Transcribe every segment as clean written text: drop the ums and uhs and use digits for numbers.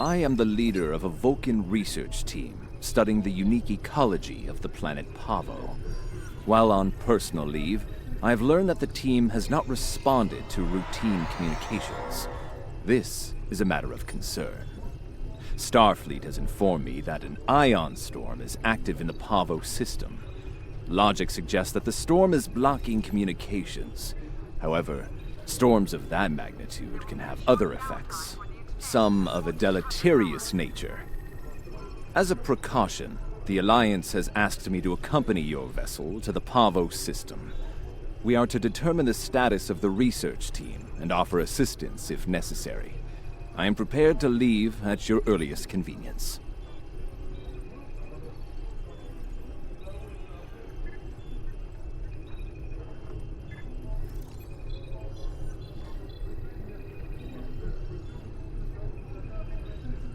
I am the leader of a Vulcan research team studying the unique ecology of the planet Pavo. While on personal leave, I have learned that the team has not responded to routine communications. This is a matter of concern. Starfleet has informed me that an ion storm is active in the Pavo system. Logic suggests that the storm is blocking communications. However, storms of that magnitude can have other effects, some of a deleterious nature. As a precaution, the Alliance has asked me to accompany your vessel to the Pavo system. We are to determine the status of the research team and offer assistance if necessary. I am prepared to leave at your earliest convenience.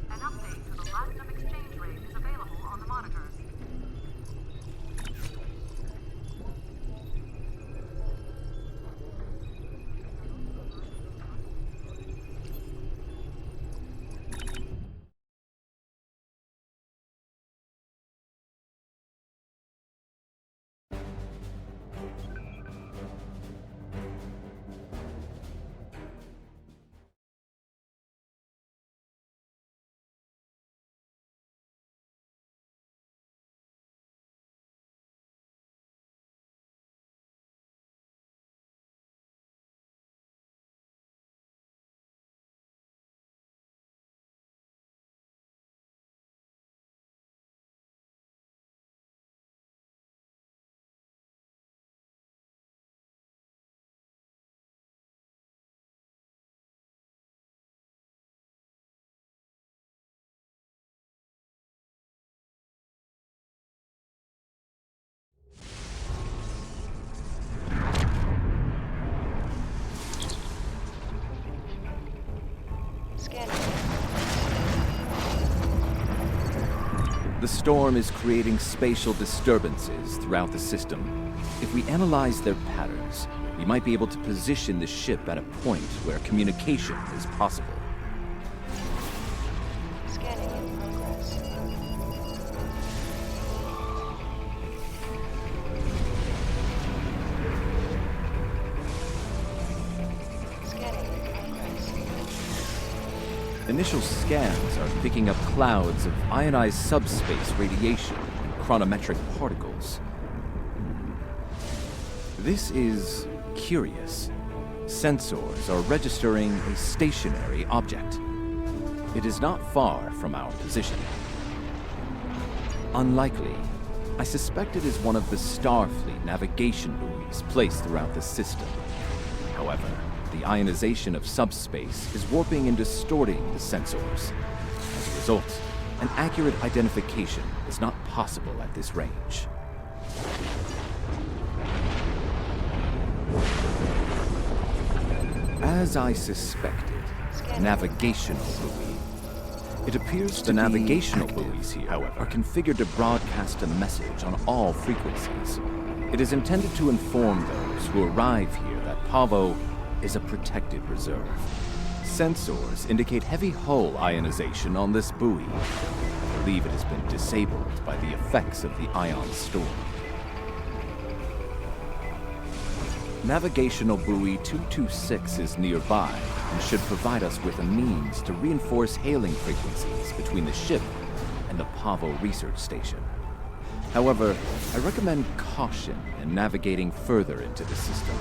An update to the platinum exchange rate is available on the monitors. The storm is creating spatial disturbances throughout the system. If we analyze their patterns, we might be able to position the ship at a point where communication is possible. Scanning in progress. Scanning in progress. Initial scans are picking up clouds of ionized subspace radiation and chronometric particles. This is curious. Sensors are registering a stationary object. It is not far from our position. Unlikely. I suspect it is one of the Starfleet navigation buoys placed throughout the system. However, the ionization of subspace is warping and distorting the sensors. As a result, an accurate identification is not possible at this range. As I suspected, navigational buoy. It appears the navigational buoys here, however, are configured to broadcast a message on all frequencies. It is intended to inform those who arrive here that Pavo is a protected reserve. Sensors indicate heavy hull ionization on this buoy. I believe it has been disabled by the effects of the ion storm. Navigational buoy 226 is nearby and should provide us with a means to reinforce hailing frequencies between the ship and the Pavo research station. However, I recommend caution in navigating further into the system.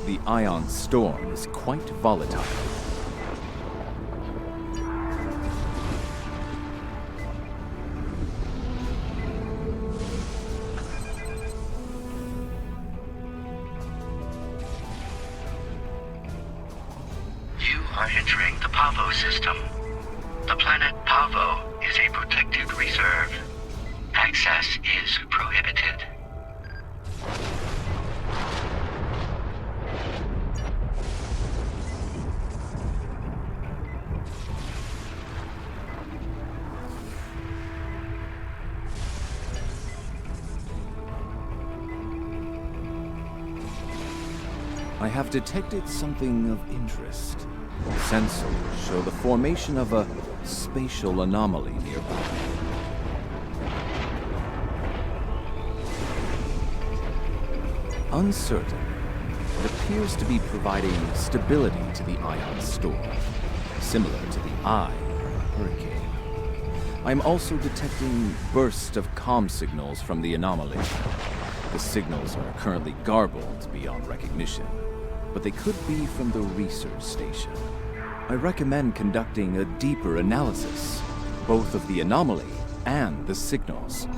The ion storm is quite volatile. You are entering the Pavo system. The planet Pavo is a protected reserve. Access is prohibited. I have detected something of interest. Sensors show the formation of a spatial anomaly nearby. Uncertain, it appears to be providing stability to the ion store, similar to the eye of a hurricane. I'm also detecting bursts of comm signals from the anomaly. The signals are currently garbled beyond recognition, but they could be from the research station. I recommend conducting a deeper analysis, both of the anomaly and the signals.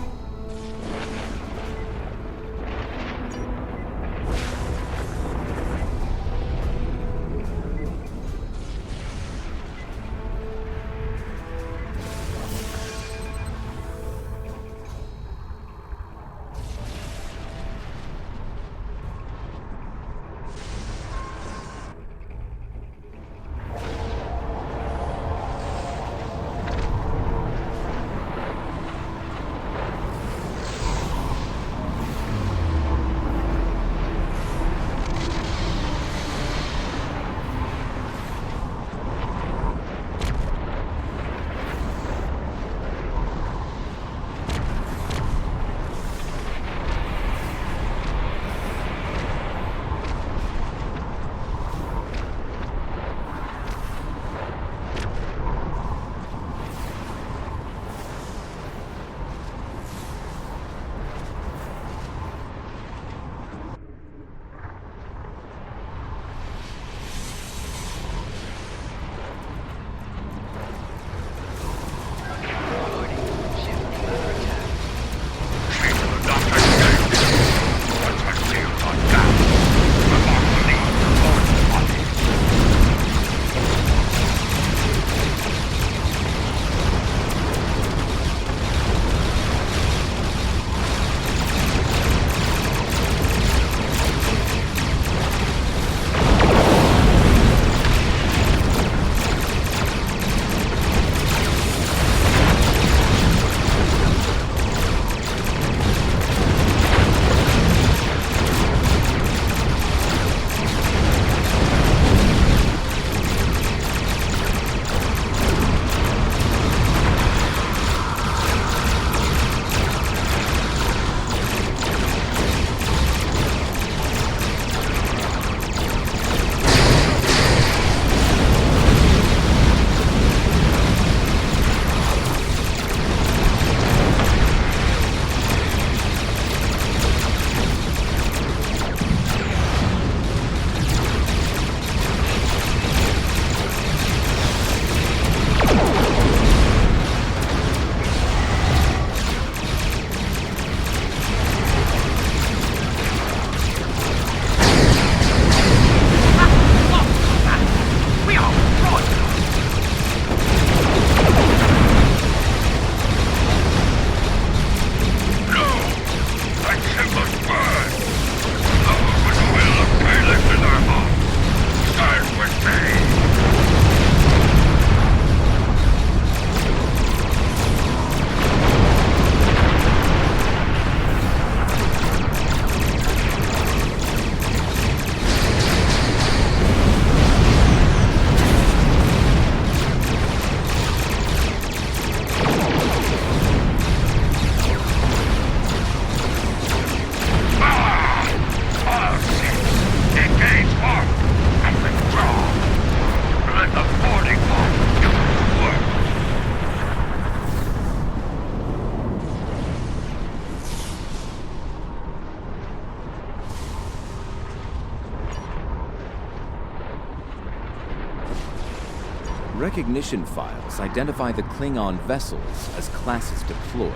Recognition files identify the Klingon vessels as classes deployed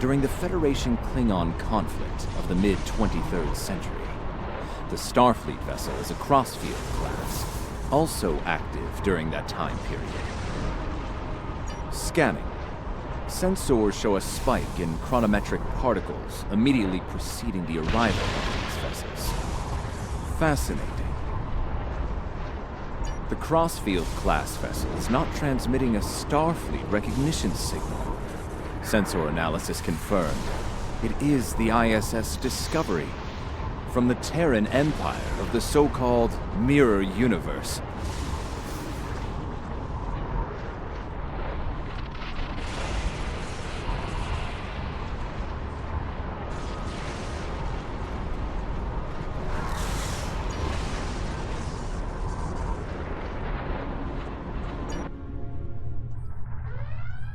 during the Federation-Klingon conflict of the mid-23rd century. The Starfleet vessel is a Crossfield class, also active during that time period. Scanning. Sensors show a spike in chronometric particles immediately preceding the arrival of these vessels. Fascinating. The Crossfield class vessel is not transmitting a Starfleet recognition signal. Sensor analysis confirmed it is the ISS Discovery from the Terran Empire of the so-called Mirror Universe.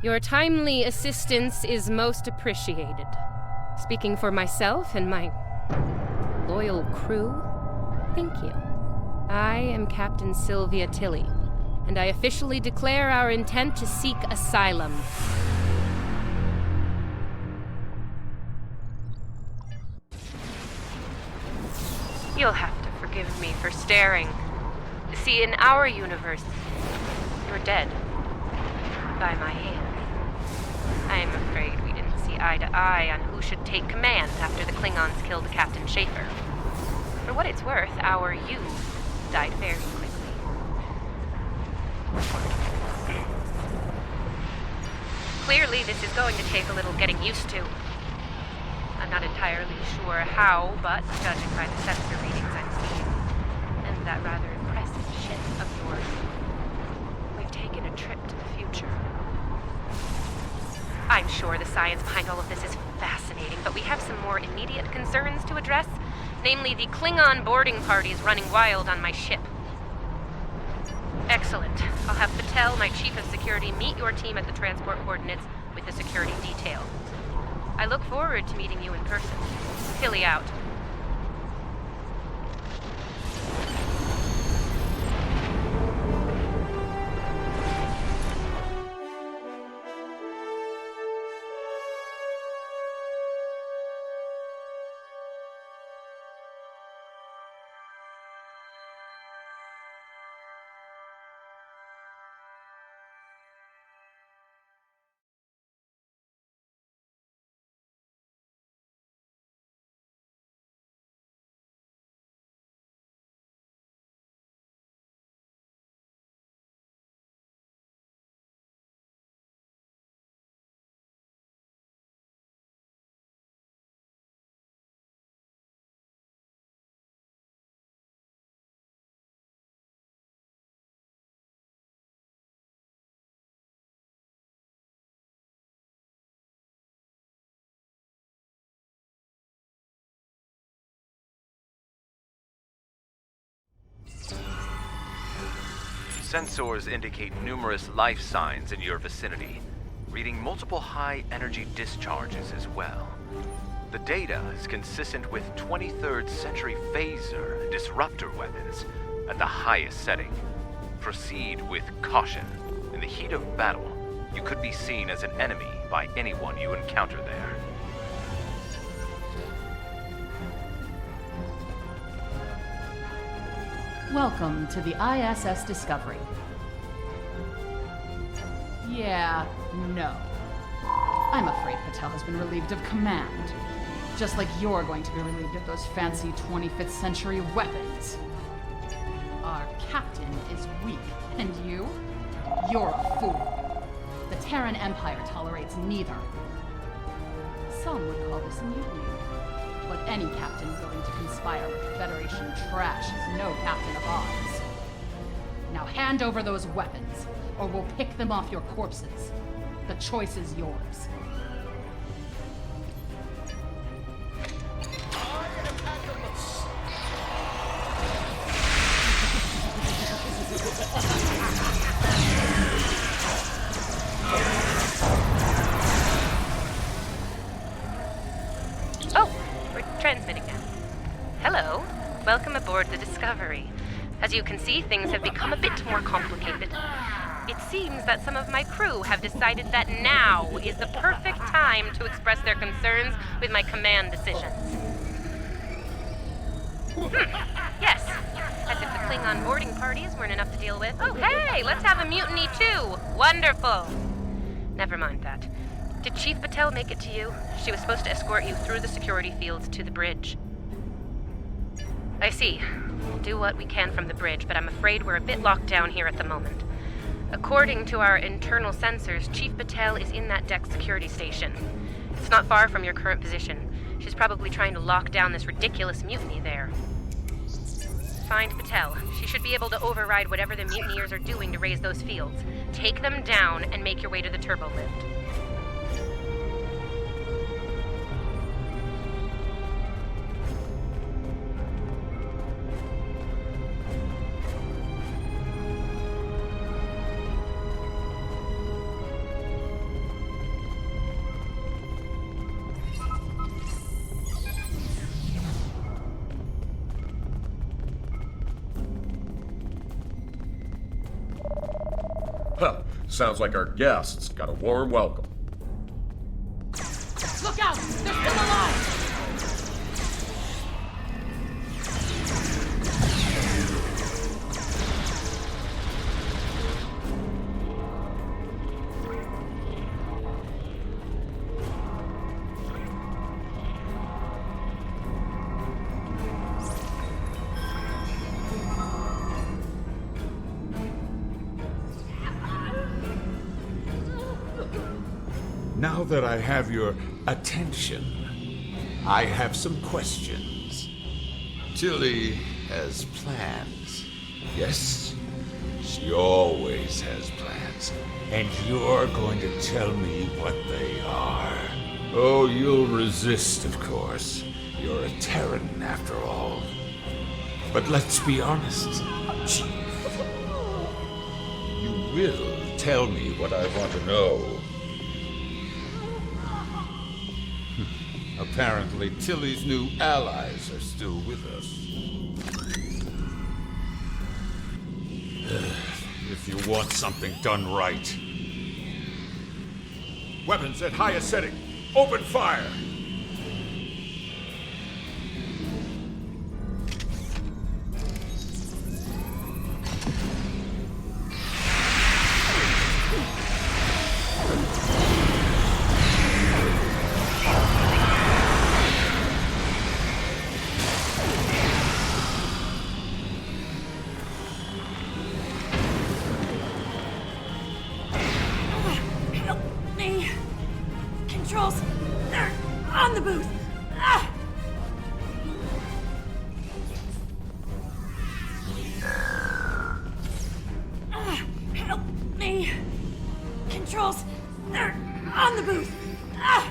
Your timely assistance is most appreciated. Speaking for myself and my loyal crew, thank you. I am Captain Sylvia Tilly, and I officially declare our intent to seek asylum. You'll have to forgive me for staring. See, in our universe, you're dead. By my hand. I'm afraid we didn't see eye to eye on who should take command after the Klingons killed Captain Schaefer. For what it's worth, our you died very quickly. Clearly, this is going to take a little getting used to. I'm not entirely sure how, but judging by the sensor readings I'm seeing, and that rather impressive ship of yours, we've taken a trip to the future. I'm sure the science behind all of this is fascinating, but we have some more immediate concerns to address, namely the Klingon boarding parties running wild on my ship. Excellent. I'll have Patel, my chief of security, meet your team at the transport coordinates with the security detail. I look forward to meeting you in person. Tilly out. Sensors indicate numerous life signs in your vicinity, reading multiple high-energy discharges as well. The data is consistent with 23rd century phaser and disruptor weapons at the highest setting. Proceed with caution. In the heat of battle, you could be seen as an enemy by anyone you encounter there. Welcome to the ISS Discovery. Yeah, no. I'm afraid Patel has been relieved of command. Just like you're going to be relieved of those fancy 25th century weapons. Our captain is weak, and you? You're a fool. The Terran Empire tolerates neither. Some would call this a mutiny. But any captain willing to conspire with Federation trash is no captain of ours. Now hand over those weapons, or we'll pick them off your corpses. The choice is yours. Transmitting now. Hello. Welcome aboard the Discovery. As you can see, things have become a bit more complicated. It seems that some of my crew have decided that now is the perfect time to express their concerns with my command decisions. Yes. As if the Klingon boarding parties weren't enough to deal with. Oh, hey! Let's have a mutiny, too! Wonderful! Never mind that. Did Chief Patel make it to you? She was supposed to escort you through the security fields to the bridge. I see. We'll do what we can from the bridge, but I'm afraid we're a bit locked down here at the moment. According to our internal sensors, Chief Patel is in that deck security station. It's not far from your current position. She's probably trying to lock down this ridiculous mutiny there. Find Patel. She should be able to override whatever the mutineers are doing to raise those fields. Take them down and make your way to the turbo lift. Well, sounds like our guests got a warm welcome. Look out! They're still alive! Now that I have your attention, I have some questions. Tilly has plans. Yes, she always has plans. And you're going to tell me what they are. Oh, you'll resist, of course. You're a Terran, after all. But let's be honest, Chief. You will tell me what I want to know. Apparently, Tilly's new allies are still with us. If you want something done right. Weapons at highest setting. Open fire! Controls are on the booth. Ah! Help me. Controls are on the booth. Ah!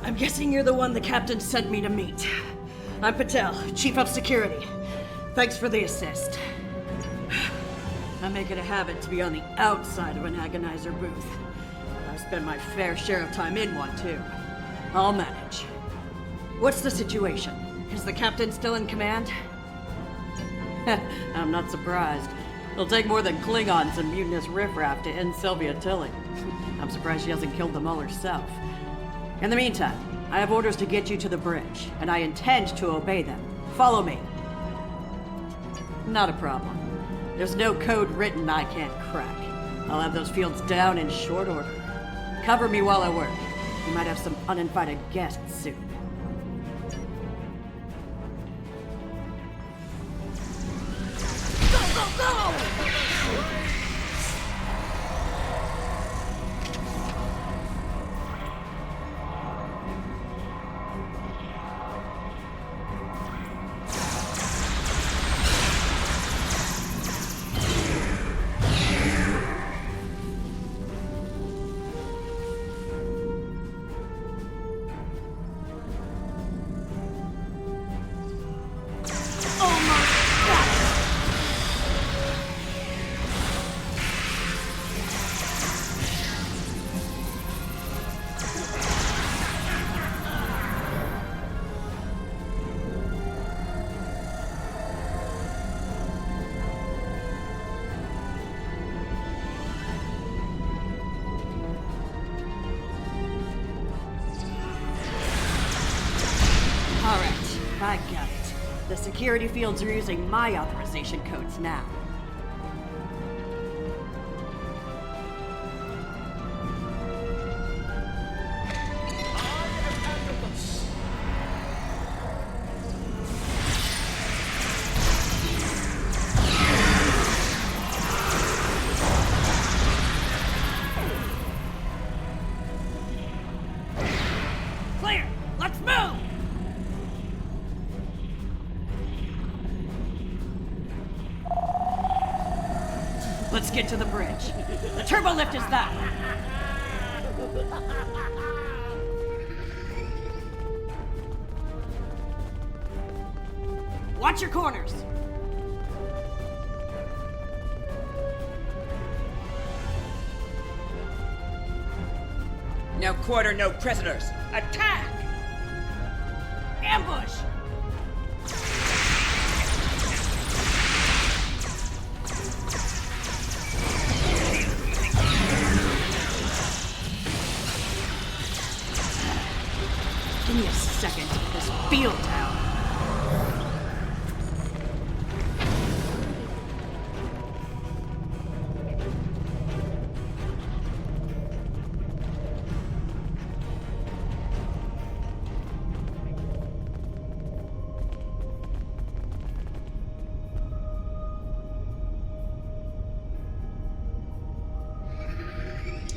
I'm guessing you're the one the captain sent me to meet. I'm Patel, Chief of Security. Thanks for the assist. I make it a habit to be on the outside of an agonizer booth. I spend my fair share of time in one, too. I'll manage. What's the situation? Is the captain still in command? I'm not surprised. It'll take more than Klingons and mutinous riffraff to end Sylvia Tilly. I'm surprised she hasn't killed them all herself. In the meantime, I have orders to get you to the bridge, and I intend to obey them. Follow me. Not a problem. There's no code written I can't crack. I'll have those fields down in short order. Cover me while I work. You might have some uninvited guests soon. Go, go, go! I got it. The security fields are using my authorization codes now. Clear! Let's move! Let's get to the bridge. The turbo lift is that. Watch your corners. No quarter, no prisoners. Attack! Ambush!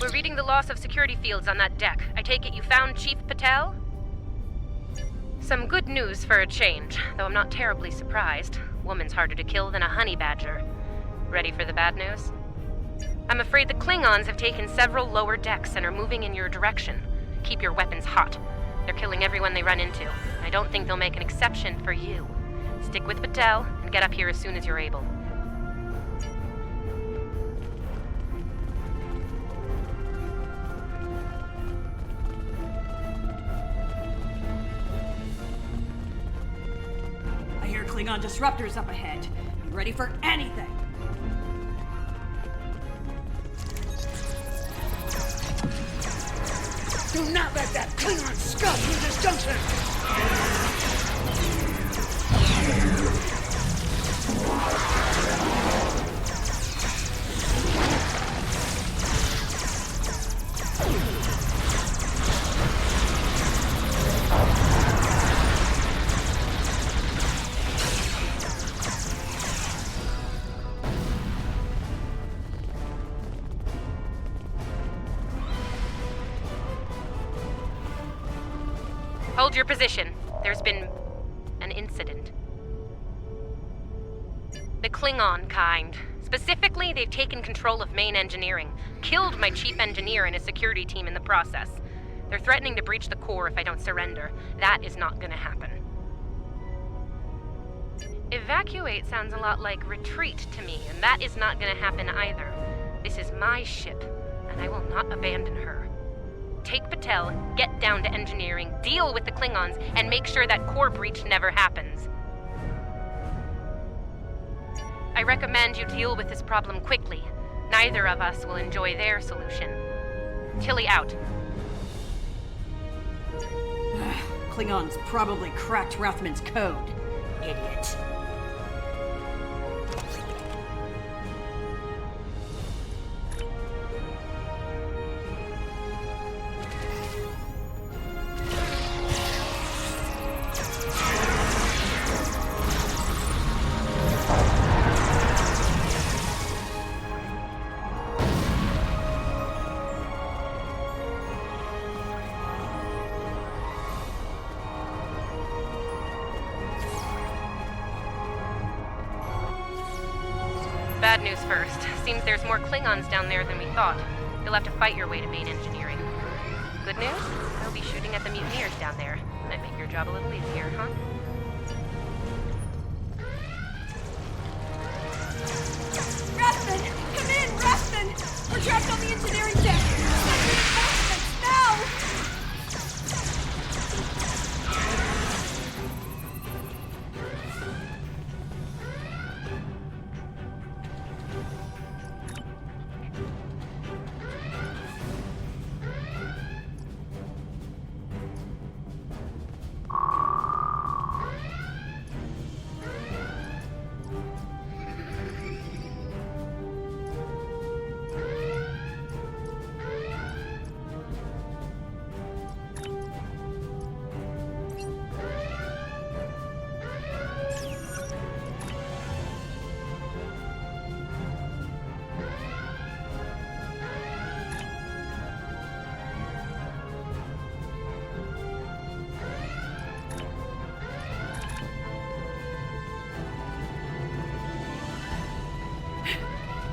We're reading the loss of security fields on that deck. I take it you found Chief Patel? Some good news for a change, though I'm not terribly surprised. Woman's harder to kill than a honey badger. Ready for the bad news? I'm afraid the Klingons have taken several lower decks and are moving in your direction. Keep your weapons hot. They're killing everyone they run into. I don't think they'll make an exception for you. Stick with Patel and get up here as soon as you're able. I hear Klingon disruptors up ahead. Be ready for anything. Do not let that Klingon scum use this junction! Hold your position. There's been an incident. The Klingon kind. Specifically, they've taken control of main engineering, killed my chief engineer and his security team in the process. They're threatening to breach the core if I don't surrender. That is not gonna happen. Evacuate sounds a lot like retreat to me, and that is not gonna happen either. This is my ship, and I will not abandon her. Take Patel, get down to engineering, deal with the Klingons, and make sure that core breach never happens. I recommend you deal with this problem quickly. Neither of us will enjoy their solution. Tilly out. Klingons probably cracked Rathman's code. Idiot. Bad news first. Seems there's more Klingons down there than we thought. You'll have to fight your way to main engineering. Good news? They'll be shooting at the mutineers down there. Might make your job a little easier, huh? Rathman! Come in, Rathman! We're trapped on the engineering deck! Reinforcements, now!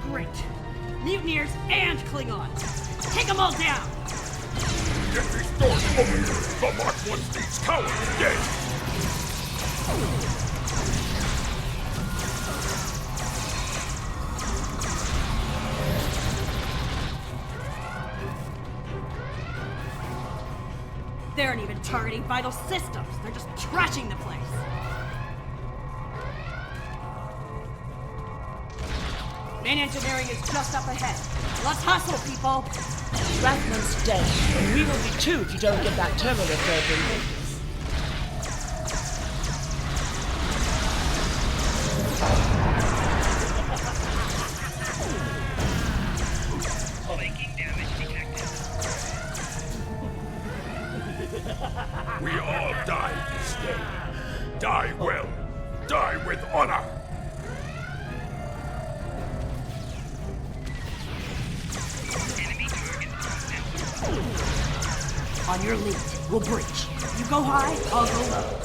Great. Mutineers and Klingons. Take them all down! Get these doors open! The Mark wants these cowards dead! They aren't even targeting vital systems. They're just trashing the place. Main engineering is just up ahead. Let's hustle, people! Rathman's dead, and we will be too if you don't get that terminal repaired in business. Flanking damage detected. We all die this day. Die well. Die with honor. Enemy target On your lead, we'll breach. You go high, I'll go low.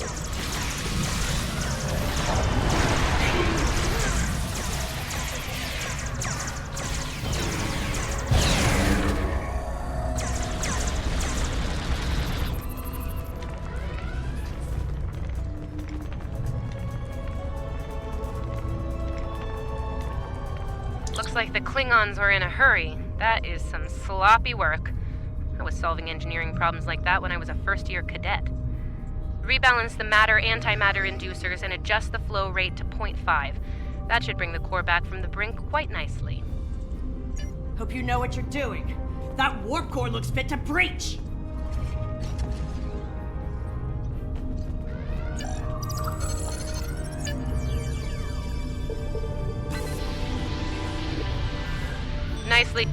Looks like the Klingons were in a hurry. That is some sloppy work. I was solving engineering problems like that when I was a first-year cadet. Rebalance the matter-antimatter inducers and adjust the flow rate to 0.5. That should bring the core back from the brink quite nicely. Hope you know what you're doing. That warp core looks fit to breach! Nicely.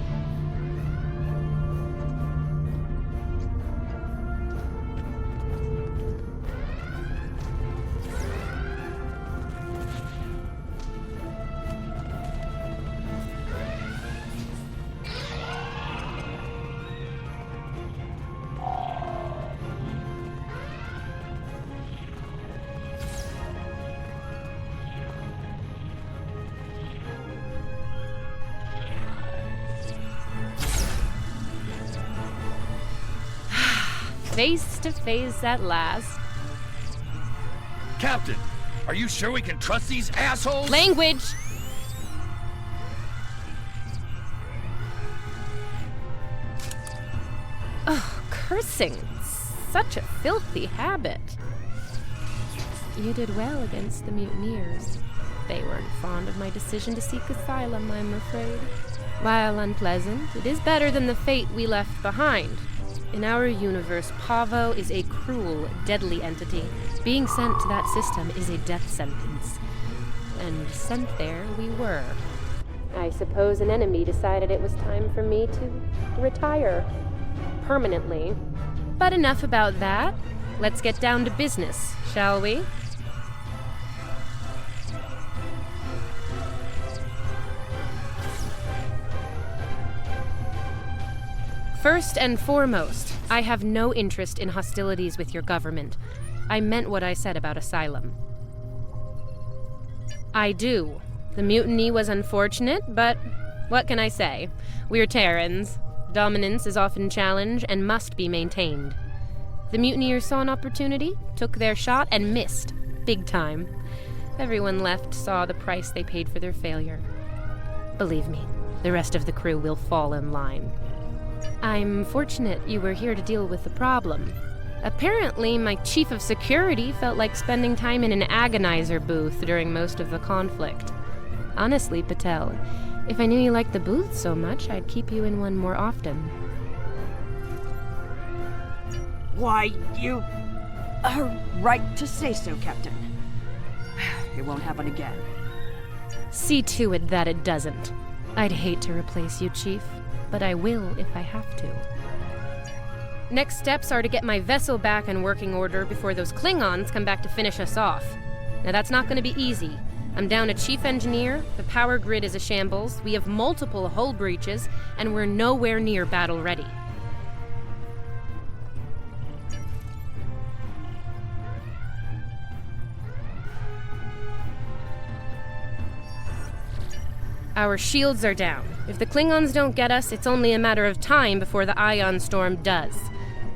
Face to face at last. Captain, are you sure we can trust these assholes? Language! Oh, cursing. Such a filthy habit. You did well against the mutineers. They weren't fond of my decision to seek asylum, I'm afraid. While unpleasant, it is better than the fate we left behind. In our universe, Pavo is a cruel, deadly entity. Being sent to that system is a death sentence. And sent there we were. I suppose an enemy decided it was time for me to retire. Permanently. But enough about that. Let's get down to business, shall we? First and foremost, I have no interest in hostilities with your government. I meant what I said about asylum. I do. The mutiny was unfortunate, but what can I say? We're Terrans. Dominance is often challenged and must be maintained. The mutineers saw an opportunity, took their shot, and missed. Big time. Everyone left saw the price they paid for their failure. Believe me, the rest of the crew will fall in line. I'm fortunate you were here to deal with the problem. Apparently, my chief of security felt like spending time in an agonizer booth during most of the conflict. Honestly, Patel, if I knew you liked the booth so much, I'd keep you in one more often. Why, you are right to say so, Captain. It won't happen again. See to it that it doesn't. I'd hate to replace you, Chief, but I will if I have to. Next steps are to get my vessel back in working order before those Klingons come back to finish us off. Now that's not going to be easy. I'm down a chief engineer, the power grid is a shambles, we have multiple hull breaches, and we're nowhere near battle ready. Our shields are down. If the Klingons don't get us, it's only a matter of time before the ion storm does.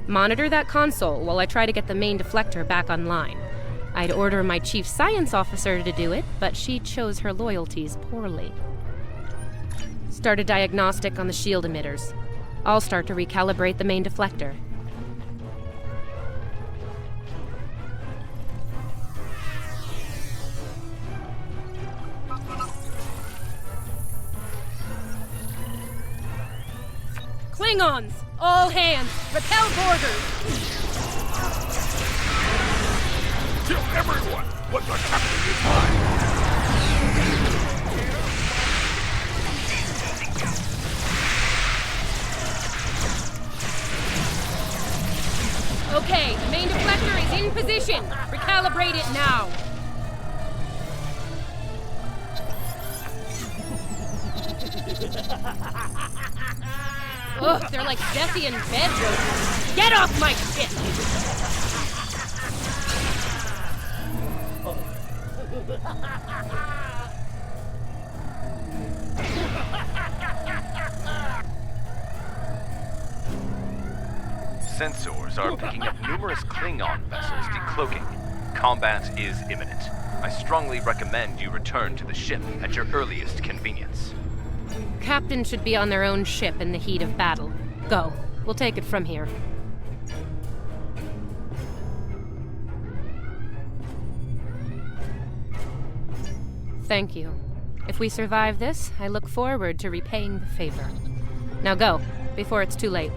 Monitor that console while I try to get the main deflector back online. I'd order my chief science officer to do it, but she chose her loyalties poorly. Start a diagnostic on the shield emitters. I'll start to recalibrate the main deflector. Klingons! All hands! Repel boarders! Kill everyone! What the captain is mine! Okay, the main deflector is in position. Recalibrate it now. Ugh, they're like Jesse and bed roaches. Get off my ship! Sensors are picking up numerous Klingon vessels decloaking. Combat is imminent. I strongly recommend you return to the ship at your earliest convenience. Captain should be on their own ship in the heat of battle. Go. We'll take it from here. Thank you. If we survive this, I look forward to repaying the favor. Now go, before it's too late.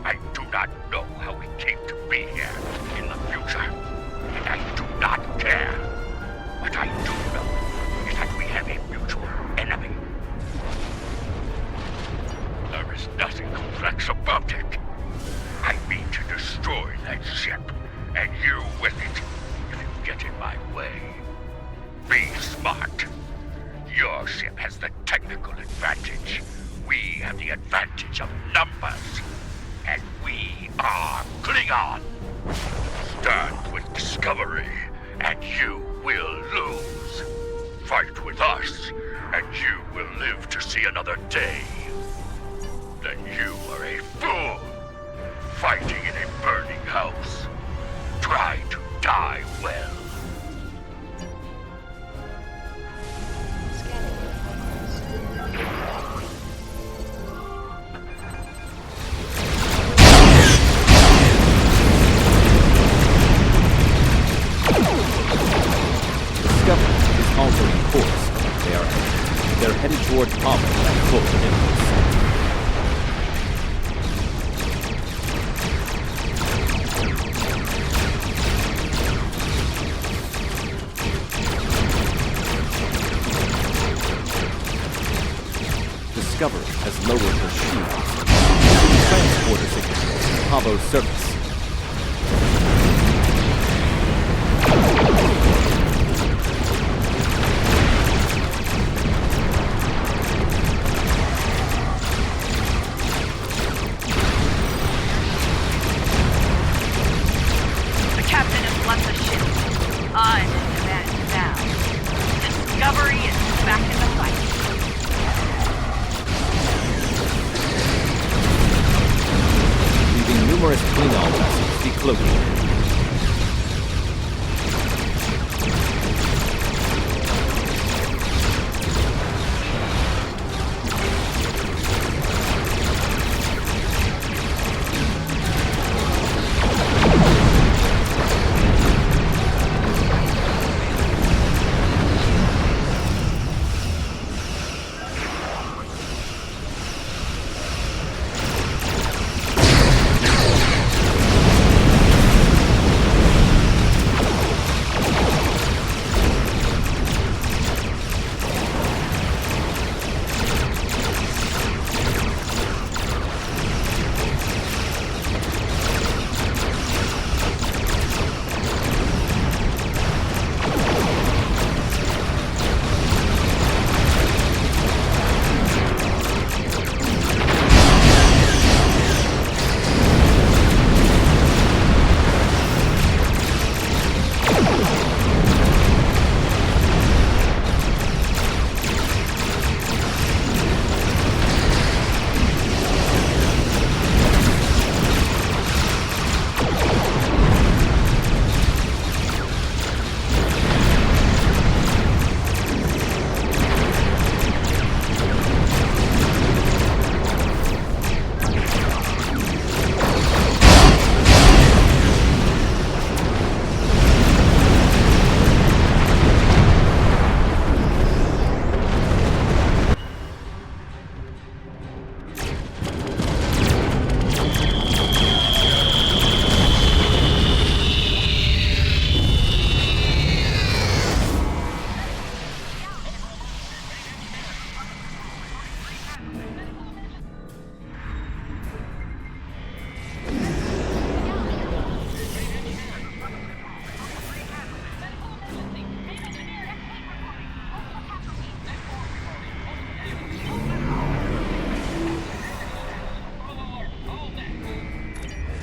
I do not know how we came to be here in the future, and I do not care. What I do know is that we have a mutual enemy. There is nothing complex about it. I mean to destroy that ship, and you with it, if you get in my way. Be smart. Your ship has the technical advantage. We have the advantage of numbers. And we are Klingon. Stand with Discovery, and you will lose. Fight with us, and you will live to see another day. Then you are a fool, fighting in a burning house. Try to die well. Discovery is altering course. They're headed toward Pavo at full impulse. Discovery has lowered her shields. Transporter signals to Pavo's surface. The captain has left the ship. I'm in command now. Discovery is back in the fight. Leaving numerous Klingon vessels decloaking.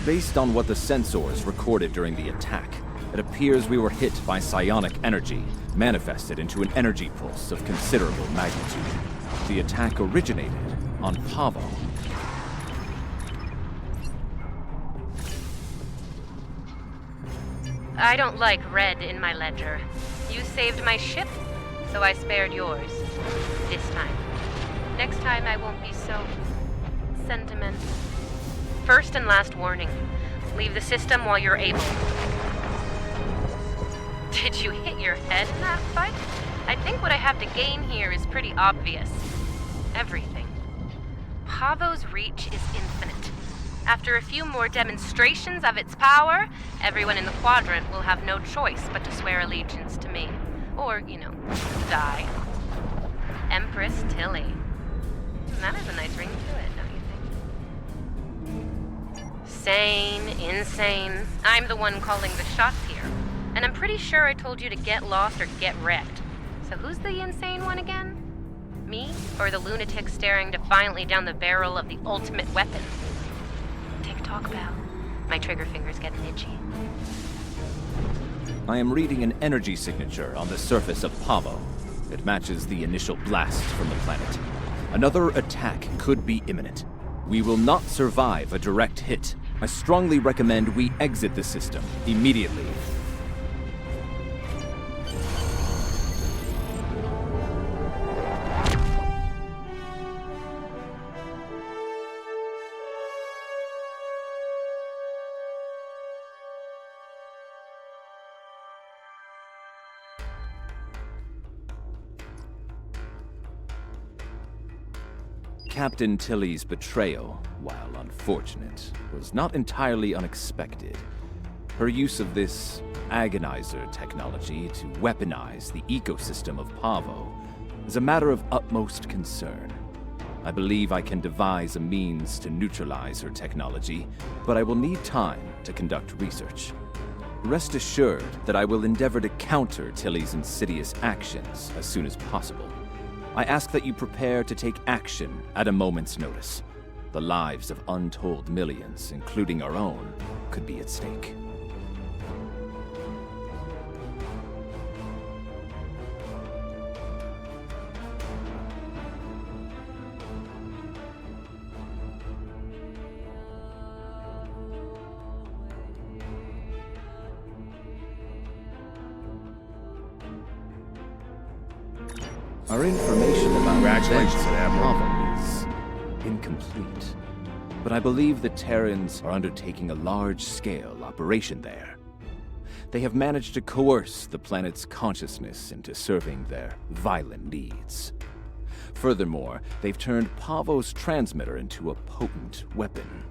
Based on what the sensors recorded during the attack, it appears we were hit by psionic energy, manifested into an energy pulse of considerable magnitude. The attack originated on Pavo. I don't like red in my ledger. You saved my ship, so I spared yours. This time. Next time I won't be so sentimental. First and last warning. Leave the system while you're able. Did you hit your head in that fight? I think what I have to gain here is pretty obvious. Everything. Pavo's reach is infinite. After a few more demonstrations of its power, everyone in the Quadrant will have no choice but to swear allegiance to me. Or, die. Empress Tilly. That has a nice ring to it, don't you think? Sane, insane. I'm the one calling the shots here. And I'm pretty sure I told you to get lost or get wrecked. So who's the insane one again? Me? Or the lunatic staring defiantly down the barrel of the ultimate weapon? Tick-tock bell. My trigger finger's getting itchy. I am reading an energy signature on the surface of Pavo. It matches the initial blast from the planet. Another attack could be imminent. We will not survive a direct hit. I strongly recommend we exit the system immediately. Captain Tilly's betrayal, while unfortunate, was not entirely unexpected. Her use of this agonizer technology to weaponize the ecosystem of Pavo is a matter of utmost concern. I believe I can devise a means to neutralize her technology, but I will need time to conduct research. Rest assured that I will endeavor to counter Tilly's insidious actions as soon as possible. I ask that you prepare to take action at a moment's notice. The lives of untold millions, including our own, could be at stake. Our information about events at Pavo is incomplete, but I believe the Terrans are undertaking a large-scale operation there. They have managed to coerce the planet's consciousness into serving their violent needs. Furthermore, they've turned Pavo's transmitter into a potent weapon.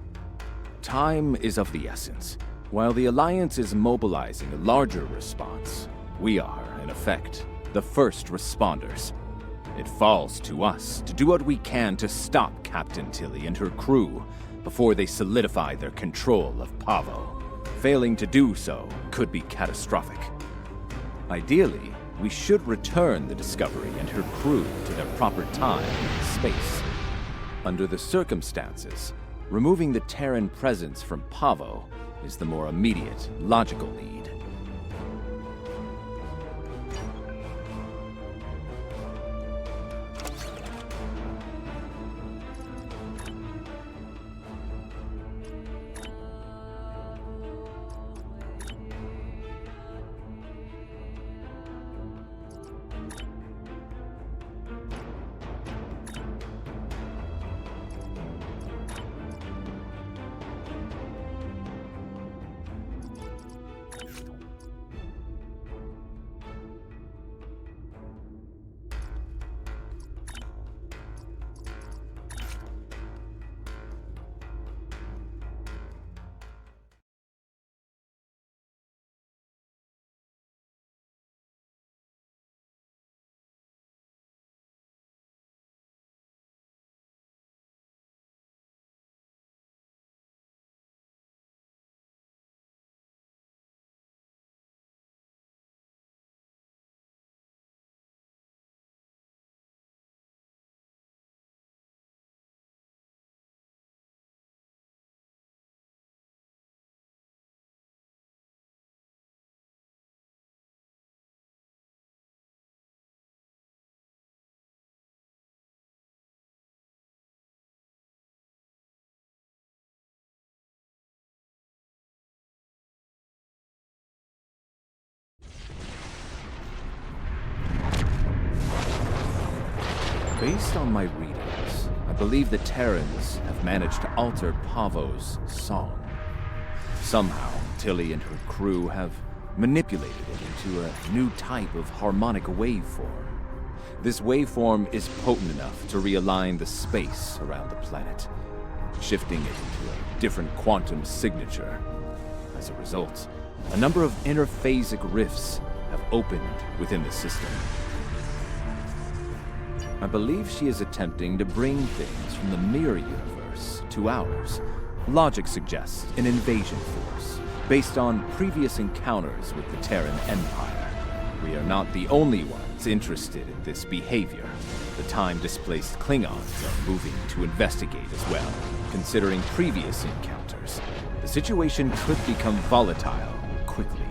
Time is of the essence. While the Alliance is mobilizing a larger response, we are, in effect, the first responders. It falls to us to do what we can to stop Captain Tilly and her crew before they solidify their control of Pavo. Failing to do so could be catastrophic. Ideally, we should return the Discovery and her crew to their proper time in space. Under the circumstances, removing the Terran presence from Pavo is the more immediate, logical need. Based on my readings, I believe the Terrans have managed to alter Pavo's song. Somehow, Tilly and her crew have manipulated it into a new type of harmonic waveform. This waveform is potent enough to realign the space around the planet, shifting it into a different quantum signature. As a result, a number of interphasic rifts have opened within the system. I believe she is attempting to bring things from the mirror universe to ours. Logic suggests an invasion force, based on previous encounters with the Terran Empire. We are not the only ones interested in this behavior. The time-displaced Klingons are moving to investigate as well. Considering previous encounters, the situation could become volatile quickly.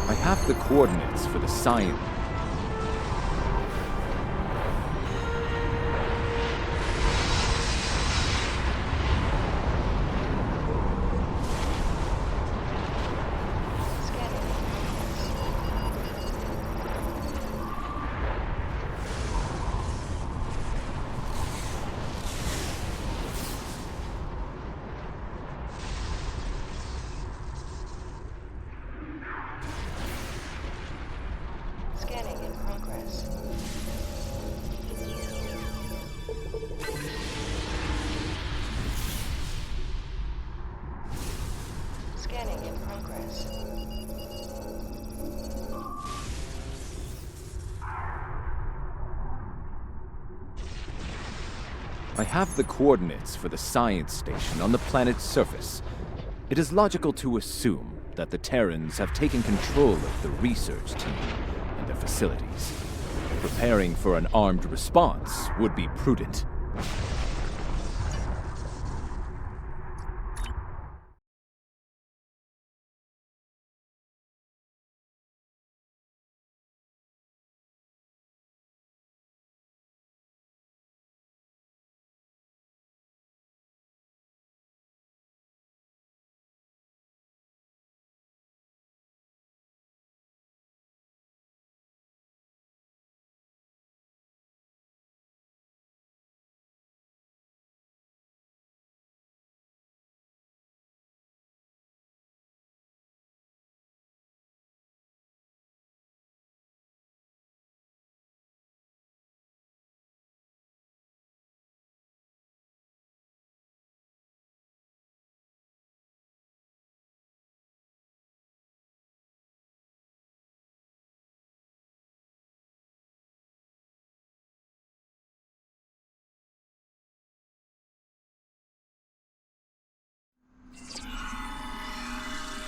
I have the coordinates for the science. Scanning in progress. Scanning in progress. I have the coordinates for the science station on the planet's surface. It is logical to assume that the Terrans have taken control of the research team their facilities. Preparing for an armed response would be prudent.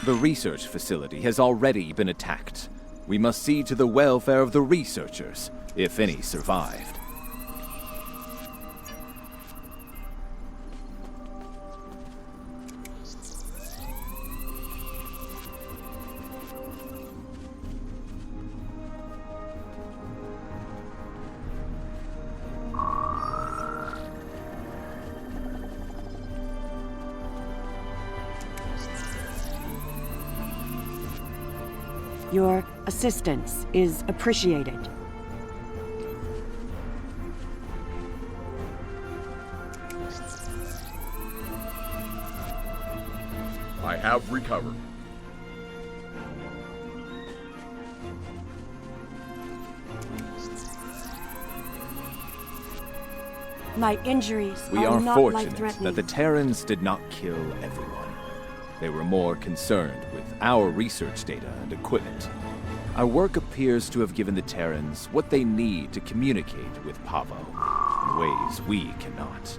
The research facility has already been attacked. We must see to the welfare of the researchers, if any survived. Your assistance is appreciated. I have recovered. My injuries We are are not fortunate life-threatening. that the Terrans did not kill everyone. They were more concerned with our research data and equipment. Our work appears to have given the Terrans what they need to communicate with Pavo in ways we cannot.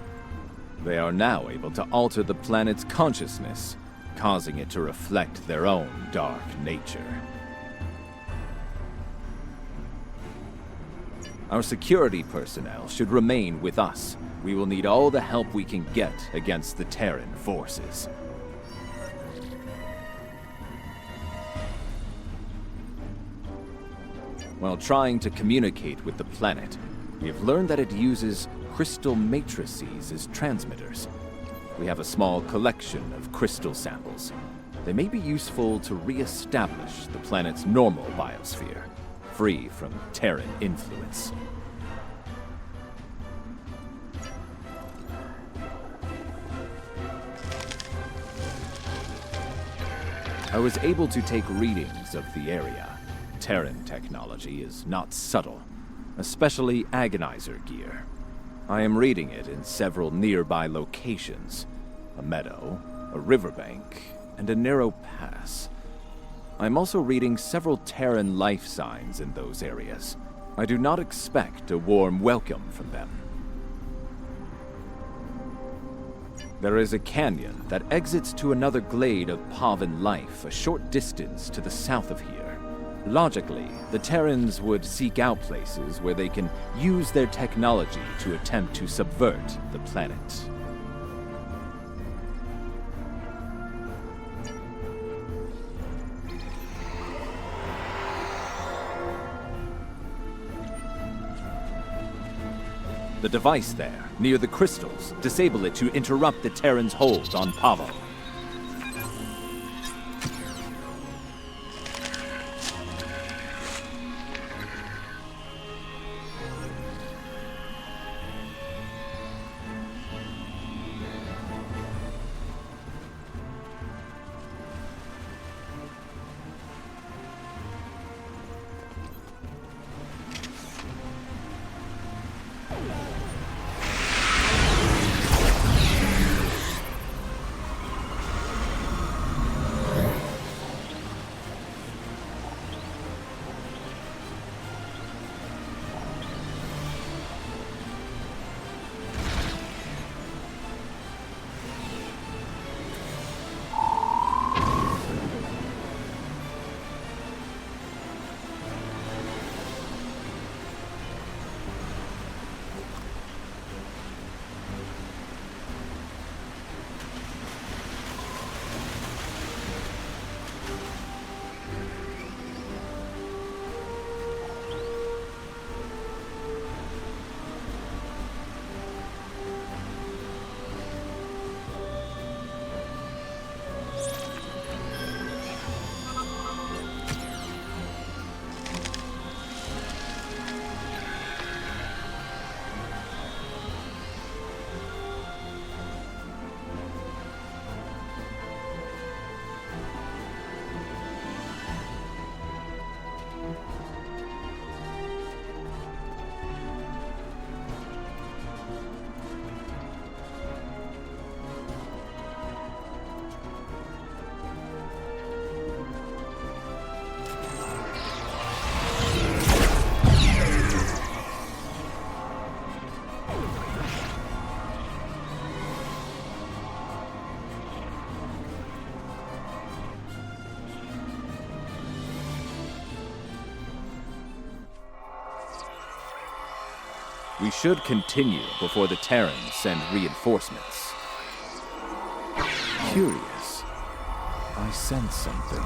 They are now able to alter the planet's consciousness, causing it to reflect their own dark nature. Our security personnel should remain with us. We will need all the help we can get against the Terran forces. While trying to communicate with the planet, we have learned that it uses crystal matrices as transmitters. We have a small collection of crystal samples. They may be useful to re-establish the planet's normal biosphere, free from Terran influence. I was able to take readings of the area. Terran technology is not subtle, especially agonizer gear. I am reading it in several nearby locations: a meadow, a riverbank, and a narrow pass. I'm also reading several Terran life signs in those areas. I do not expect a warm welcome from them. There is a canyon that exits to another glade of Pavan life a short distance to the south of here. Logically, the Terrans would seek out places where they can use their technology to attempt to subvert the planet. The device there, near the crystals, disable it to interrupt the Terrans' hold on Pavo. We should continue before the Terrans send reinforcements. Curious. I sense something.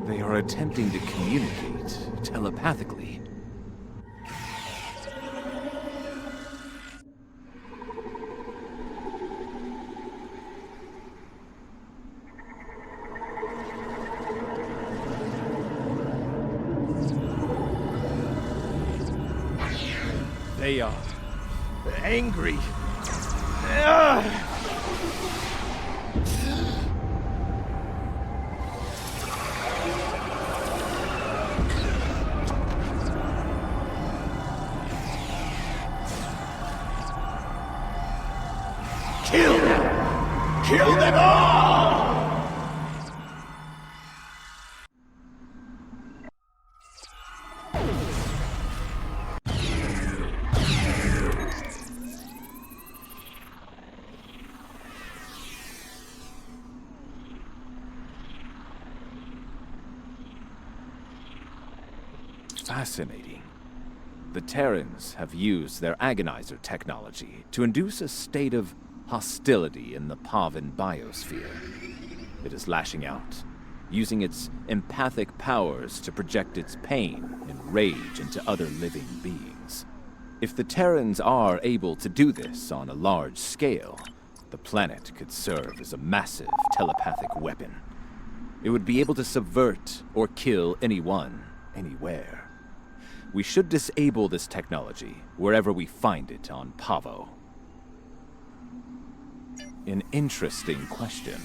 They are attempting to communicate telepathically. They are angry. Kill them! Kill them all! Fascinating. The Terrans have used their agonizer technology to induce a state of hostility in the Pavan biosphere. It is lashing out, using its empathic powers to project its pain and rage into other living beings. If the Terrans are able to do this on a large scale, the planet could serve as a massive telepathic weapon. It would be able to subvert or kill anyone, anywhere. We should disable this technology wherever we find it on Pavo. An interesting question.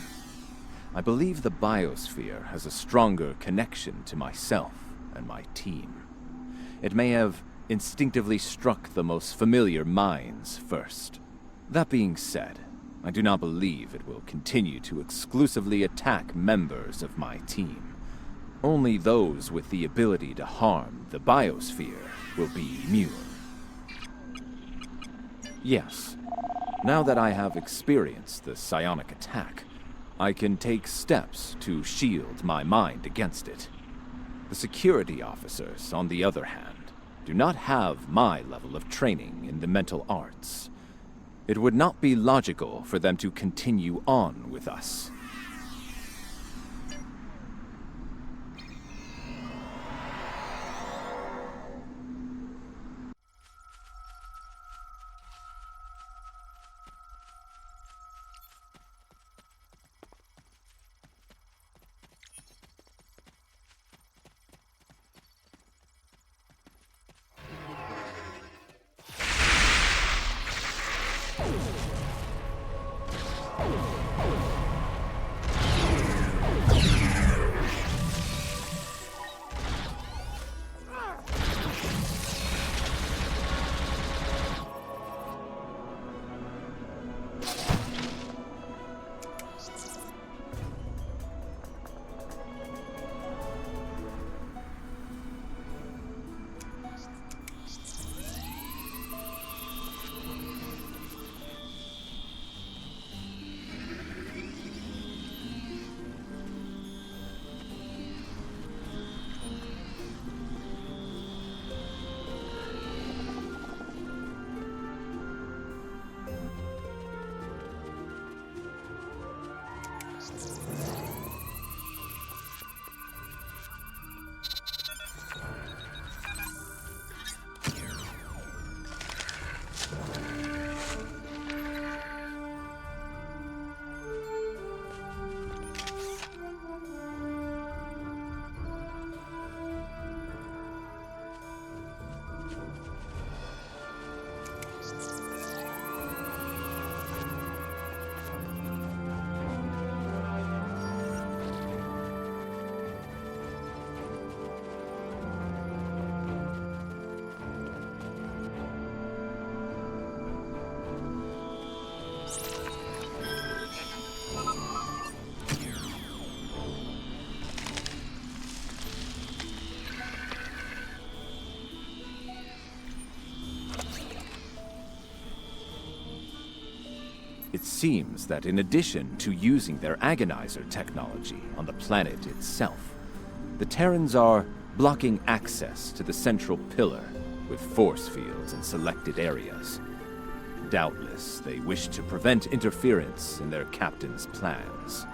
I believe the biosphere has a stronger connection to myself and my team. It may have instinctively struck the most familiar minds first. That being said, I do not believe it will continue to exclusively attack members of my team. Only those with the ability to harm the biosphere will be immune. Yes, now that I have experienced the psionic attack, I can take steps to shield my mind against it. The security officers, on the other hand, do not have my level of training in the mental arts. It would not be logical for them to continue on with us. It seems that in addition to using their agonizer technology on the planet itself, the Terrans are blocking access to the central pillar with force fields in selected areas. Doubtless, they wish to prevent interference in their captain's plans.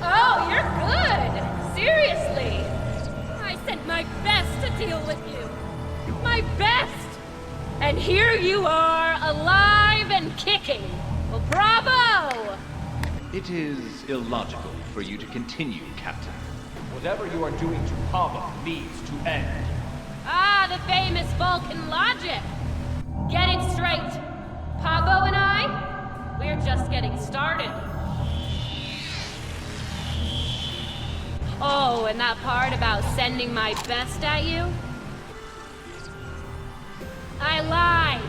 Oh, you're good! Seriously! I sent my best to deal with you. My best! And here you are, alive and kicking. Well, bravo! It is illogical for you to continue, Captain. Whatever you are doing to Pavo needs to end. Ah, the famous Vulcan logic. Get it straight. Pavo and I, we're just getting started. Oh, and that part about sending my best at you? I lied.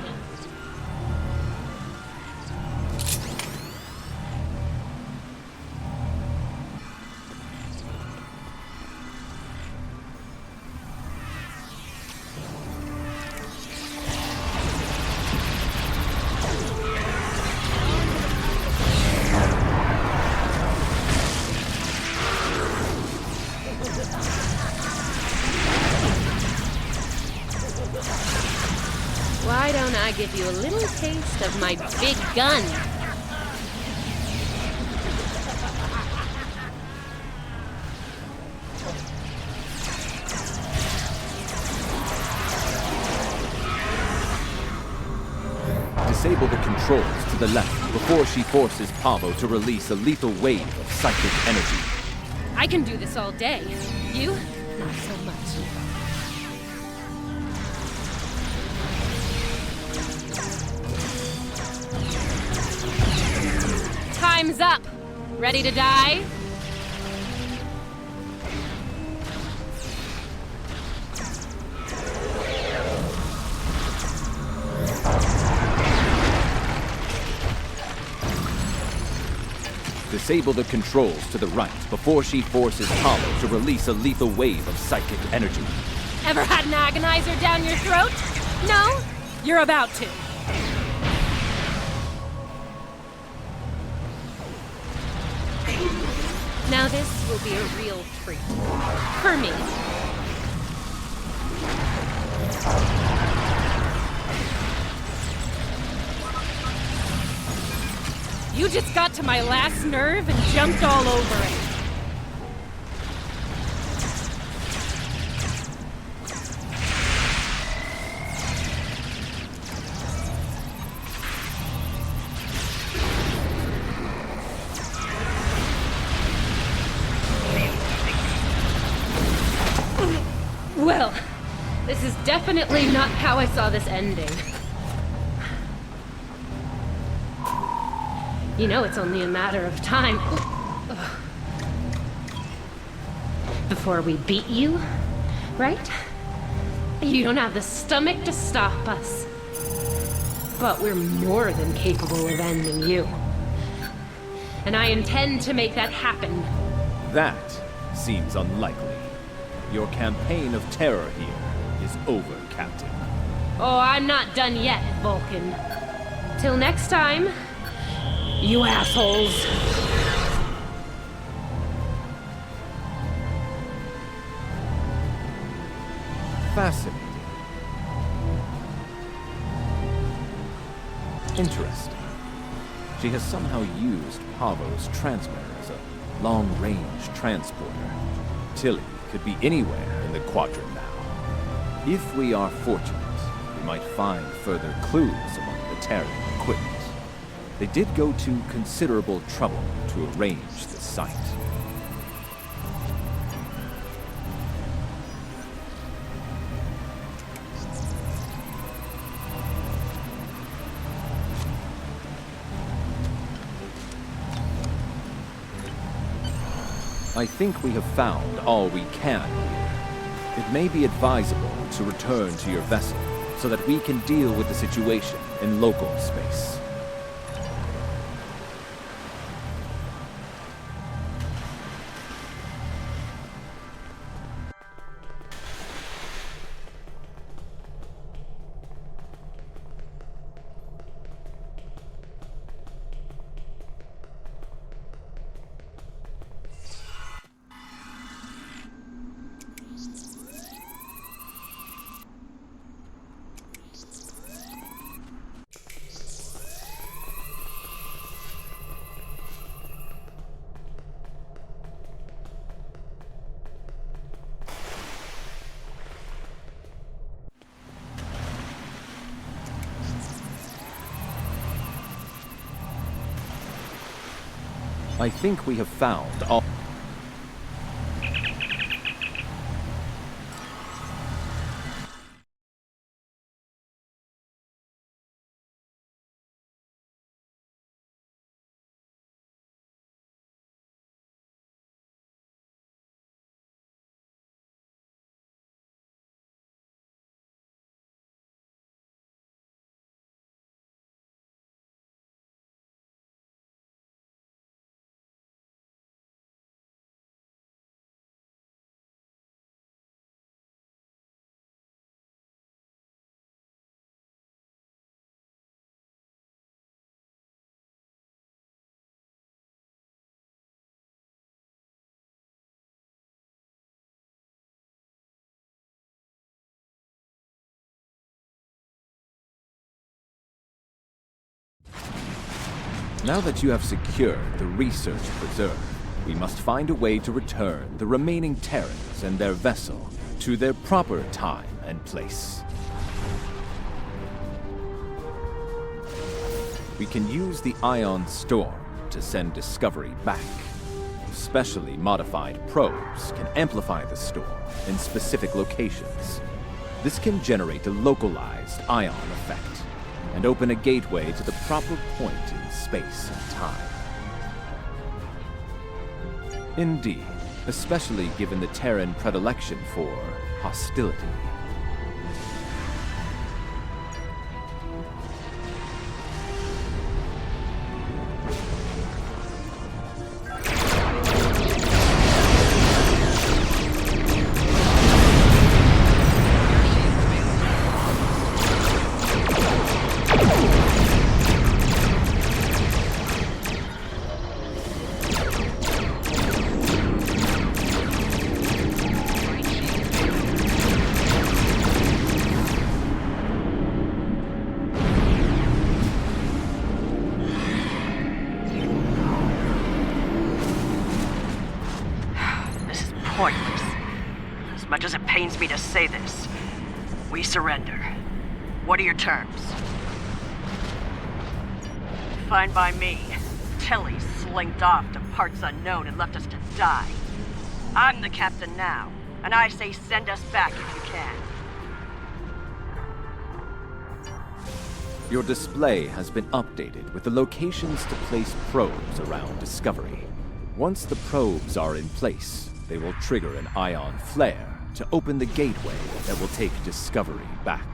Why don't I give you a little taste of my big gun? Disable the controls to the left before she forces Pavo to release a lethal wave of psychic energy. I can do this all day. You? Not so much. Time's up. Ready to die? Disable the controls to the right before she forces Pavo to release a lethal wave of psychic energy. Ever had an agonizer down your throat? No? You're about to. Now this will be a real treat. For me. You just got to my last nerve and jumped all over it. Well, this is definitely not how I saw this ending. You know it's only a matter of time. before we beat you, right? You don't have the stomach to stop us. But we're more than capable of ending you. And I intend to make that happen. That seems unlikely. Your campaign of terror here is over, Captain. Oh, I'm not done yet, Vulcan. Till next time, you assholes. Fascinating. Interesting. She has somehow used Pavo's transmitter as a long-range transporter. Tilly could be anywhere in the Quadrant now. If we are fortunate, we might find further clues among the Terran equipment. They did go to considerable trouble to arrange the site. I think we have found all we can here. It may be advisable to return to your vessel so that we can deal with the situation in local space. I think we have found all... Now that you have secured the research preserve, we must find a way to return the remaining Terrans and their vessel to their proper time and place. We can use the Ion Storm to send Discovery back. Specially modified probes can amplify the storm in specific locations. This can generate a localized ion effect and open a gateway to the proper point in space and time. Indeed, especially given the Terran predilection for hostility. As much as it pains me to say this, we surrender. What are your terms? Fine by me. Tilly slinked off to parts unknown and left us to die. I'm the captain now, and I say send us back if you can. Your display has been updated with the locations to place probes around Discovery. Once the probes are in place, they will trigger an ion flare to open the gateway that will take Discovery back.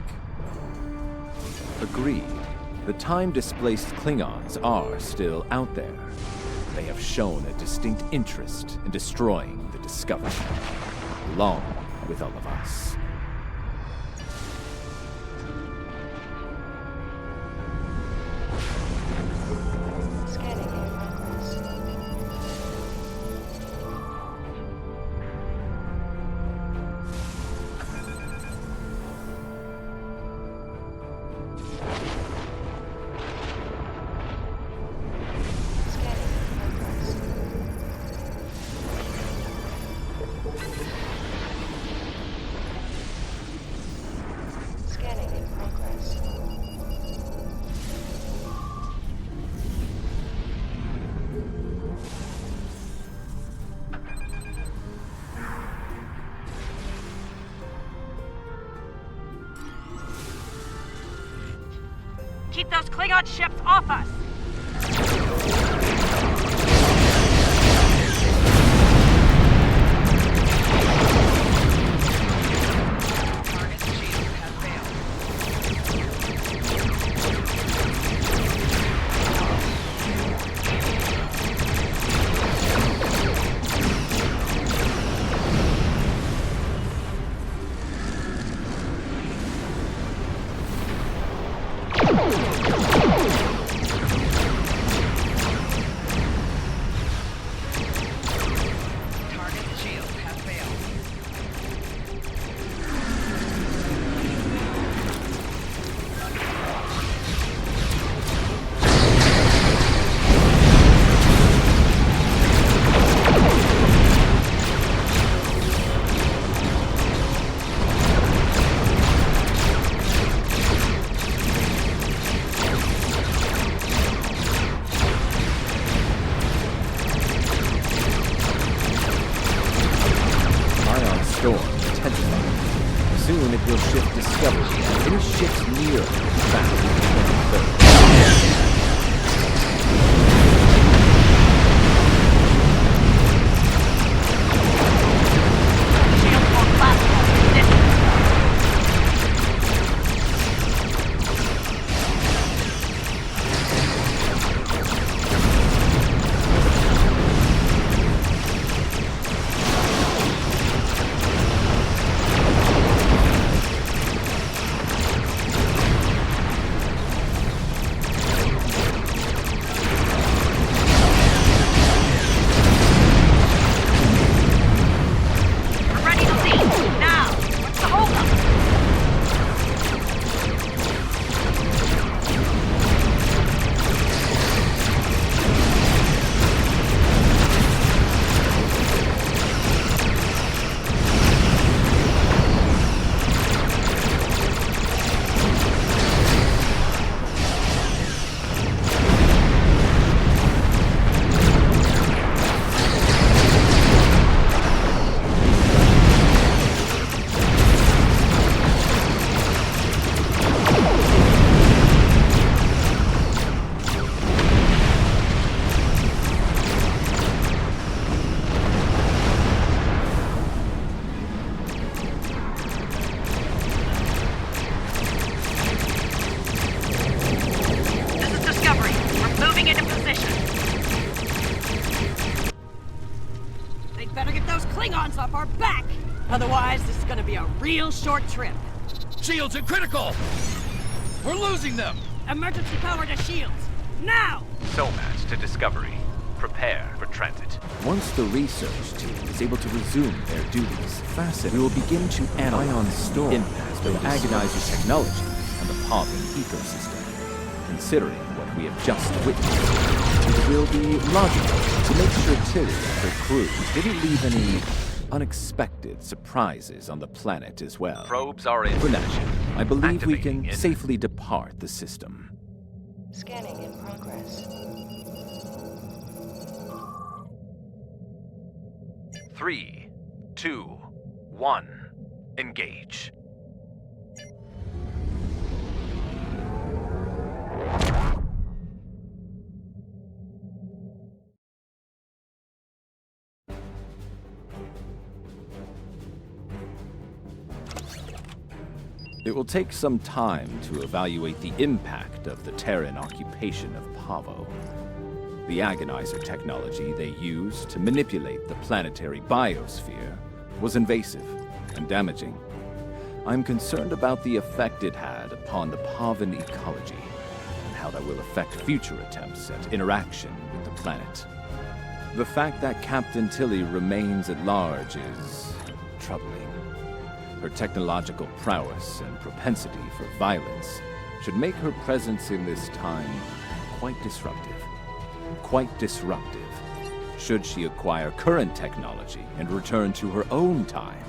Agreed. The time-displaced Klingons are still out there. They have shown a distinct interest in destroying the Discovery, along with all of us. Scanning in progress. Scanning in progress. Keep those Klingon ships off us! Storm intensifying. Soon it will shift Discovery and any ships near it back to the 23rd. Off our back! Otherwise, this is gonna be a real short trip. Shields are critical! We're losing them! Emergency power to shields! Now! SOMAS to Discovery. Prepare for transit. Once the research team is able to resume their duties, we will begin to analyze Ion Storm impact of Agonizer technology on the Pavon ecosystem. Considering what we have just witnessed, it will be logical to make sure Tilly and her crew didn't leave any unexpected surprises on the planet as well. Probes are in. For now, I believe we Activating can in. safely depart the system. Scanning in progress. 3, 2, 1, engage. It will take some time to evaluate the impact of the Terran occupation of Pavo. The agonizer technology they used to manipulate the planetary biosphere was invasive and damaging. I'm concerned about the effect it had upon the Pavan ecology, and how that will affect future attempts at interaction with the planet. The fact that Captain Tilly remains at large is troubling. Her technological prowess and propensity for violence should make her presence in this time quite disruptive. Quite disruptive. Should she acquire current technology and return to her own time,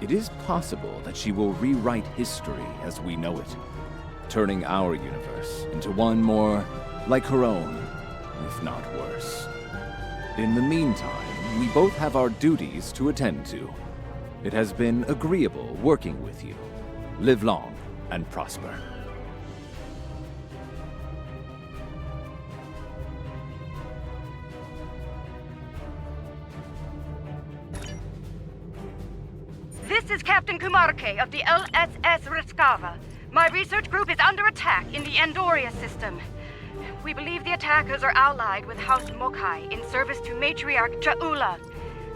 it is possible that she will rewrite history as we know it, turning our universe into one more like her own, if not worse. In the meantime, we both have our duties to attend to. It has been agreeable working with you. Live long and prosper. This is Captain Kumarke of the LSS Riskava. My research group is under attack in the Andoria system. We believe the attackers are allied with House Mokai in service to Matriarch Ja'ula.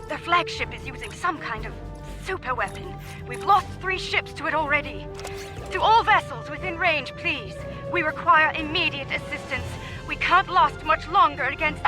Their flagship is using some kind of super weapon. We've lost 3 ships to it already. To all vessels within range, please. We require immediate assistance. We can't last much longer against...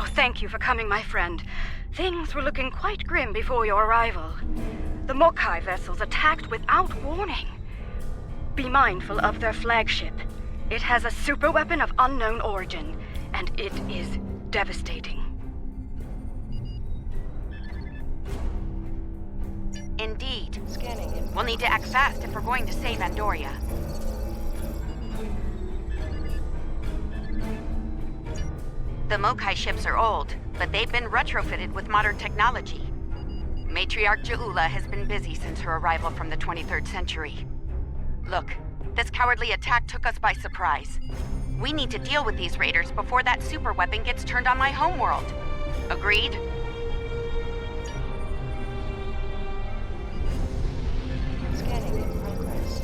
Oh, thank you for coming, my friend. Things were looking quite grim before your arrival. The Mokai vessels attacked without warning. Be mindful of their flagship. It has a superweapon of unknown origin, and it is devastating. Indeed. Scanning in We'll need to act fast if we're going to save Andoria. The Mokai ships are old, but they've been retrofitted with modern technology. Matriarch Ja'ula has been busy since her arrival from the 23rd century. Look, this cowardly attack took us by surprise. We need to deal with these raiders before that superweapon gets turned on my homeworld. Agreed? Scanning in progress.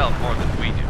tell more than we do.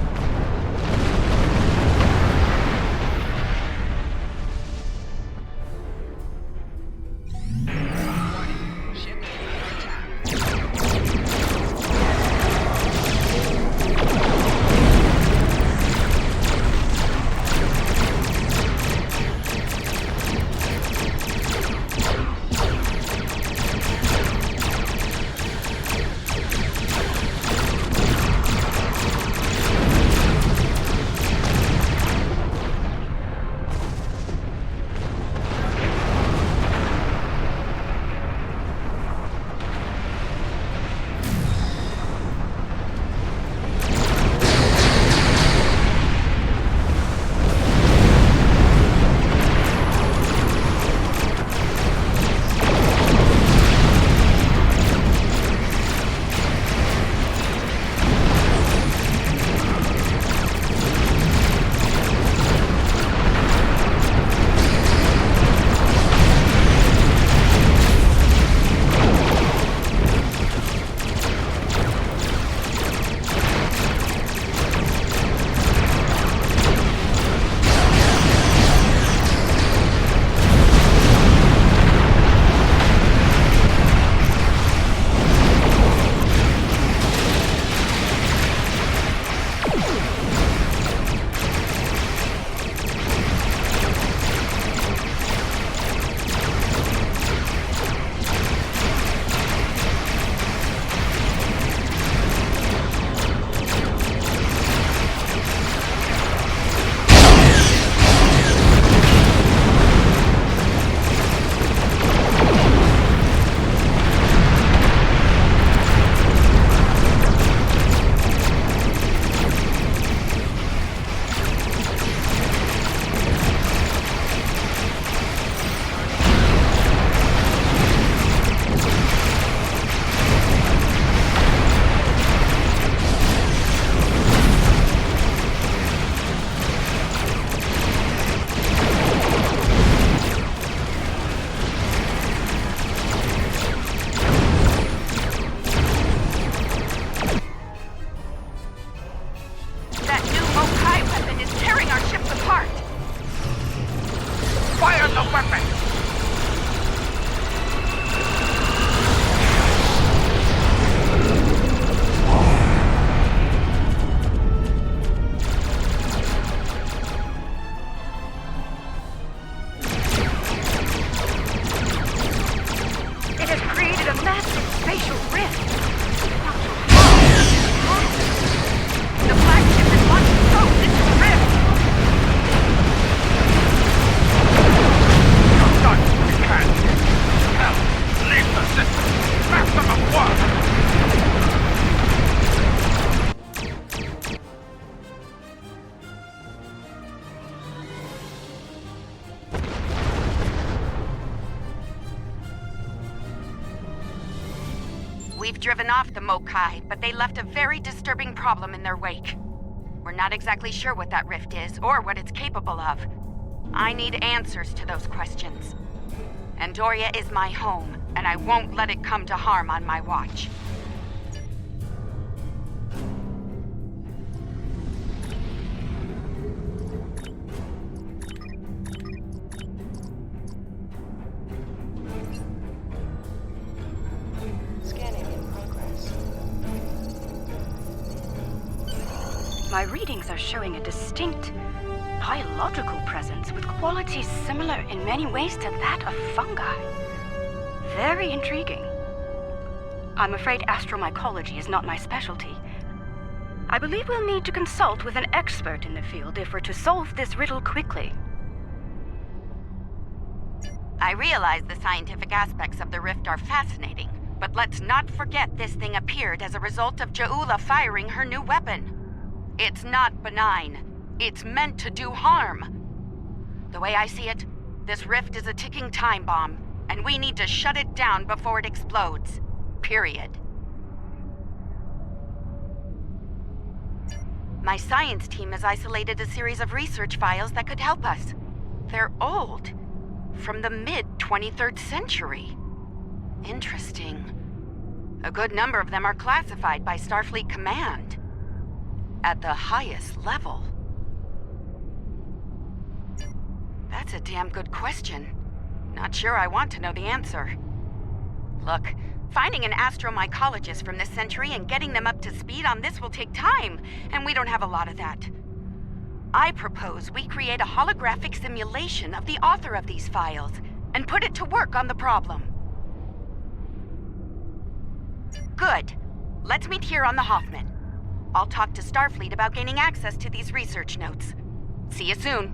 We've driven off the Mokai, but they left a very disturbing problem in their wake. We're not exactly sure what that rift is, or what it's capable of. I need answers to those questions. Andoria is my home, and I won't let it come to harm on my watch. My readings are showing a distinct biological presence with qualities similar in many ways to that of fungi. Very intriguing. I'm afraid astromycology is not my specialty. I believe we'll need to consult with an expert in the field if we're to solve this riddle quickly. I realize the scientific aspects of the rift are fascinating, but let's not forget this thing appeared as a result of Ja'ula firing her new weapon. It's not benign. It's meant to do harm. The way I see it, this rift is a ticking time bomb, and we need to shut it down before it explodes. Period. My science team has isolated a series of research files that could help us. They're old, from the mid-23rd century. Interesting. A good number of them are classified by Starfleet Command. At the highest level? That's a damn good question. Not sure I want to know the answer. Look, finding an astromycologist from this century and getting them up to speed on this will take time, and we don't have a lot of that. I propose we create a holographic simulation of the author of these files and put it to work on the problem. Good. Let's meet here on the Hoffman. I'll talk to Starfleet about gaining access to these research notes. See you soon.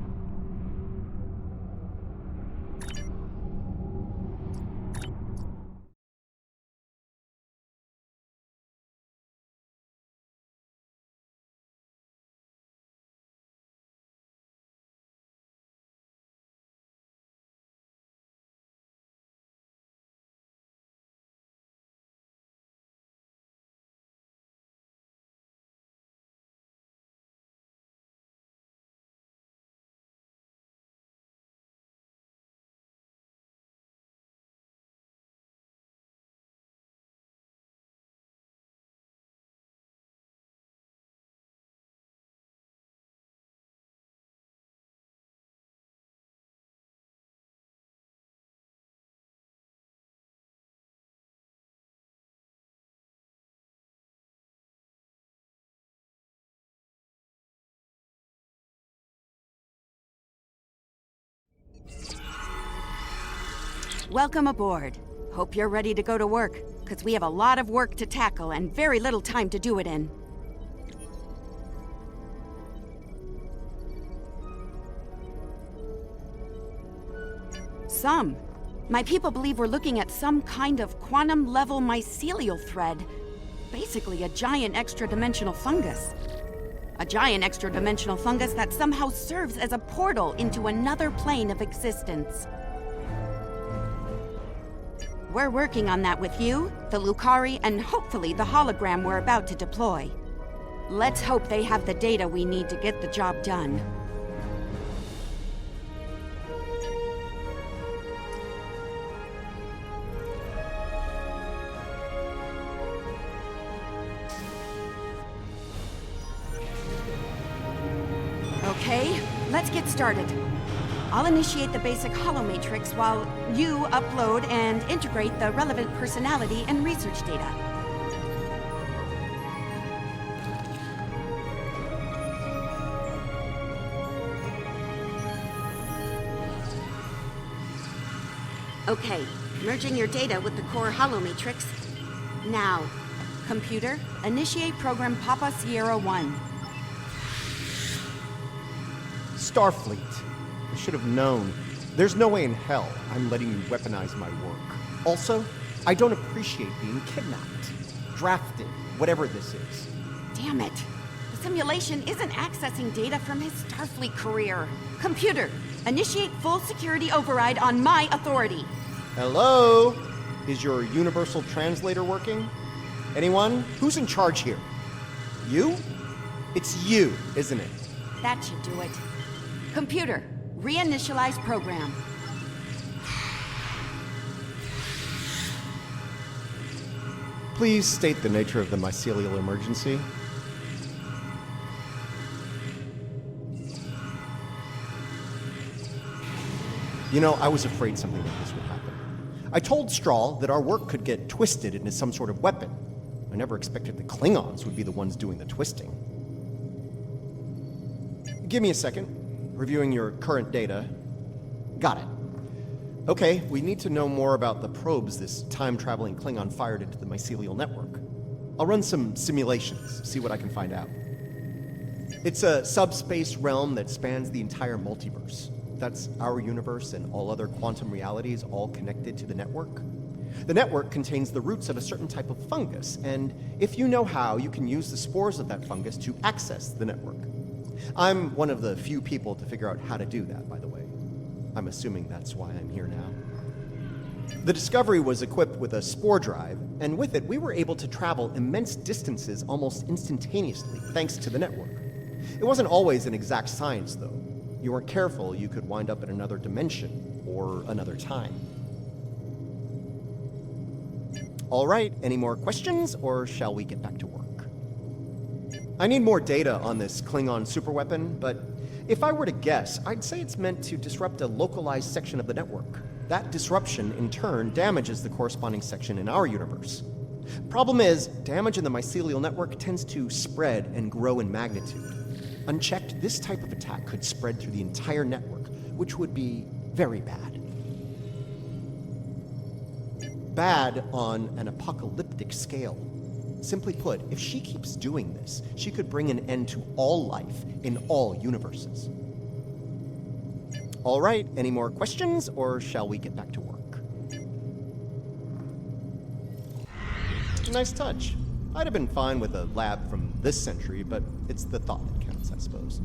Welcome aboard. Hope you're ready to go to work, because we have a lot of work to tackle and very little time to do it in. My people believe we're looking at some kind of quantum-level mycelial thread. Basically a giant extra-dimensional fungus. A giant extra-dimensional fungus that somehow serves as a portal into another plane of existence. We're working on that with you, the Lukari, and hopefully the hologram we're about to deploy. Let's hope they have the data we need to get the job done. Okay, let's get started. I'll initiate the basic holomatrix while you upload and integrate the relevant personality and research data. Okay, merging your data with the core holomatrix. Now, computer, initiate program Papa Sierra 1. Starfleet. I should have known. There's no way in hell I'm letting you weaponize my work. Also, I don't appreciate being kidnapped, drafted, whatever this is. Damn it. The simulation isn't accessing data from his Starfleet career. Computer, initiate full security override on my authority. Hello? Is your universal translator working? Anyone? Who's in charge here? You? It's you, isn't it? That should do it. Computer, reinitialize program. Please state the nature of the mycelial emergency. You know, I was afraid something like this would happen. I told Strahl that our work could get twisted into some sort of weapon. I never expected the Klingons would be the ones doing the twisting. Give me a second. Reviewing your current data. Got it. Okay, we need to know more about the probes this time-traveling Klingon fired into the mycelial network. I'll run some simulations, see what I can find out. It's a subspace realm that spans the entire multiverse. That's our universe and all other quantum realities all connected to the network. The network contains the roots of a certain type of fungus, and if you know how, you can use the spores of that fungus to access the network. I'm one of the few people to figure out how to do that, by the way. I'm assuming that's why I'm here now. The Discovery was equipped with a spore drive, and with it, we were able to travel immense distances almost instantaneously, thanks to the network. It wasn't always an exact science, though. You weren't careful, you could wind up in another dimension, or another time. All right, any more questions, or shall we get back to work? I need more data on this Klingon superweapon, but if I were to guess, I'd say it's meant to disrupt a localized section of the network. That disruption, in turn, damages the corresponding section in our universe. Problem is, damage in the mycelial network tends to spread and grow in magnitude. Unchecked, this type of attack could spread through the entire network, which would be very bad. Bad on an apocalyptic scale. Simply put, if she keeps doing this, she could bring an end to all life in all universes. All right, any more questions, or shall we get back to work? Nice touch. I'd have been fine with a lab from this century, but it's the thought that counts, I suppose.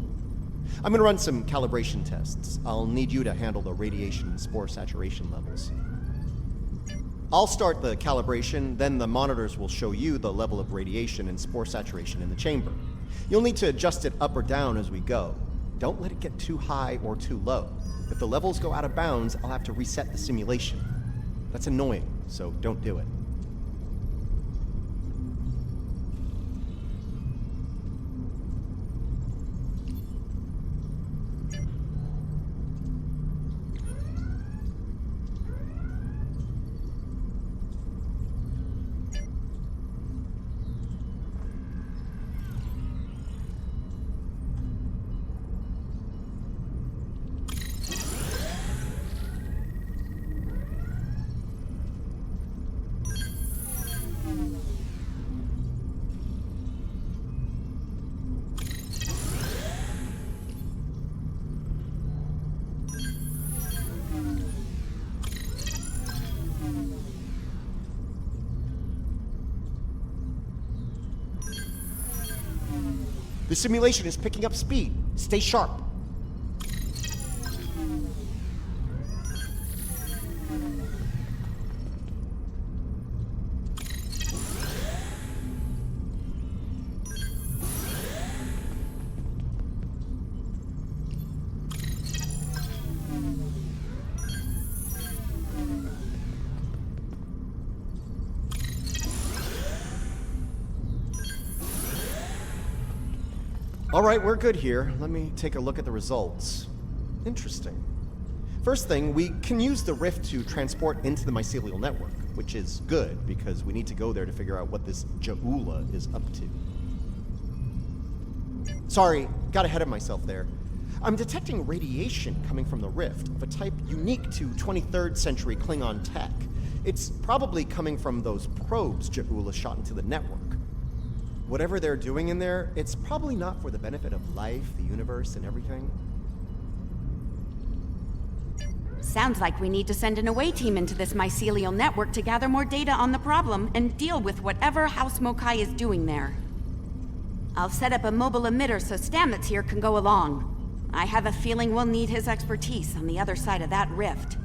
I'm gonna run some calibration tests. I'll need you to handle the radiation and spore saturation levels. I'll start the calibration, then the monitors will show you the level of radiation and spore saturation in the chamber. You'll need to adjust it up or down as we go. Don't let it get too high or too low. If the levels go out of bounds, I'll have to reset the simulation. That's annoying, so don't do it. The simulation is picking up speed. Stay sharp. All right, we're good here. Let me take a look at the results. Interesting. First thing, we can use the rift to transport into the mycelial network, which is good because we need to go there to figure out what this Ja'ula is up to. Sorry, got ahead of myself there. I'm detecting radiation coming from the rift of a type unique to 23rd century Klingon tech. It's probably coming from those probes Ja'ula shot into the network. Whatever they're doing in there, it's probably not for the benefit of life, the universe, and everything. Sounds like we need to send an away team into this mycelial network to gather more data on the problem and deal with whatever House Mokai is doing there. I'll set up a mobile emitter so Stamets here can go along. I have a feeling we'll need his expertise on the other side of that rift.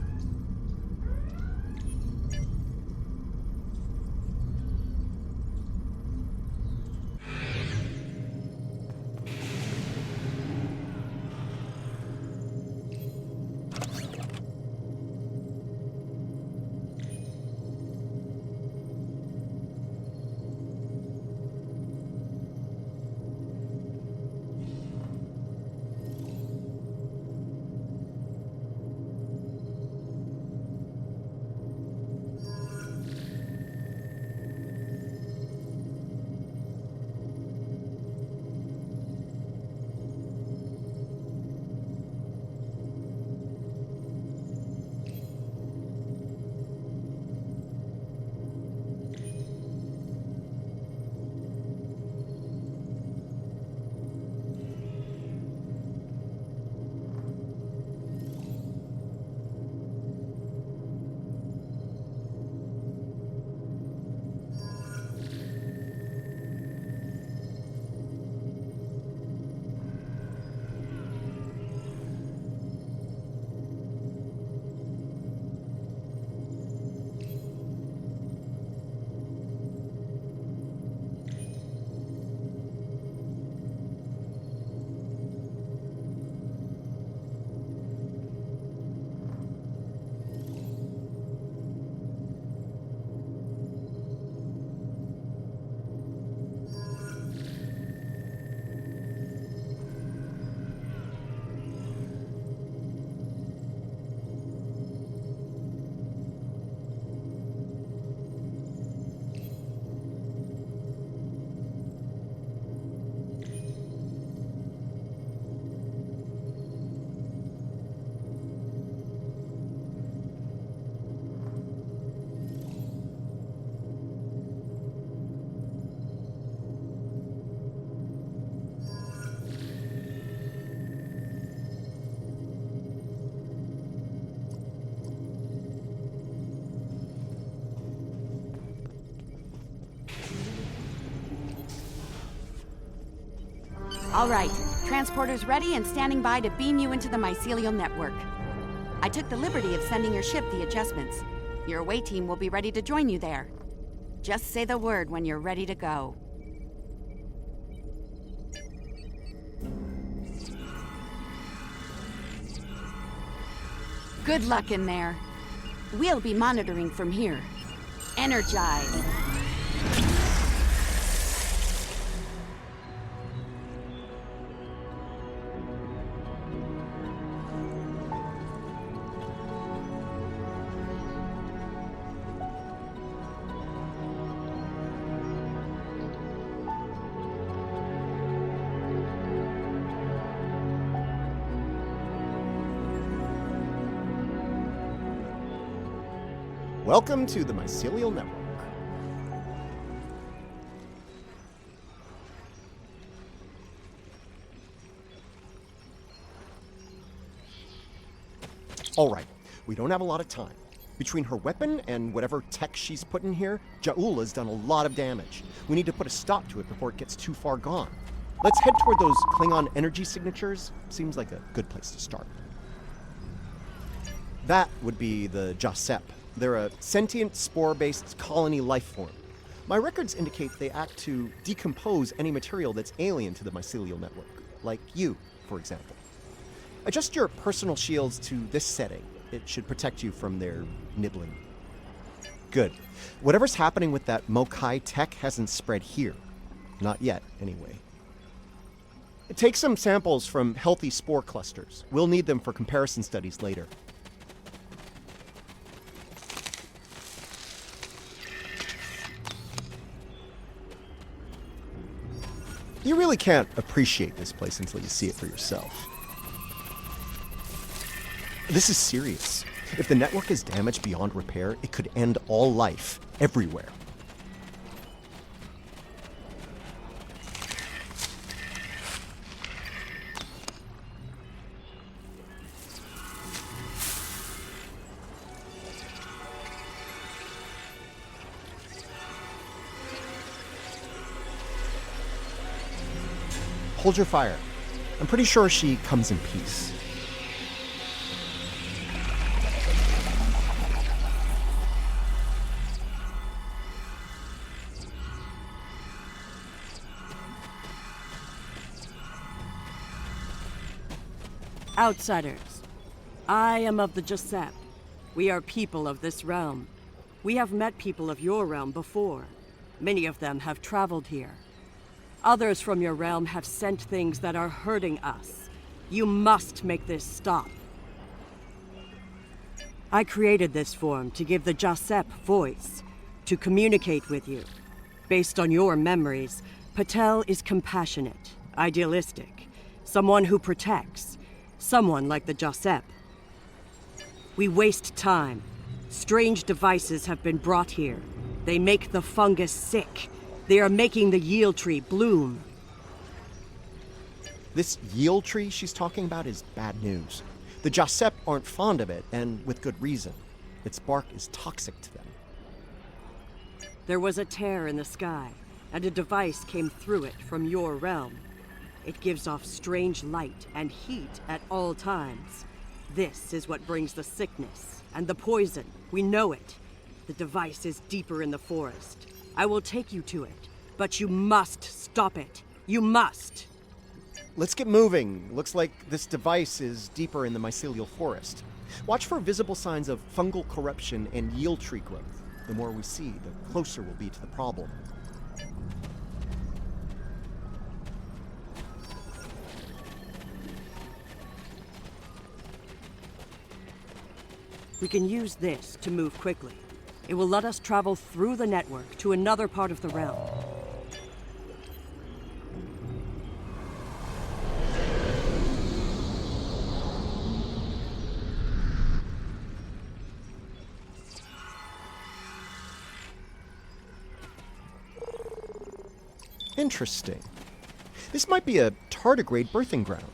All right, transporter's ready and standing by to beam you into the mycelial network. I took the liberty of sending your ship the adjustments. Your away team will be ready to join you there. Just say the word when you're ready to go. Good luck in there. We'll be monitoring from here. Energize. Welcome to the Mycelial Network. All right, we don't have a lot of time. Between her weapon and whatever tech she's put in here, Ja'ula's done a lot of damage. We need to put a stop to it before it gets too far gone. Let's head toward those Klingon energy signatures. Seems like a good place to start. That would be the Jasep. They're a sentient, spore-based colony life form. My records indicate they act to decompose any material that's alien to the mycelial network, like you, for example. Adjust your personal shields to this setting. It should protect you from their nibbling. Good. Whatever's happening with that Mokai tech hasn't spread here. Not yet, anyway. Take some samples from healthy spore clusters. We'll need them for comparison studies later. You really can't appreciate this place until you see it for yourself. This is serious. If the network is damaged beyond repair, it could end all life, everywhere. Hold your fire. I'm pretty sure she comes in peace. Outsiders, I am of the Jasep. We are people of this realm. We have met people of your realm before. Many of them have traveled here. Others from your realm have sent things that are hurting us. You must make this stop. I created this form to give the Jasep voice, to communicate with you. Based on your memories, Patel is compassionate, idealistic, someone who protects, someone like the Jasep. We waste time. Strange devices have been brought here. They make the fungus sick. They are making the Yield tree bloom. This Yield tree she's talking about is bad news. The Jasep aren't fond of it, and with good reason. Its bark is toxic to them. There was a tear in the sky, and a device came through it from your realm. It gives off strange light and heat at all times. This is what brings the sickness and the poison. We know it. The device is deeper in the forest. I will take you to it, but you must stop it. You must! Let's get moving. Looks like this device is deeper in the mycelial forest. Watch for visible signs of fungal corruption and Yield tree growth. The more we see, the closer we'll be to the problem. We can use this to move quickly. It will let us travel through the network to another part of the realm. Interesting. This might be a tardigrade birthing ground.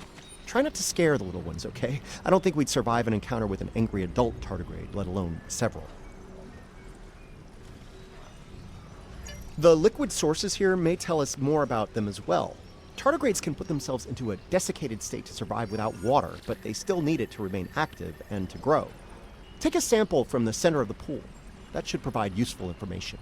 Try not to scare the little ones, okay? I don't think we'd survive an encounter with an angry adult tardigrade, let alone several. The liquid sources here may tell us more about them as well. Tardigrades can put themselves into a desiccated state to survive without water, but they still need it to remain active and to grow. Take a sample from the center of the pool. That should provide useful information.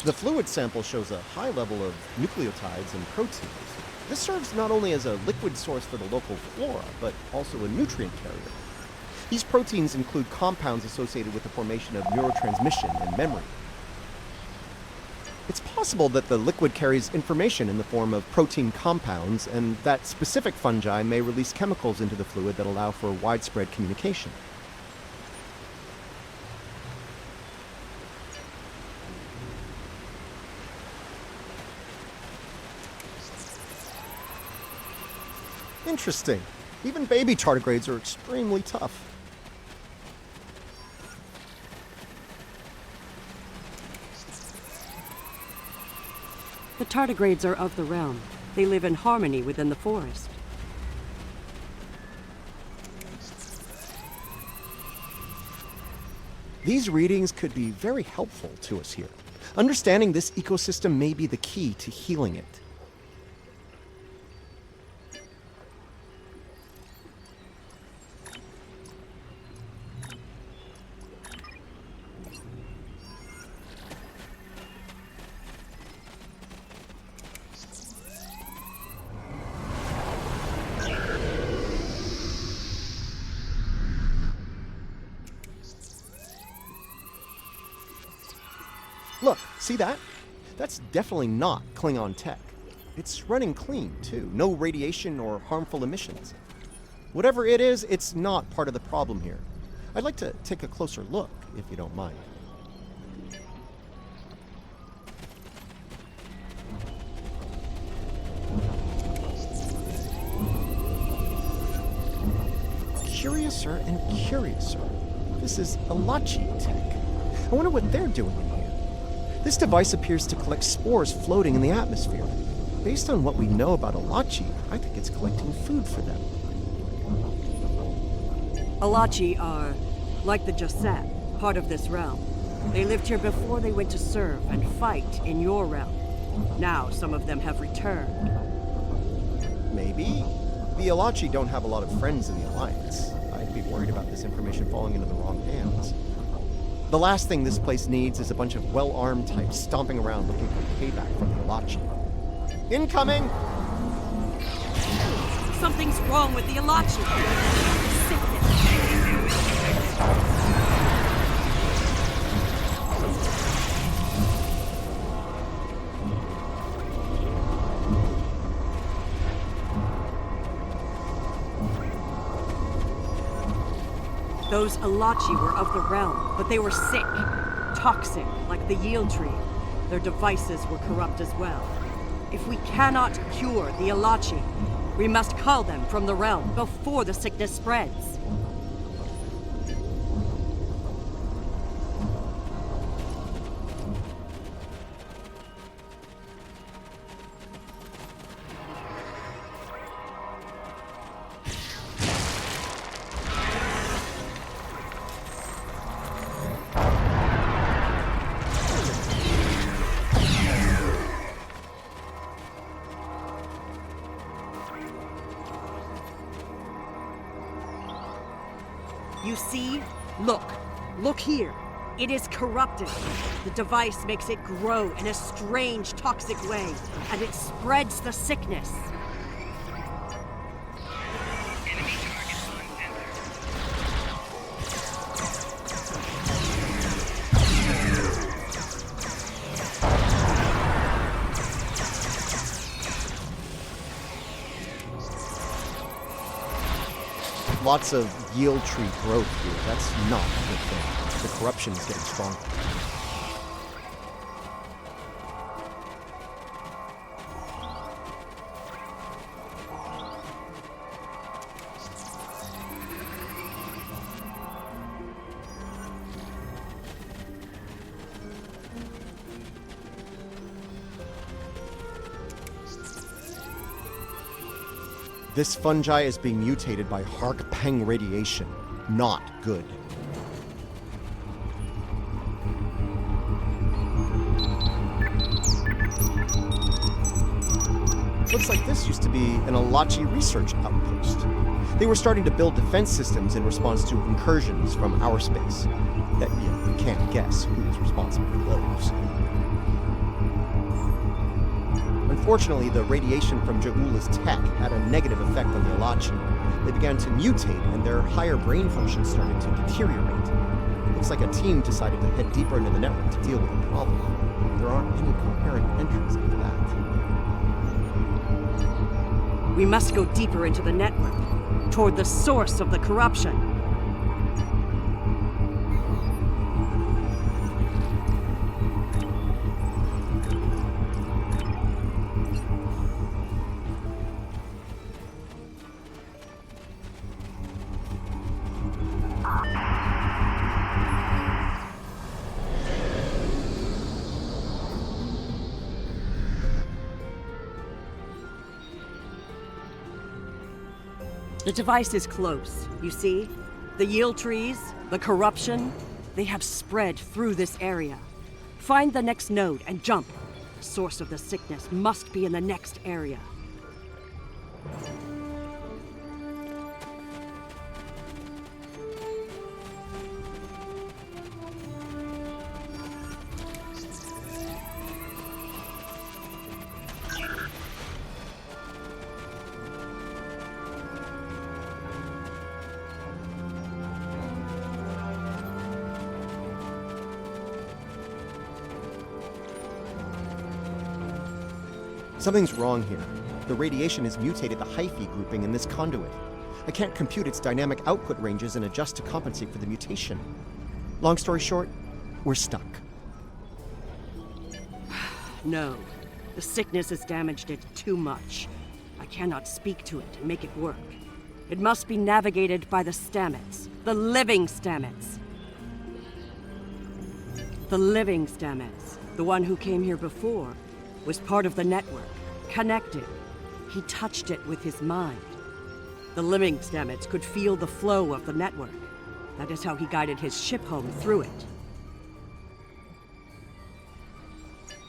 The fluid sample shows a high level of nucleotides and proteins. This serves not only as a liquid source for the local flora, but also a nutrient carrier. These proteins include compounds associated with the formation of neurotransmission and memory. It's possible that the liquid carries information in the form of protein compounds, and that specific fungi may release chemicals into the fluid that allow for widespread communication. Interesting. Even baby tardigrades are extremely tough. The tardigrades are of the realm. They live in harmony within the forest. These readings could be very helpful to us here. Understanding this ecosystem may be the key to healing it. Look, see that? That's definitely not Klingon tech. It's running clean, too. No radiation or harmful emissions. Whatever it is, it's not part of the problem here. I'd like to take a closer look, if you don't mind. Curiouser and curiouser. This is Alachi tech. I wonder what they're doing in here. This device appears to collect spores floating in the atmosphere. Based on what we know about Alachi, I think it's collecting food for them. Alachi are, like the Jasat, part of this realm. They lived here before they went to serve and fight in your realm. Now some of them have returned. Maybe. The Alachi don't have a lot of friends in the Alliance. I'd be worried about this information falling into the wrong hands. The last thing this place needs is a bunch of well-armed types stomping around looking for payback from the Alachi. Incoming! Something's wrong with the Alachi. Those Alachi were of the realm, but they were sick, toxic, like the yield tree. Their devices were corrupt as well. If we cannot cure the Alachi, we must cull them from the realm before the sickness spreads. You see? Look. Look here. It is corrupted. The device makes it grow in a strange, toxic way, and it spreads the sickness. Lots of yield tree growth here. That's not a good thing. The corruption is getting stronger. This fungi is being mutated by Hark-Peng radiation. Not good. Looks like this used to be an Alachi research outpost. They were starting to build defense systems in response to incursions from our space. That you can't guess who was responsible for those. Unfortunately, the radiation from Ja'ula's tech had a negative effect on the Alachi. They began to mutate, and their higher brain function started to deteriorate. Looks like a team decided to head deeper into the network to deal with the problem. There aren't any coherent entries into that. We must go deeper into the network, toward the source of the corruption. The device is close, you see? The yield trees, the corruption, they have spread through this area. Find the next node and jump. The source of the sickness must be in the next area. Something's wrong here. The radiation has mutated the hyphae grouping in this conduit. I can't compute its dynamic output ranges and adjust to compensate for the mutation. Long story short, we're stuck. No. The sickness has damaged it too much. I cannot speak to it and make it work. It must be navigated by the Stamets. The living Stamets. The living Stamets, the one who came here before, was part of the network, connected. He touched it with his mind. The living Stamets could feel the flow of the network. That is how he guided his ship home through it.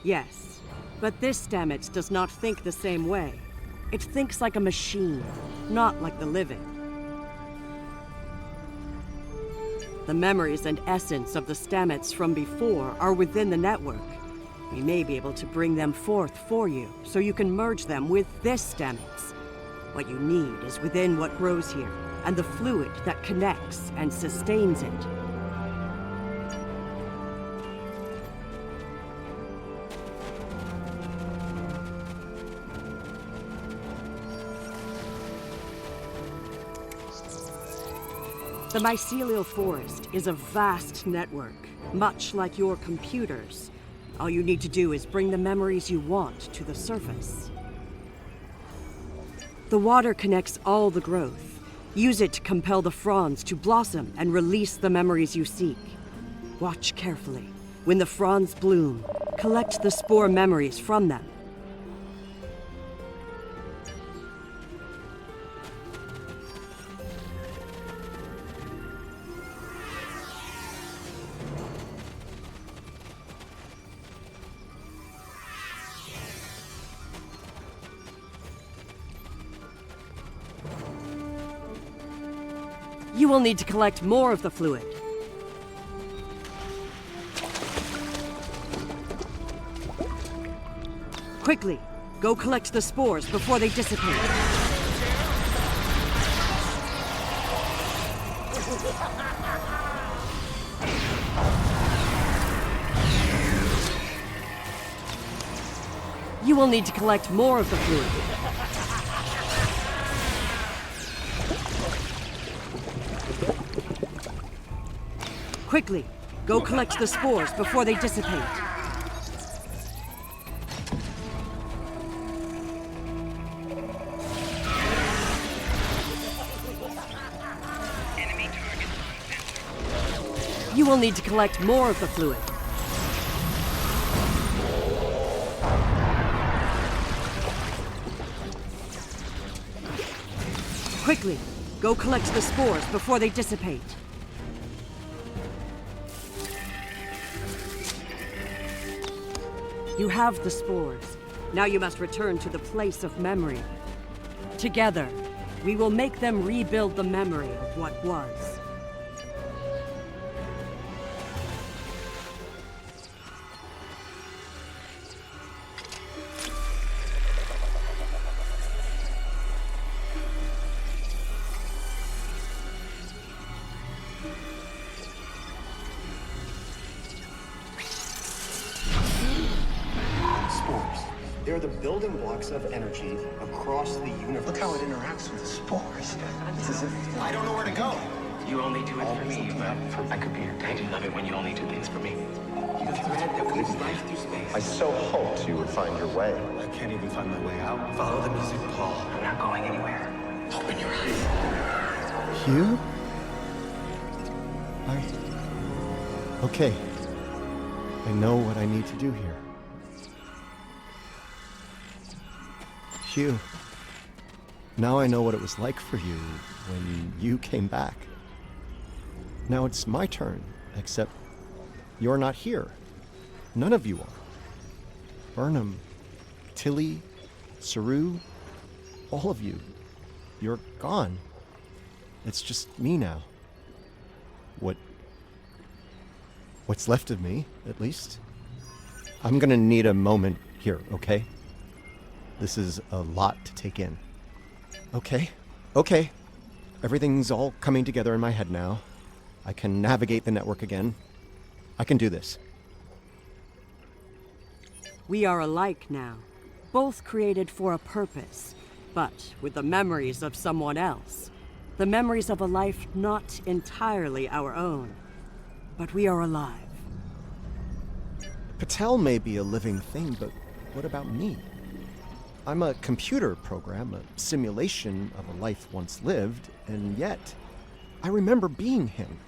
Yes, but this Stamets does not think the same way. It thinks like a machine, not like the living. The memories and essence of the Stamets from before are within the network. We may be able to bring them forth for you, so you can merge them with this Stamets. What you need is within what grows here, and the fluid that connects and sustains it. The mycelial forest is a vast network, much like your computers. All you need to do is bring the memories you want to the surface. The water connects all the growth. Use it to compel the fronds to blossom and release the memories you seek. Watch carefully. When the fronds bloom, collect the spore memories from them. You will need to collect more of the fluid. Quickly, go collect the spores before they dissipate. You will need to collect more of the fluid. Quickly, go collect the spores before they dissipate. You will need to collect more of the fluid. Quickly, go collect the spores before they dissipate. You have the spores. Now you must return to the place of memory. Together, we will make them rebuild the memory of what was. They're the building blocks of energy across the universe. Look how it interacts with the spores. It's as if I don't know where to go. You only do it for me, but I could be your dad. I do love it when you only do things for me. You the thread that weaves life through space. I so hoped you would find your way. I can't even find my way out. Follow the music, Paul. I'm not going anywhere. Open your eyes. Hugh? Okay. I know what I need to do here. Hugh, now I know what it was like for you when you came back. Now it's my turn, except you're not here. None of you are. Burnham, Tilly, Saru, all of you. You're gone. It's just me now. What's left of me, at least. I'm gonna need a moment here, okay? This is a lot to take in. Okay. Everything's all coming together in my head now. I can navigate the network again. I can do this. We are alike now, both created for a purpose, but with the memories of someone else. The memories of a life not entirely our own. But we are alive. Patel may be a living thing, but what about me? I'm a computer program, a simulation of a life once lived, and yet, I remember being him.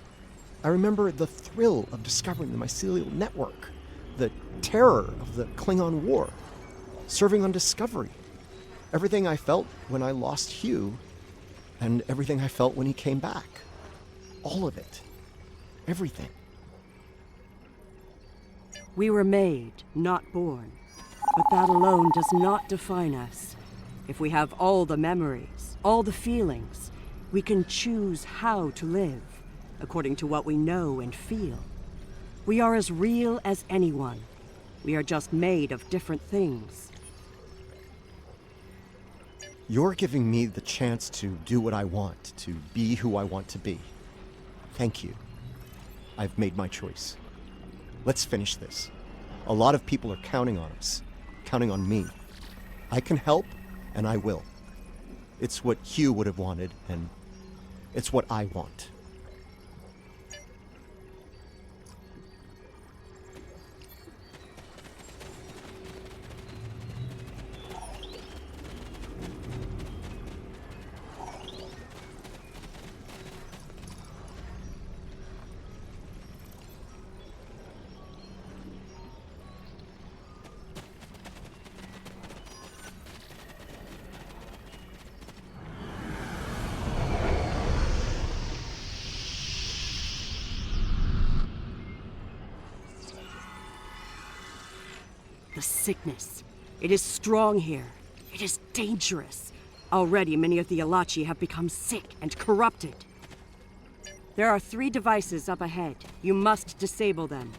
I remember the thrill of discovering the mycelial network, the terror of the Klingon War, serving on Discovery, everything I felt when I lost Hugh, and everything I felt when he came back. All of it. Everything. We were made, not born. But that alone does not define us. If we have all the memories, all the feelings, we can choose how to live, according to what we know and feel. We are as real as anyone. We are just made of different things. You're giving me the chance to do what I want, to be who I want to be. Thank you. I've made my choice. Let's finish this. A lot of people are counting on us. Counting on me. I can help, and I will. It's what Hugh would have wanted, and it's what I want. The sickness. It is strong here. It is dangerous. Already many of the Alachi have become sick and corrupted. There are 3 devices up ahead. You must disable them.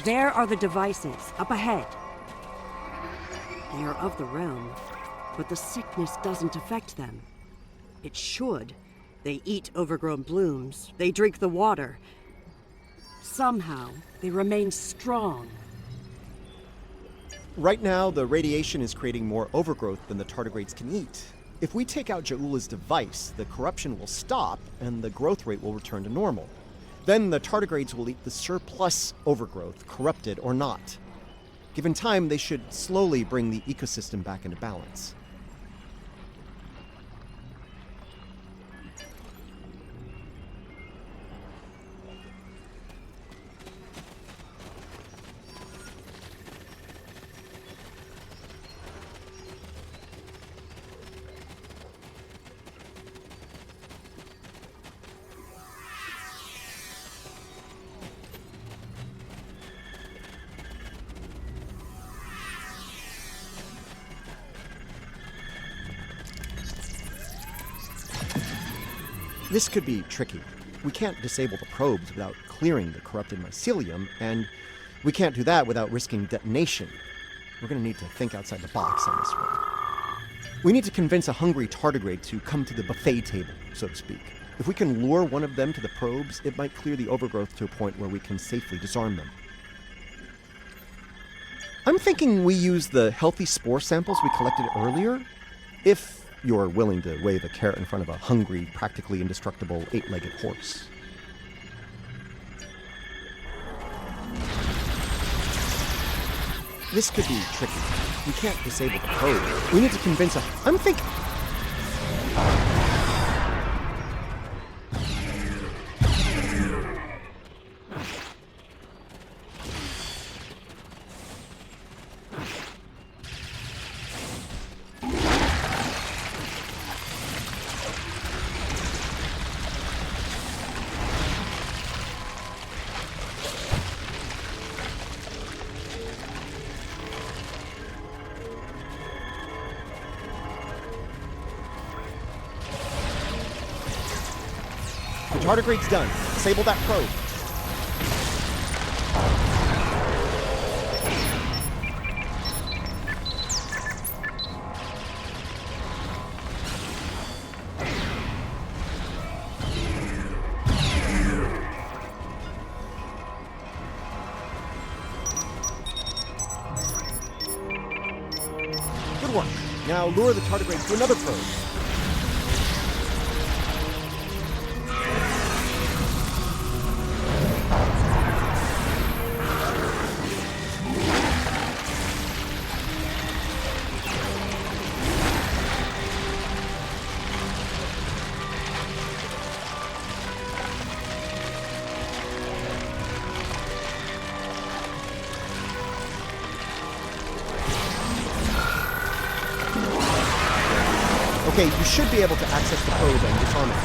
There are the devices, up ahead. They are of the realm, but the sickness doesn't affect them. It should. They eat overgrown blooms, they drink the water. Somehow, they remain strong. Right now, the radiation is creating more overgrowth than the tardigrades can eat. If we take out Ja'ula's device, the corruption will stop and the growth rate will return to normal. Then the tardigrades will eat the surplus overgrowth, corrupted or not. Given time, they should slowly bring the ecosystem back into balance. This could be tricky. We can't disable the probes without clearing the corrupted mycelium, and we can't do that without risking detonation. We're going to need to think outside the box on this one. We need to convince a hungry tardigrade to come to the buffet table, so to speak. If we can lure one of them to the probes, it might clear the overgrowth to a point where we can safely disarm them. I'm thinking we use the healthy spore samples we collected earlier, if you're willing to wave a carrot in front of a hungry, practically indestructible, 8-legged horse. This could be tricky. We can't disable the code. We need to convince a... I'm thinking... The tardigrade's done. Disable that probe. Good work. Now lure the tardigrade to another probe. Okay, you should be able to access the probe and disarm it.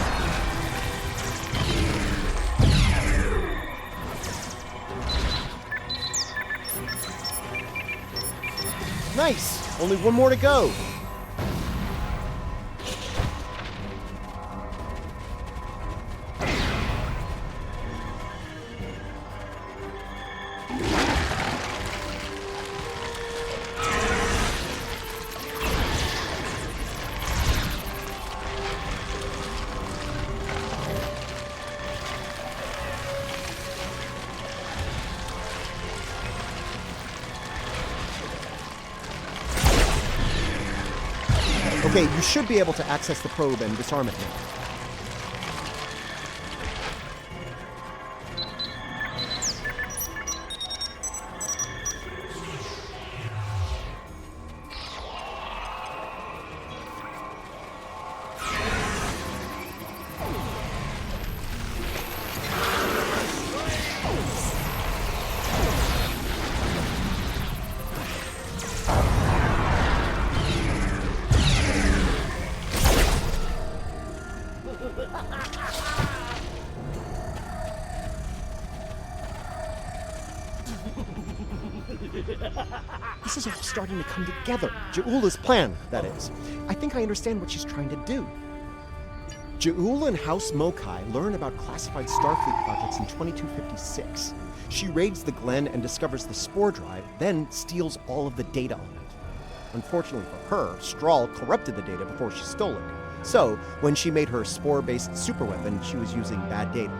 Nice! Only one more to go. Okay, you should be able to access the probe and disarm it now. This is all starting to come together. Ja'ula's plan, that is. I think I understand what she's trying to do. Ja'ula and House Mokai learn about classified Starfleet projects in 2256. She raids the Glen and discovers the spore drive, then steals all of the data on it. Unfortunately for her, Strahl corrupted the data before she stole it. So, when she made her spore-based superweapon, she was using bad data.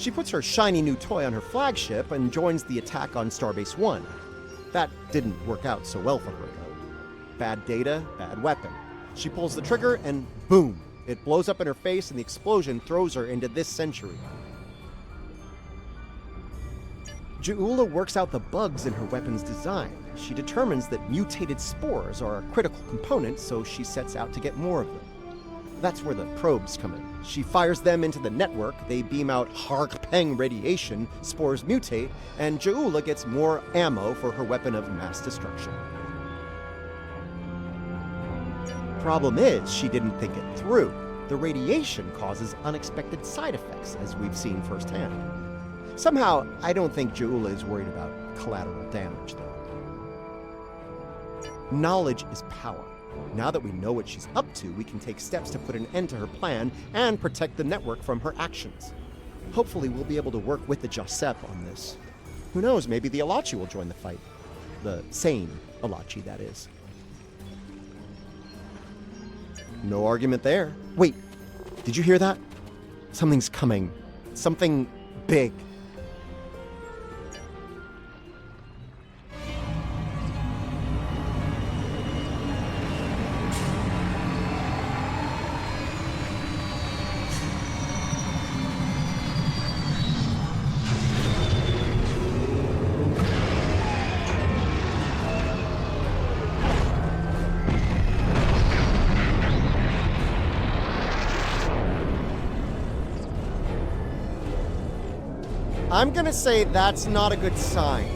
She puts her shiny new toy on her flagship and joins the attack on Starbase 1. That didn't work out so well for her, though. Bad data, bad weapon. She pulls the trigger and boom! It blows up in her face and the explosion throws her into this century. Ju'ula works out the bugs in her weapon's design. She determines that mutated spores are a critical component, so she sets out to get more of them. That's where the probes come in. She fires them into the network, they beam out Hark-Peng radiation, spores mutate, and Ju'ula gets more ammo for her weapon of mass destruction. Problem is, she didn't think it through. The radiation causes unexpected side effects, as we've seen firsthand. Somehow, I don't think Ju'ula is worried about collateral damage, though. Knowledge is power. Now that we know what she's up to, we can take steps to put an end to her plan and protect the network from her actions. Hopefully, we'll be able to work with the Josep on this. Who knows, maybe the Alachi will join the fight. The sane Alachi, that is. No argument there. Wait, did you hear that? Something's coming. Something big. I'm gonna say that's not a good sign.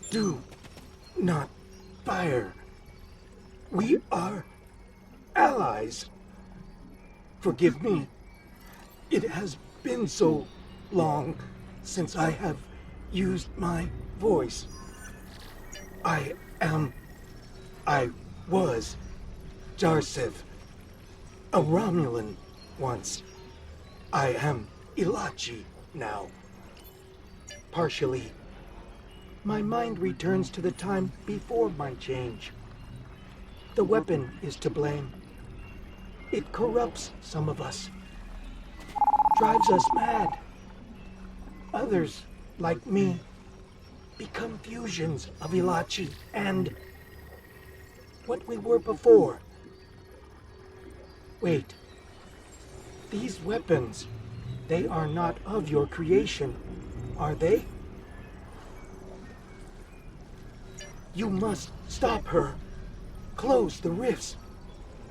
Do not fire. We are allies. Forgive me. It has been so long since I have used my voice. I was Jarsev, a Romulan once. I am Ilachi now. Partially. My mind returns to the time before my change. The weapon is to blame. It corrupts some of us, drives us mad. Others, like me, become fusions of Ilachi and what we were before. Wait, these weapons, they are not of your creation, are they? You must stop her. Close the rifts.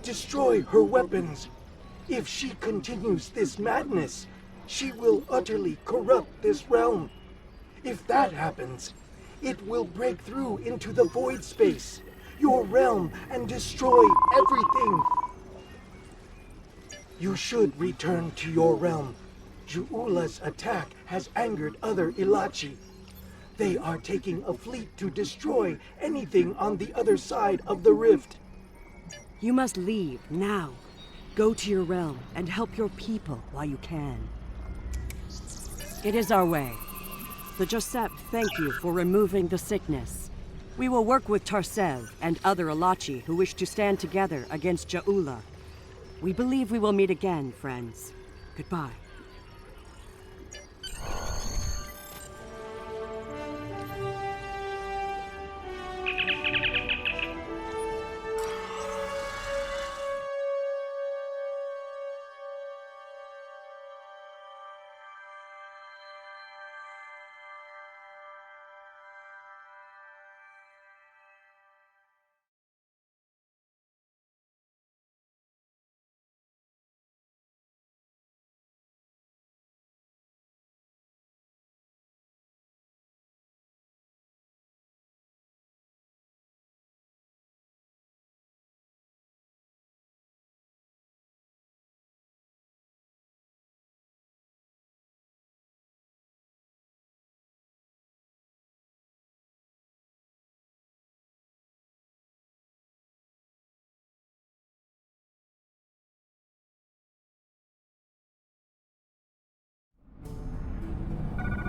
Destroy her weapons. If she continues this madness, she will utterly corrupt this realm. If that happens, it will break through into the void space, your realm, and destroy everything. You should return to your realm. Ju'ula's attack has angered other Ilachi. They are taking a fleet to destroy anything on the other side of the rift. You must leave now. Go to your realm and help your people while you can. It is our way. The Josep thank you for removing the sickness. We will work with Tarsev and other Alachi who wish to stand together against Ju'ula. We believe we will meet again, friends. Goodbye.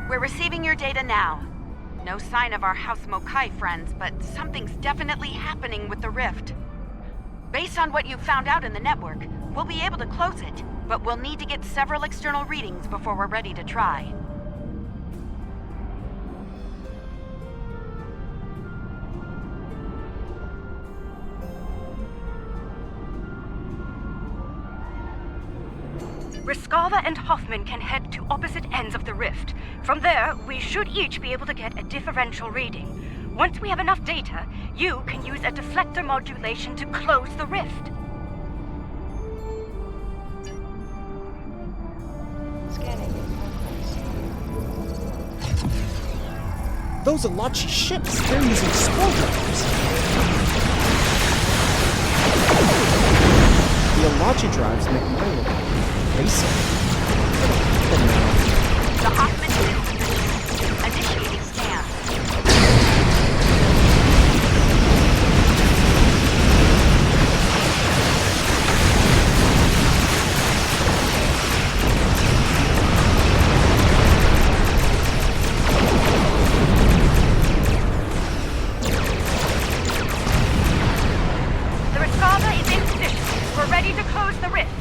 We're receiving your data now. No sign of our House Mokai friends, but something's definitely happening with the rift. Based on what you've found out in the network, we'll be able to close it, but we'll need to get several external readings before we're ready to try. Riskava and Hoffman can head to opposite ends of the rift. From there, we should each be able to get a differential reading. Once we have enough data, you can use a deflector modulation to close the rift. Scanning in progress. Those Alachi ships, they're using scroll drives. The Alachi drives make mine look basic. The Hoffman is in position. Initiating scan. The Riskava is in position. We're ready to close the rift.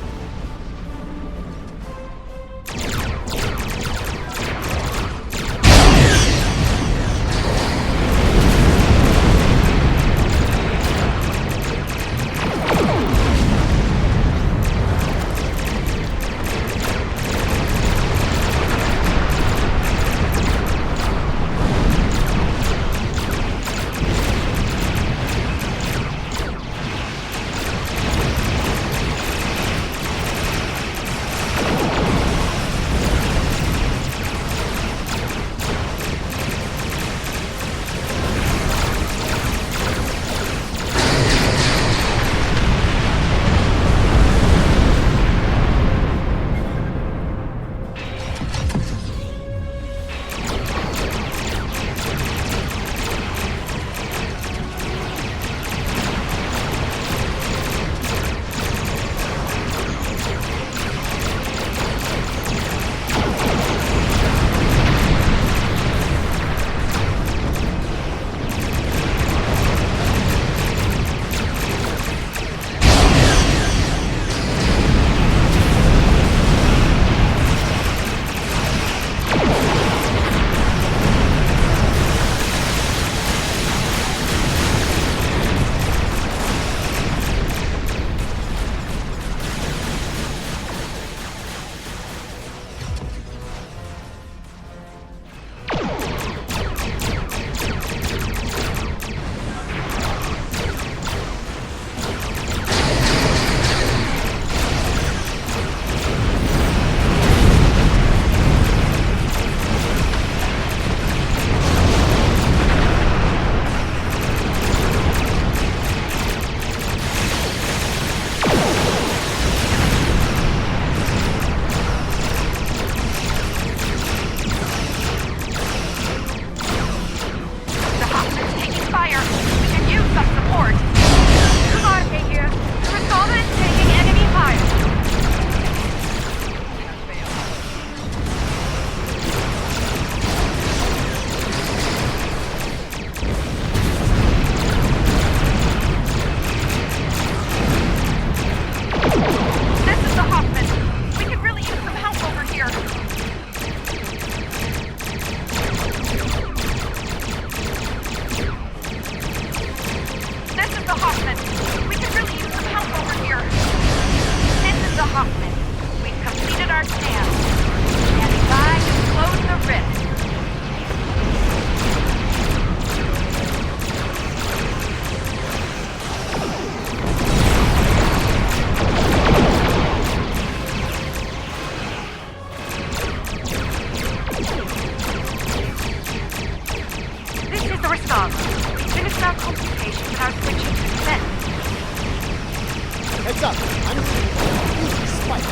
Heads up, I'm using spike.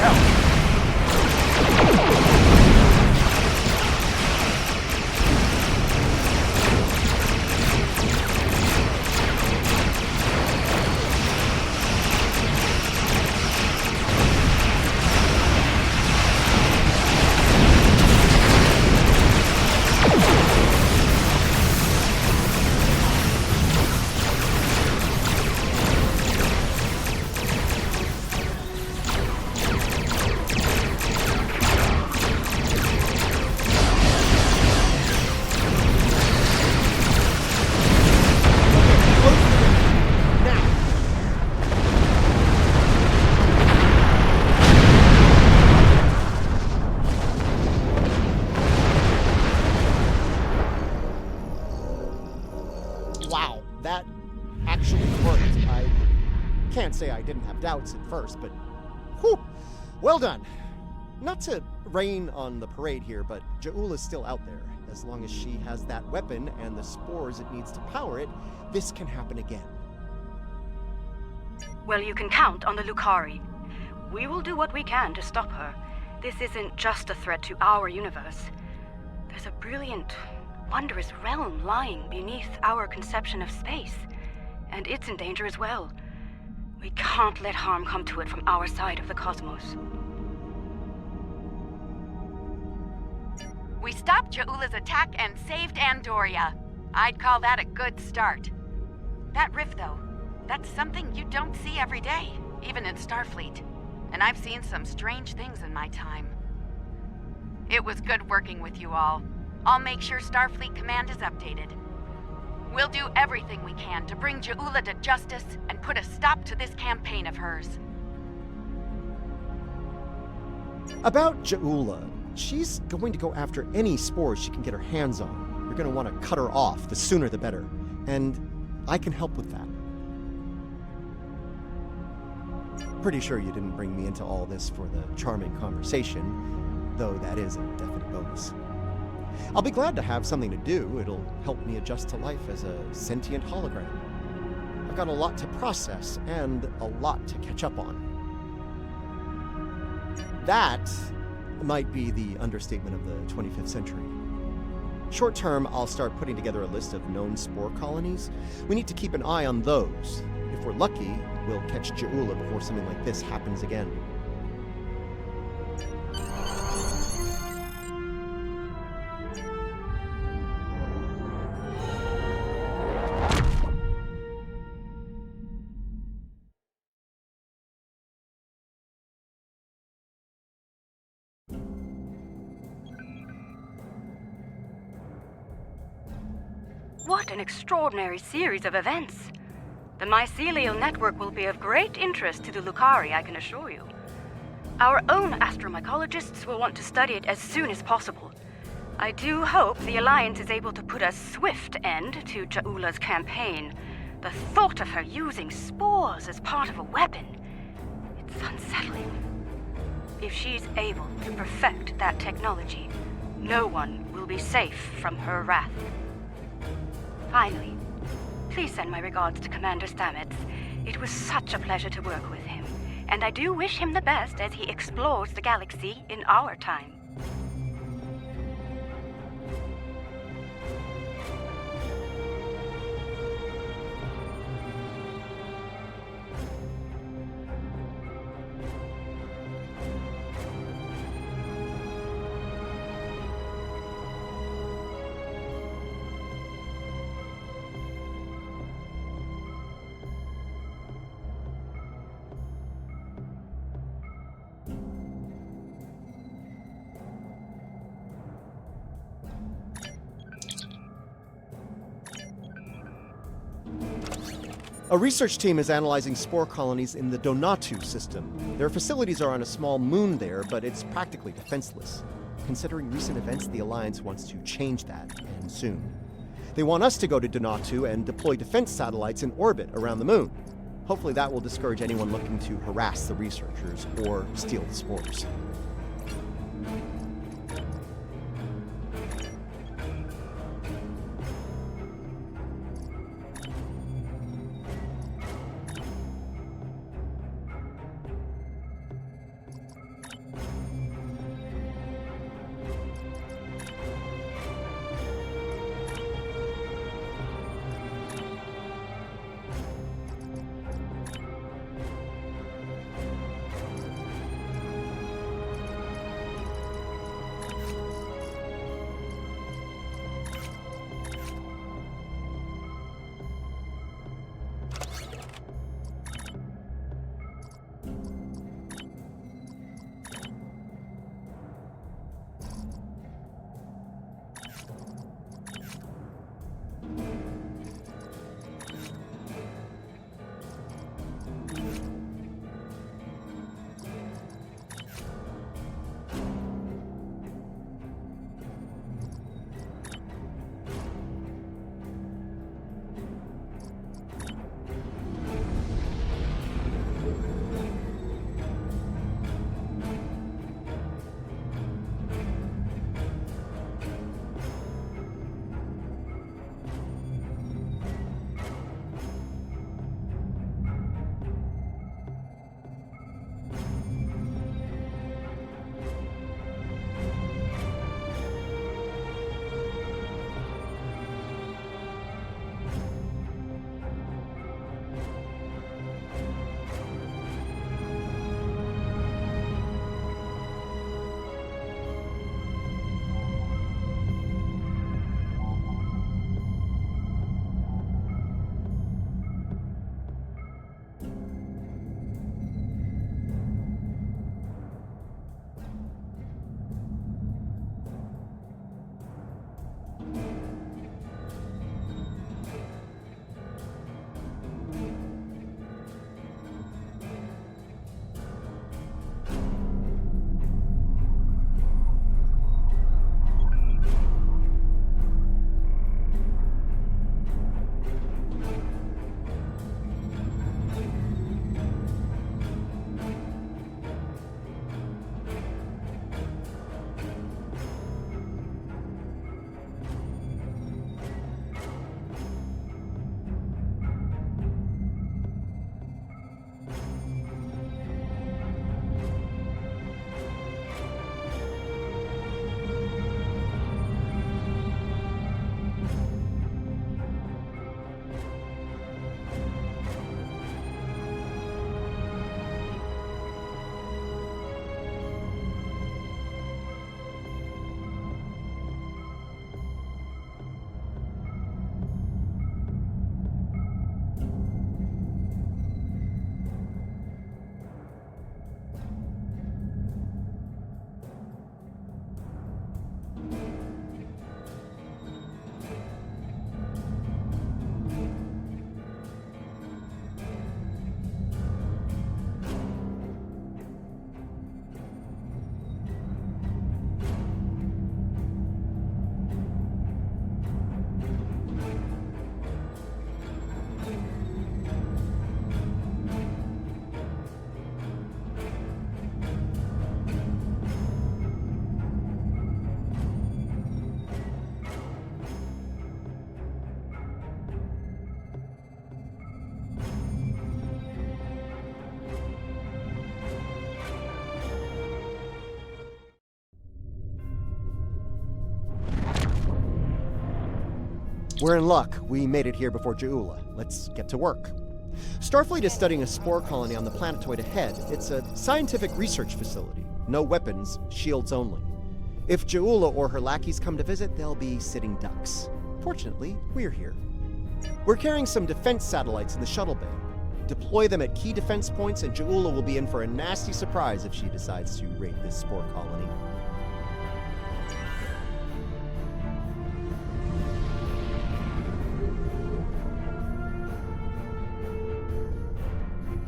help! Wow, that actually worked. I can't say I didn't have doubts at first, but whew, well done. Not to rain on the parade here, but Ja'ula's still out there. As long as she has that weapon and the spores it needs to power it, this can happen again. Well, you can count on the Lukari. We will do what we can to stop her. This isn't just a threat to our universe. There's a brilliant, wondrous realm lying beneath our conception of space, and it's in danger as well. We can't let harm come to it from our side of the cosmos. We stopped Ja'ula's attack and saved Andoria. I'd call that a good start. That rift, though, that's something you don't see every day, even in Starfleet. And I've seen some strange things in my time. It was good working with you all. I'll make sure Starfleet Command is updated. We'll do everything we can to bring Ja'ula to justice and put a stop to this campaign of hers. About Ja'ula, she's going to go after any spores she can get her hands on. You're going to want to cut her off, the sooner the better. And I can help with that. Pretty sure you didn't bring me into all this for the charming conversation, though that is a definite bonus. I'll be glad to have something to do. It'll help me adjust to life as a sentient hologram. I've got a lot to process and a lot to catch up on. That might be the understatement of the 25th century. Short term, I'll start putting together a list of known spore colonies. We need to keep an eye on those. If we're lucky, we'll catch Ja'ula before something like this happens again. What an extraordinary series of events. The mycelial network will be of great interest to the Lukari, I can assure you. Our own astromycologists will want to study it as soon as possible. I do hope the Alliance is able to put a swift end to Ja'ula's campaign. The thought of her using spores as part of a weapon, it's unsettling. If she's able to perfect that technology, no one will be safe from her wrath. Finally, please send my regards to Commander Stamets. It was such a pleasure to work with him, and I do wish him the best as he explores the galaxy in our time. A research team is analyzing spore colonies in the Donatu system. Their facilities are on a small moon there, but it's practically defenseless. Considering recent events, the Alliance wants to change that, and soon. They want us to go to Donatu and deploy defense satellites in orbit around the moon. Hopefully that will discourage anyone looking to harass the researchers or steal the spores. We're in luck. We made it here before Ja'ula. Let's get to work. Starfleet is studying a spore colony on the planetoid ahead. It's a scientific research facility. No weapons, shields only. If Ja'ula or her lackeys come to visit, they'll be sitting ducks. Fortunately, we're here. We're carrying some defense satellites in the shuttle bay. Deploy them at key defense points, and Ja'ula will be in for a nasty surprise if she decides to raid this spore colony.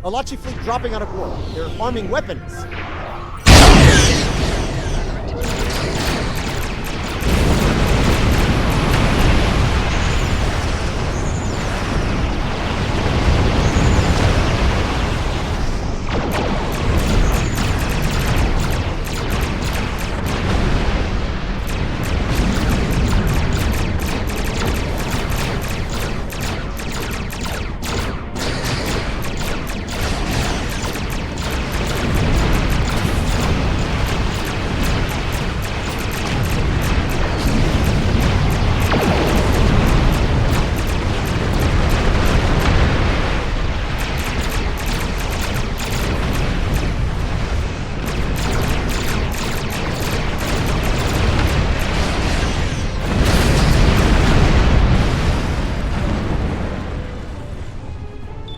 Alachi fleet dropping out of warp. They're arming weapons.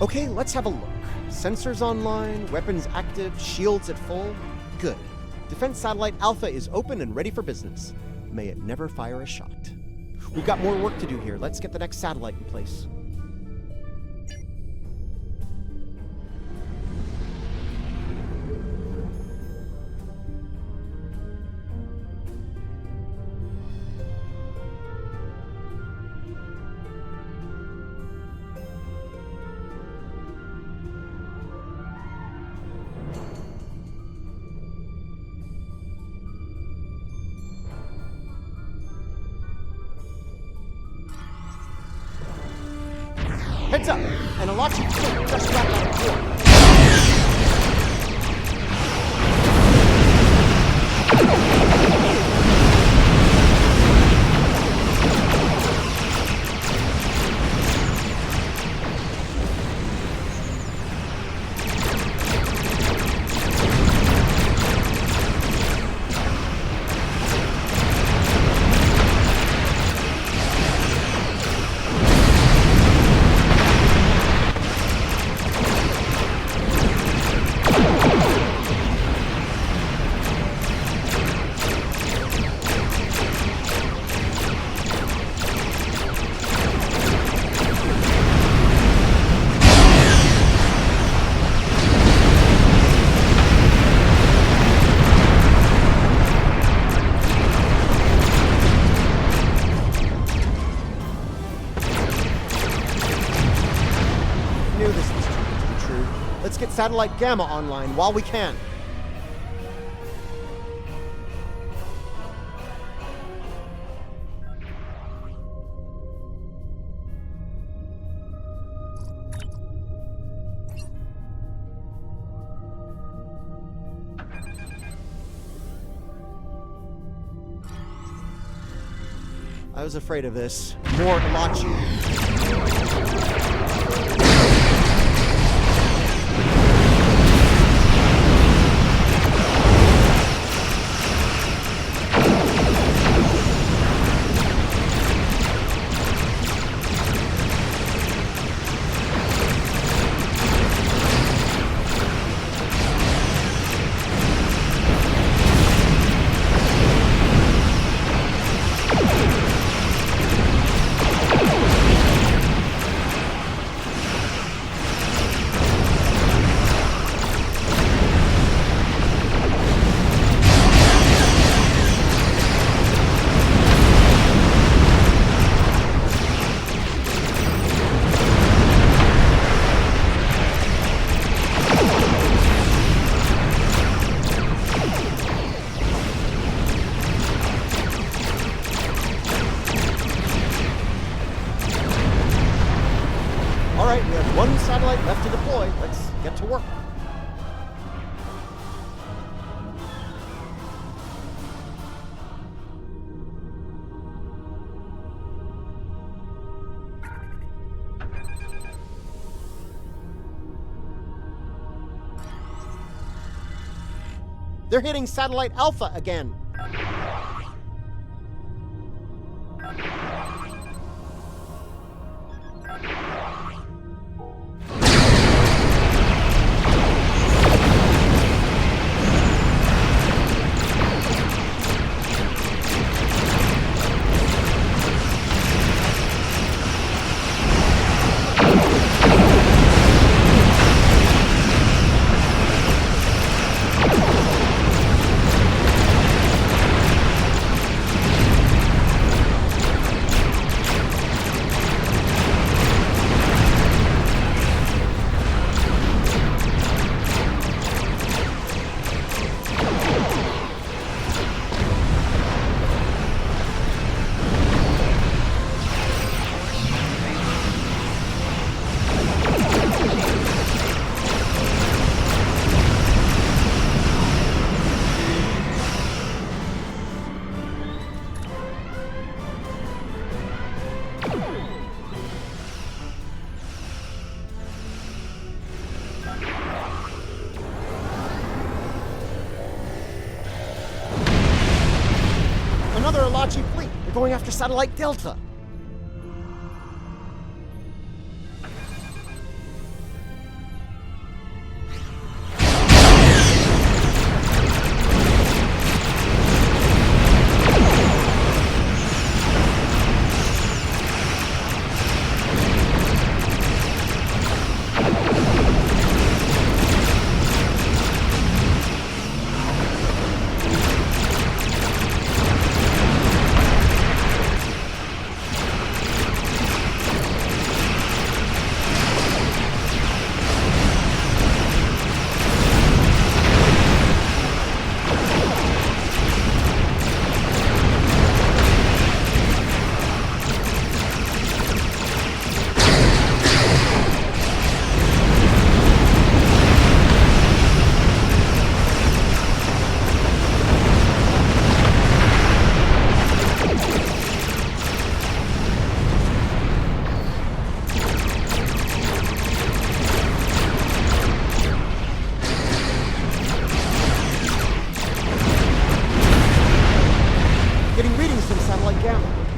Okay, let's have a look. Sensors online, weapons active, shields at full. Good. Defense Satellite Alpha is open and ready for business. May it never fire a shot. We've got more work to do here. Let's get the next satellite in place. Heads up! An Alachi fleet just dropped out of warp. Get Satellite Gamma online while we can. I was afraid of this. More Alachi. They're hitting Satellite Alpha again. Another Alachi fleet. They're going after Satellite Delta.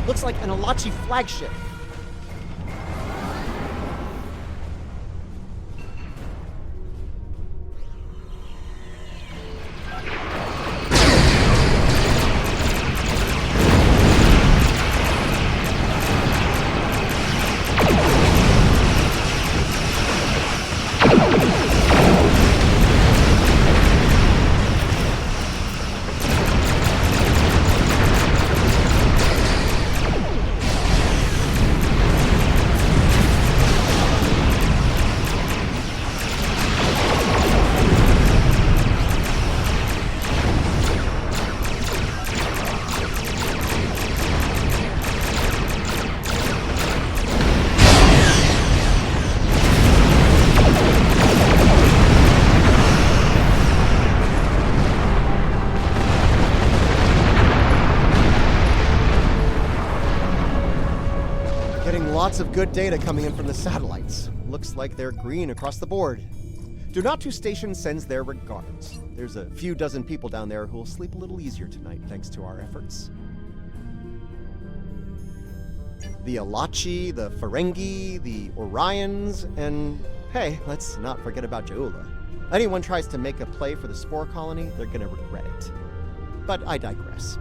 Looks like an Alachi flagship. Lots of good data coming in from the satellites. Looks like they're green across the board. Donatu Station sends their regards. There's a few dozen people down there who'll sleep a little easier tonight thanks to our efforts. The Alachi, the Ferengi, the Orions, and hey, let's not forget about Ja'ula. Anyone tries to make a play for the Spore Colony, they're gonna regret it. But I digress.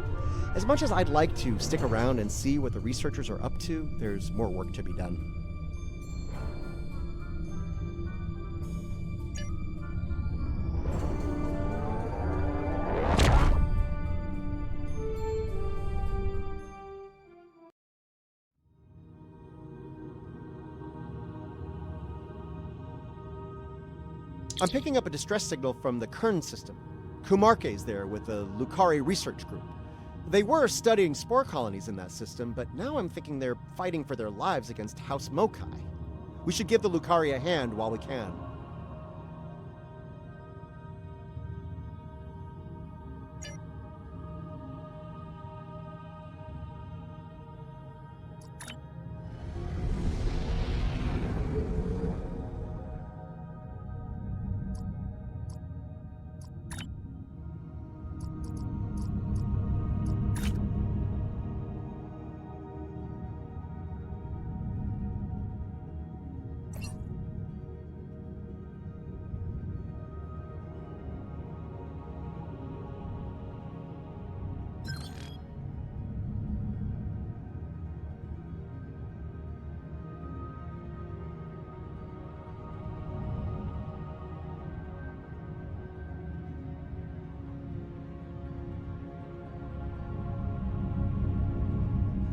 As much as I'd like to stick around and see what the researchers are up to, there's more work to be done. I'm picking up a distress signal from the Kern system. Kumarke's there with the Lukari research group. They were studying spore colonies in that system, but now I'm thinking they're fighting for their lives against House Mokai. We should give the Lukari a hand while we can.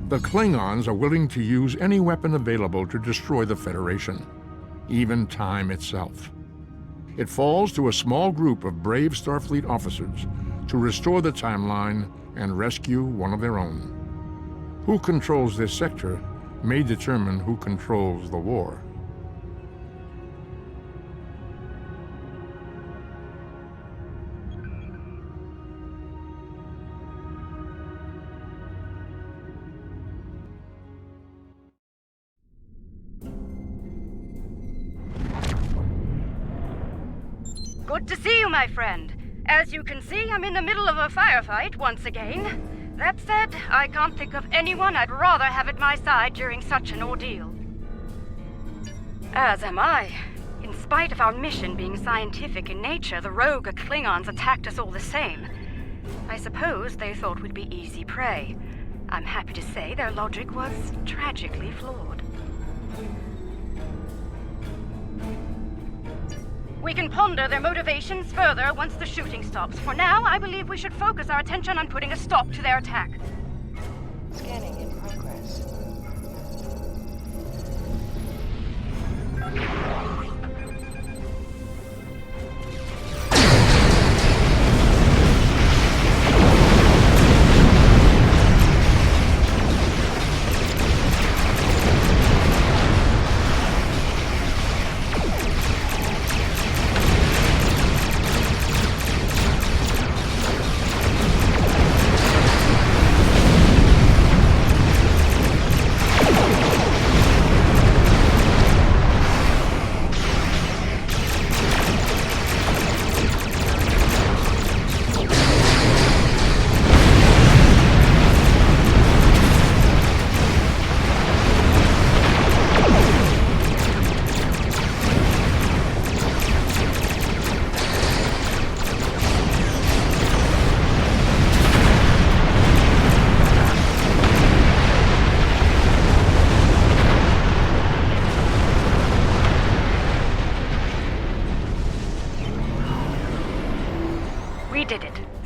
The Klingons are willing to use any weapon available to destroy the Federation, even time itself. It falls to a small group of brave Starfleet officers to restore the timeline and rescue one of their own. Who controls this sector may determine who controls the war. Good to see you, my friend. As you can see, I'm in the middle of a firefight once again. That said, I can't think of anyone I'd rather have at my side during such an ordeal. As am I. In spite of our mission being scientific in nature, the rogue Klingons attacked us all the same. I suppose they thought we'd be easy prey. I'm happy to say their logic was tragically flawed. We can ponder their motivations further once the shooting stops. For now, I believe we should focus our attention on putting a stop to their attack. Scanning in progress.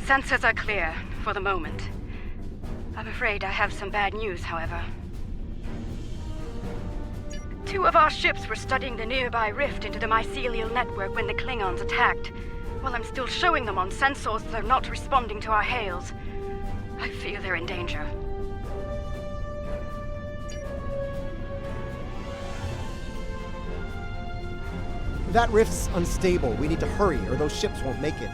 Sensors are clear, for the moment. I'm afraid I have some bad news, however. 2 of our ships were studying the nearby rift into the mycelial network when the Klingons attacked. While I'm still showing them on sensors, they're not responding to our hails. I fear they're in danger. That rift's unstable. We need to hurry, or those ships won't make it.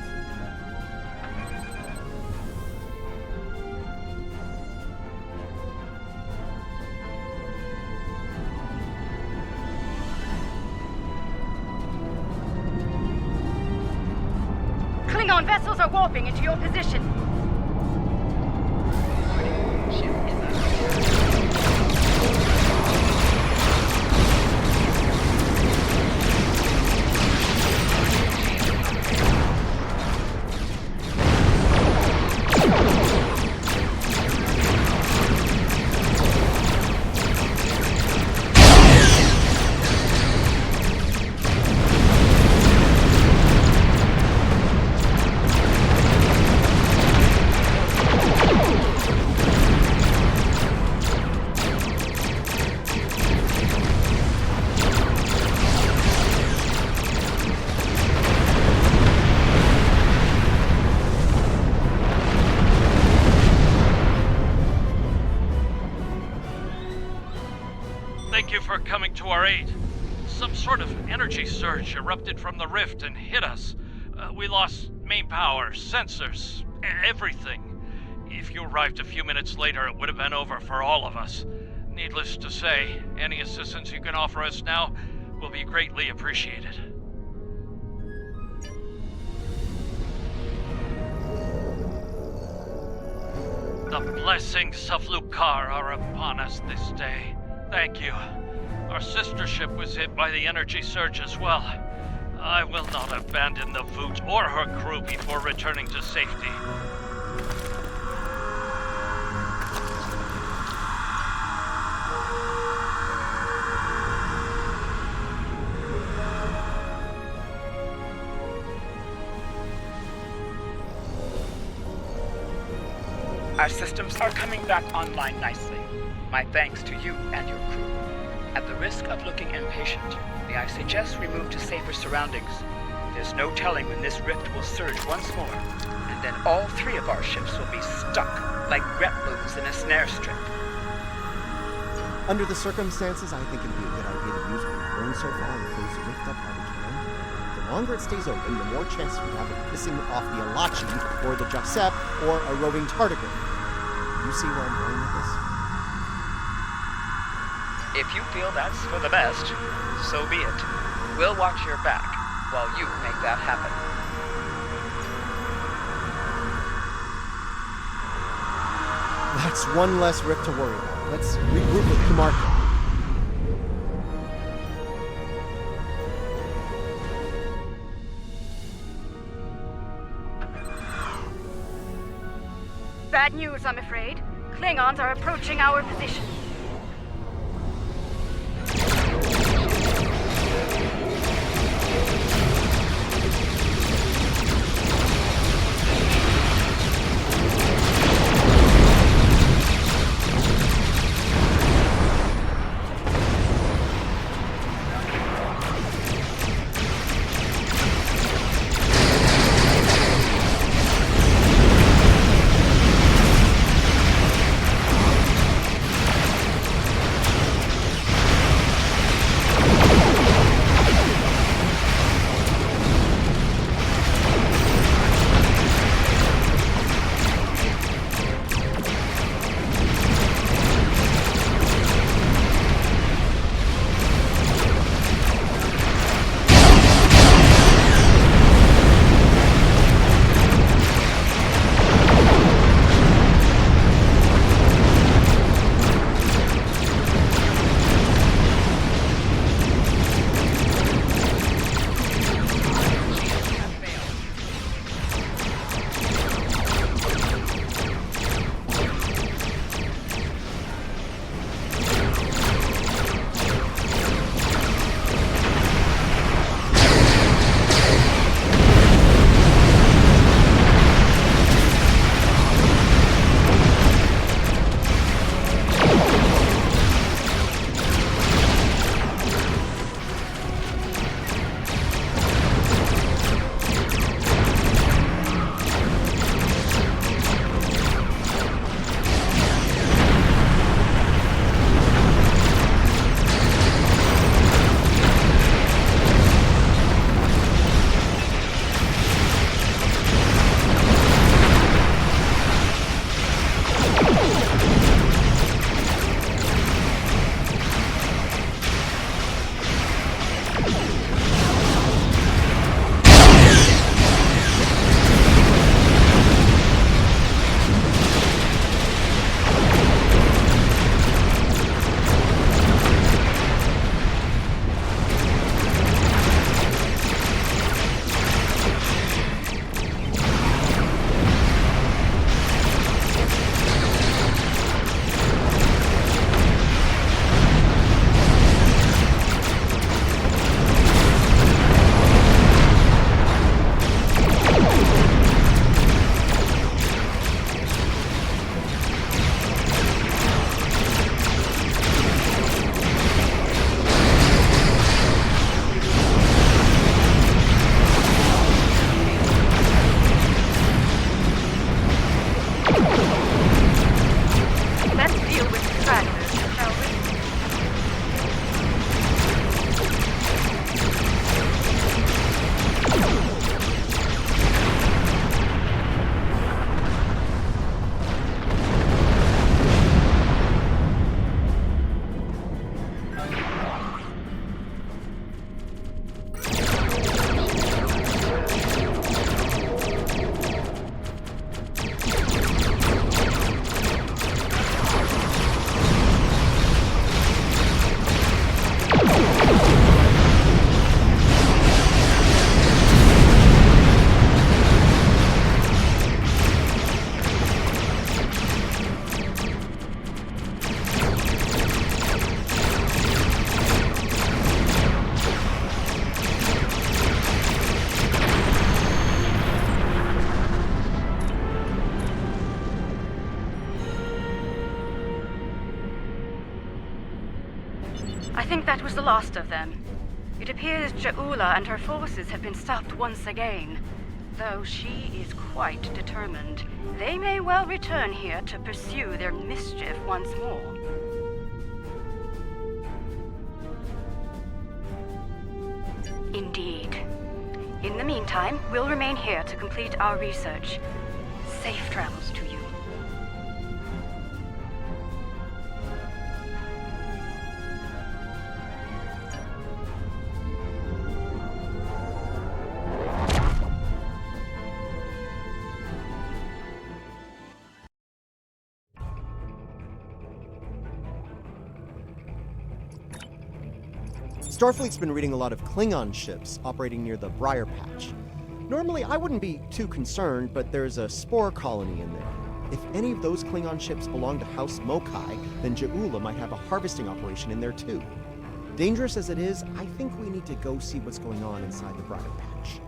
Klingon vessels are warping into your position. Thank you for coming to our aid. Some sort of energy surge erupted from the rift and hit us. We lost main power, sensors, everything. If you arrived a few minutes later, it would have been over for all of us. Needless to say, any assistance you can offer us now will be greatly appreciated. The blessings of Lucar are upon us this day. Thank you. Our sister ship was hit by the energy surge as well. I will not abandon the Voot or her crew before returning to safety. Our systems are coming back online nicely. My thanks to you and your crew. At the risk of looking impatient, may I suggest we move to safer surroundings? There's no telling when this rift will surge once more, and then all 3 of our ships will be stuck like gremlins in a snare strip. Under the circumstances, I think it'd be a good idea to use what we've learned so far and close the rift up while we can. The longer it stays open, the more chances we have of pissing off the Alachi, or the Jasep, or a roving Tardigan. You see where I'm going with this? If you feel that's for the best, so be it. We'll watch your back while you make that happen. That's one less rift to worry about. Let's regroup with Kumarka. Bad news, I'm afraid. Klingons are approaching our position. I think that was the last of them. It appears Ja'ula and her forces have been stopped once again. Though she is quite determined, they may well return here to pursue their mischief once more. Indeed. In the meantime, we'll remain here to complete our research. Safe travels to you. Starfleet's been reading a lot of Klingon ships operating near the Briar Patch. Normally, I wouldn't be too concerned, but there's a spore colony in there. If any of those Klingon ships belong to House Mokai, then Ja'ula might have a harvesting operation in there too. Dangerous as it is, I think we need to go see what's going on inside the Briar Patch.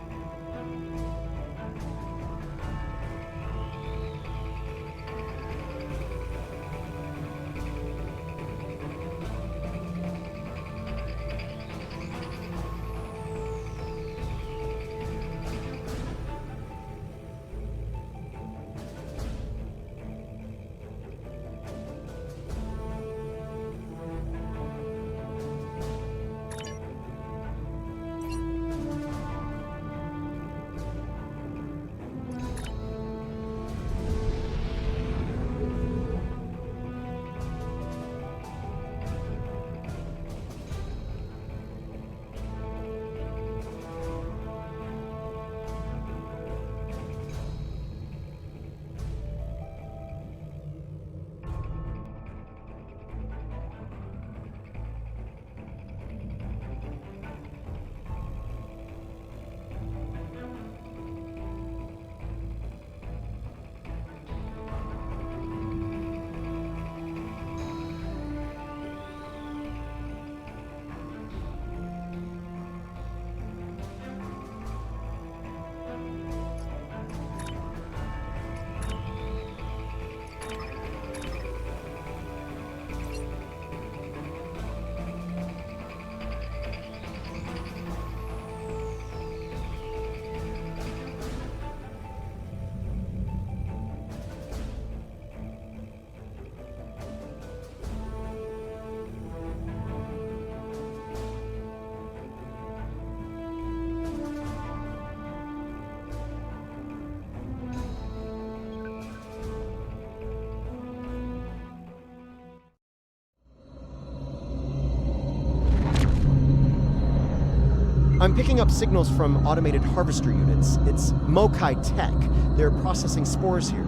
I'm picking up signals from automated harvester units. It's Mokai Tech. They're processing spores here.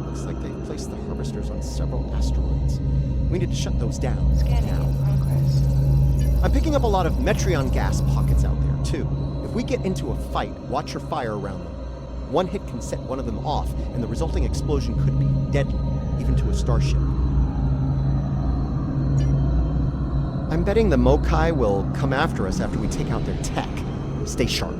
Looks like they've placed the harvesters on several asteroids. We need to shut those down. Scanning in progress. I'm picking up a lot of Metreon gas pockets out there, too. If we get into a fight, watch your fire around them. One hit can set one of them off, and the resulting explosion could be deadly, even to a starship. I'm betting the Mokai will come after us after we take out their tech. Stay sharp.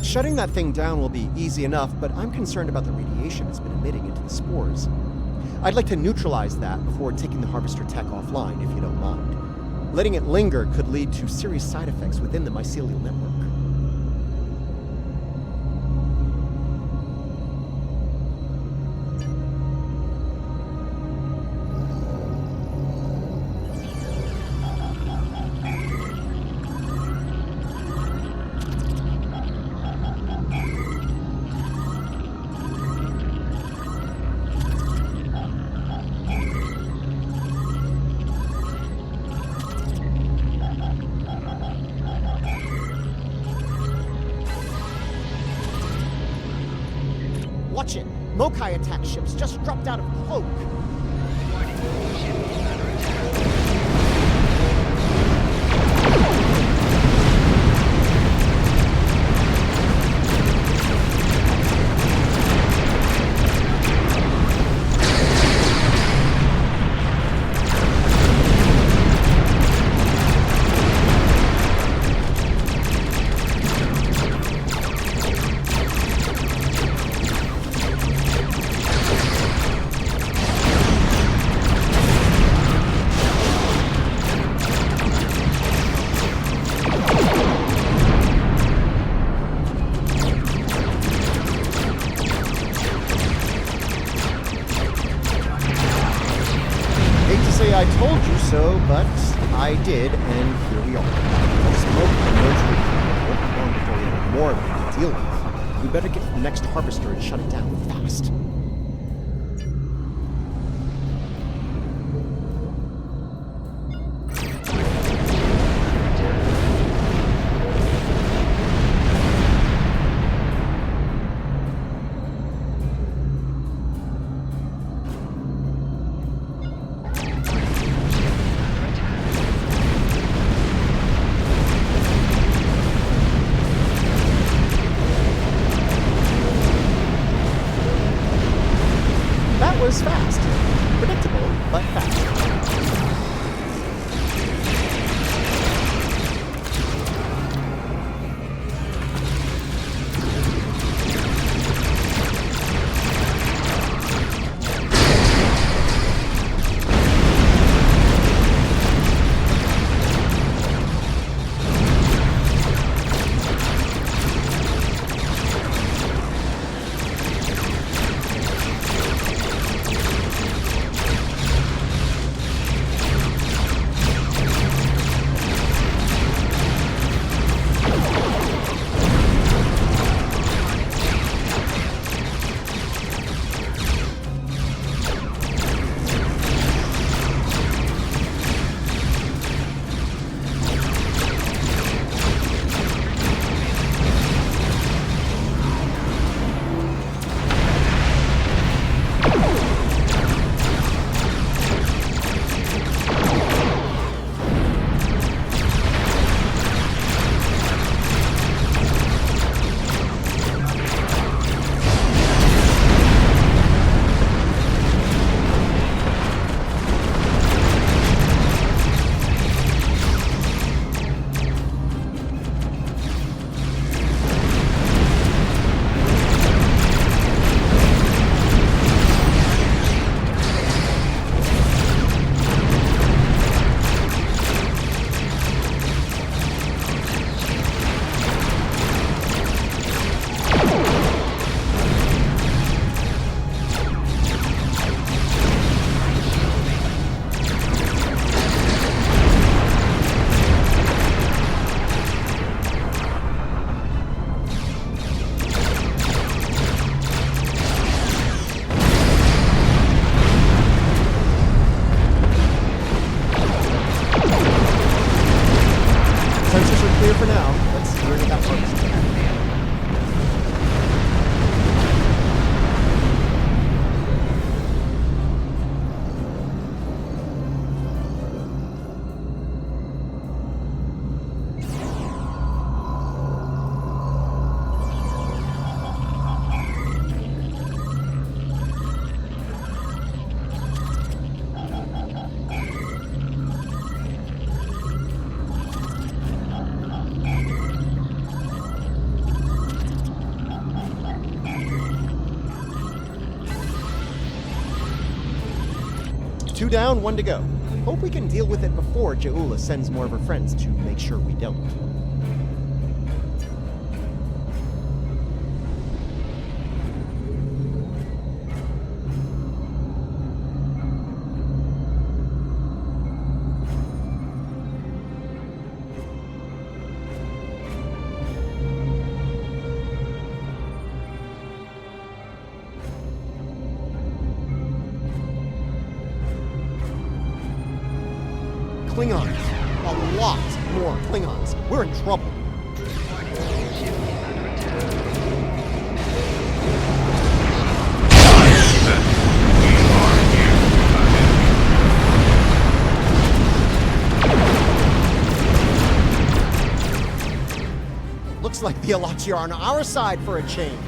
Shutting that thing down will be easy enough, but I'm concerned about the radiation it's been emitting into the spores. I'd like to neutralize that before taking the harvester tech offline, if you don't mind. Letting it linger could lead to serious side effects within the mycelial network. Watch it! Mokai attack ships just dropped out of cloak! Warning, ship so, but I did, and here we are. Smoke emerged with won't be long before we have more of it to deal with. We better get to the next harvester and shut it down fast. Was fast. Predictable, but fast. Clear for now. Let's learn if that works. Two down, one to go. Hope we can deal with it before Ja'ula sends more of her friends to make sure we don't. Klingons. A lot more Klingons. We're in trouble. Looks like the Alachia are on our side for a change.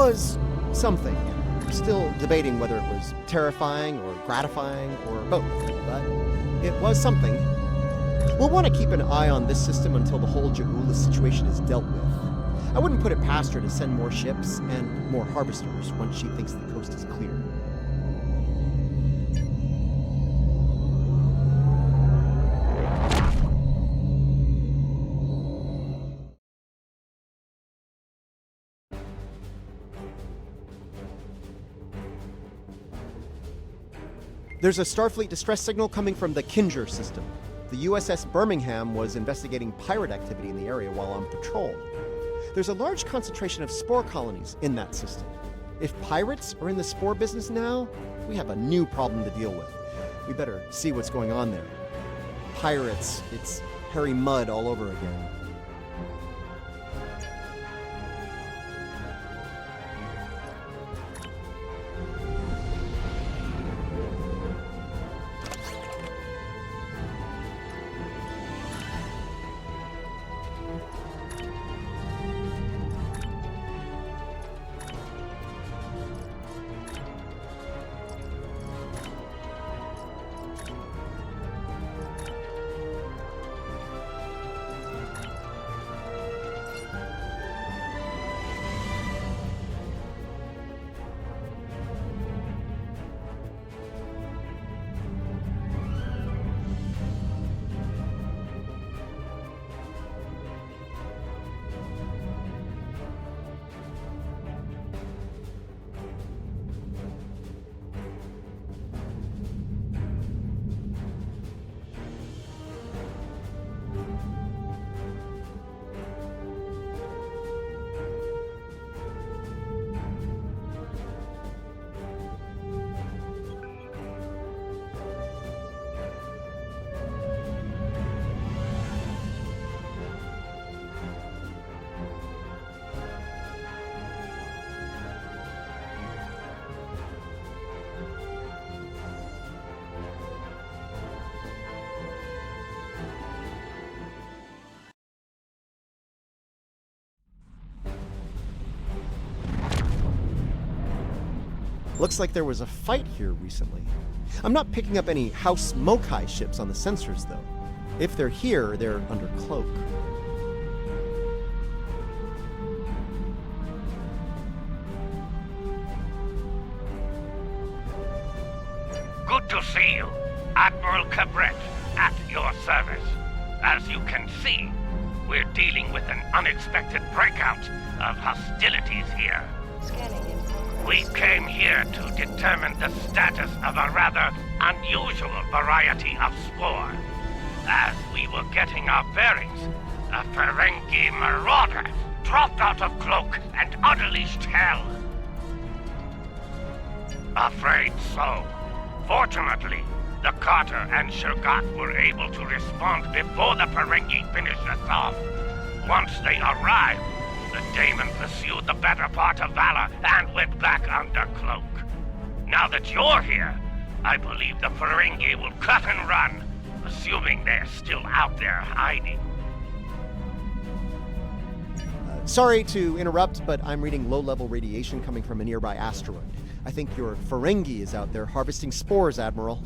was something. Still debating whether it was terrifying or gratifying or both, but it was something. We'll want to keep an eye on this system until the whole Ja'ula situation is dealt with. I wouldn't put it past her to send more ships and more harvesters once she thinks the coast is clear. There's a Starfleet distress signal coming from the Kinger system. The USS Birmingham was investigating pirate activity in the area while on patrol. There's a large concentration of spore colonies in that system. If pirates are in the spore business now, we have a new problem to deal with. We better see what's going on there. Pirates, it's Harry Mudd all over again. Looks like there was a fight here recently. I'm not picking up any House Mokai ships on the sensors, though. If they're here, they're under cloak. Good to see you, Admiral Cabret, at your service. As you can see, we're dealing with an unexpected breakout of hostilities here. We came here to determine the status of a rather unusual variety of spore. As we were getting our bearings, a Ferengi marauder dropped out of cloak and unleashed hell. Afraid so. Fortunately, the Carter and Shergat were able to respond before the Ferengi finished us off. Once they arrived, the Daemon pursued the better part of Valor and went back under cloak. Now that you're here, I believe the Ferengi will cut and run, assuming they're still out there hiding. Sorry to interrupt, but I'm reading low-level radiation coming from a nearby asteroid. I think your Ferengi is out there harvesting spores, Admiral.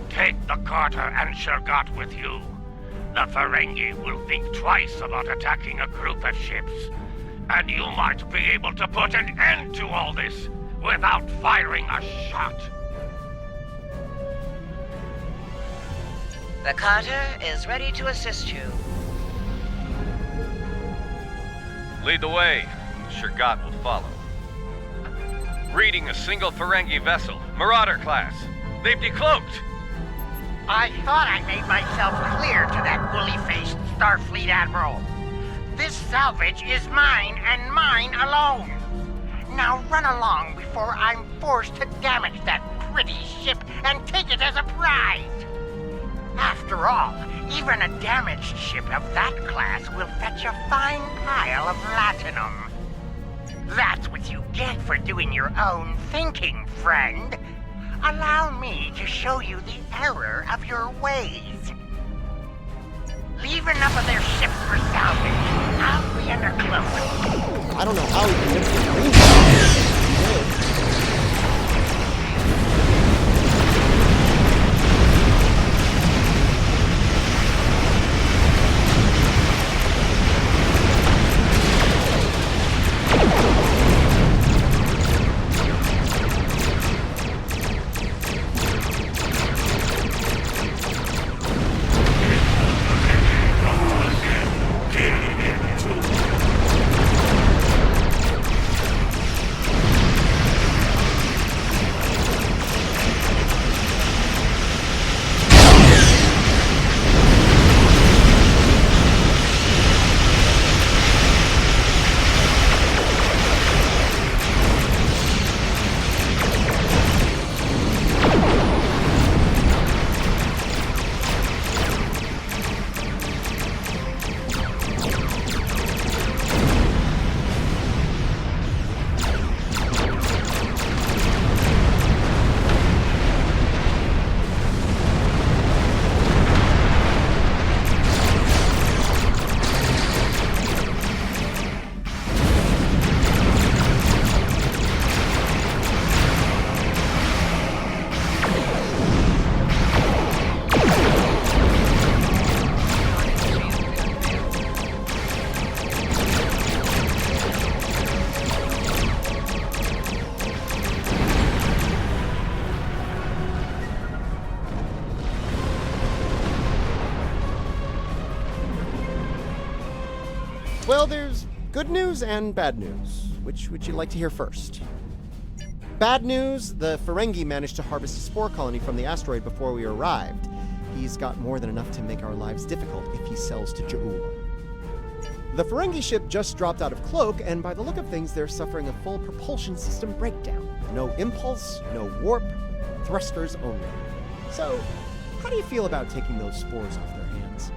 Take the Carter and Shergat with you. The Ferengi will think twice about attacking a group of ships, and you might be able to put an end to all this without firing a shot. The Carter is ready to assist you. Lead the way. Shergat will follow. Reading a single Ferengi vessel, Marauder class. They've decloaked. I thought I made myself clear to that woolly-faced Starfleet Admiral. This salvage is mine and mine alone. Now run along before I'm forced to damage that pretty ship and take it as a prize. After all, even a damaged ship of that class will fetch a fine pile of latinum. That's what you get for doing your own thinking, friend. Allow me to show you the error of your ways. Leave enough of their ships for salvage. I'll be under cloak. I don't know how he convinced the Marines. He did. Well, there's good news and bad news. Which would you like to hear first? Bad news, the Ferengi managed to harvest a spore colony from the asteroid before we arrived. He's got more than enough to make our lives difficult if he sells to Ja'ula. The Ferengi ship just dropped out of Cloak, and by the look of things, they're suffering a full propulsion system breakdown. No impulse, no warp, thrusters only. So, how do you feel about taking those spores off their hands?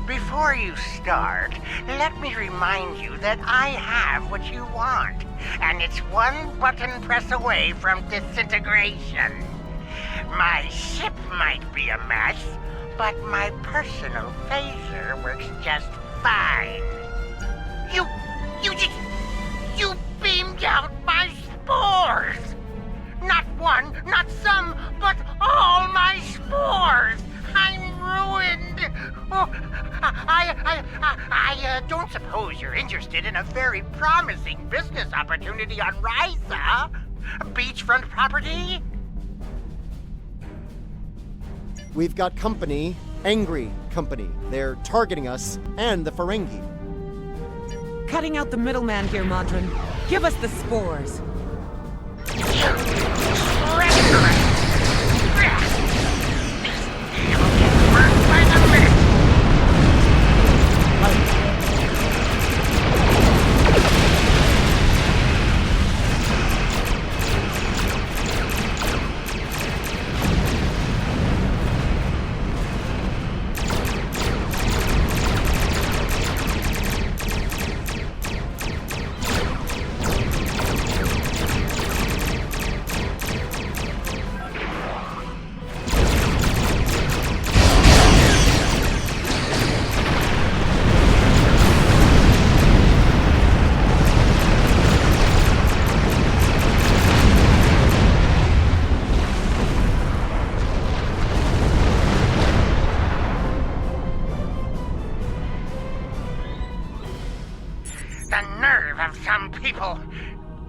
Before you start, let me remind you that I have what you want, and it's one button press away from disintegration. My ship might be a mess, but my personal phaser works just fine. You beamed out my spores! Not one, not some, but all my spores! I'm ruined! Oh, I don't suppose you're interested in a very promising business opportunity on Risa? Beachfront property? We've got company, angry company. They're targeting us and the Ferengi. Cutting out the middleman here, Modron. Give us the spores.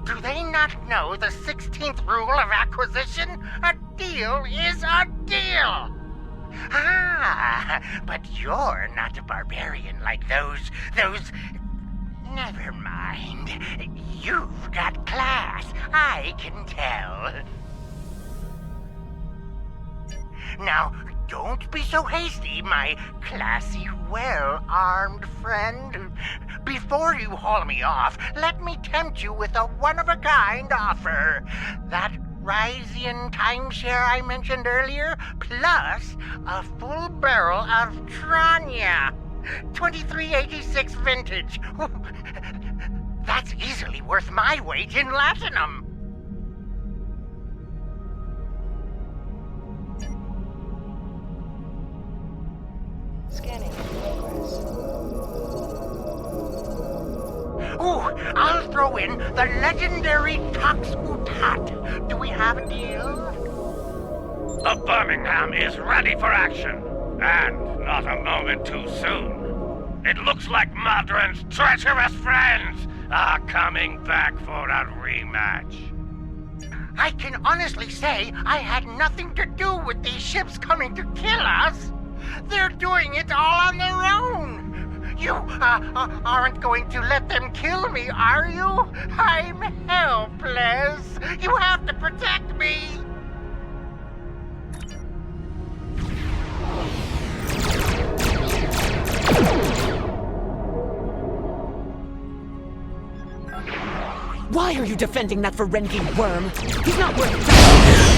Do they not know the 16th rule of acquisition? A deal is a deal! Ah, but you're not a barbarian like those... Never mind. You've got class, I can tell. Now, don't be so hasty, my classy, well-armed friend. Before you haul me off, let me tempt you with a one-of-a-kind offer. That Ryzian timeshare I mentioned earlier, plus a full barrel of Tranya. 2386 vintage. That's easily worth my weight in latinum. Scanning in progress. Oh, I'll throw in the legendary Tox Utat. Do we have a deal? The Birmingham is ready for action, and not a moment too soon. It looks like Modron's treacherous friends are coming back for a rematch. I can honestly say I had nothing to do with these ships coming to kill us. They're doing it all on their own. You aren't going to let them kill me, are you? I'm helpless. You have to protect me. Why are you defending that Ferengi worm? He's not worth dying.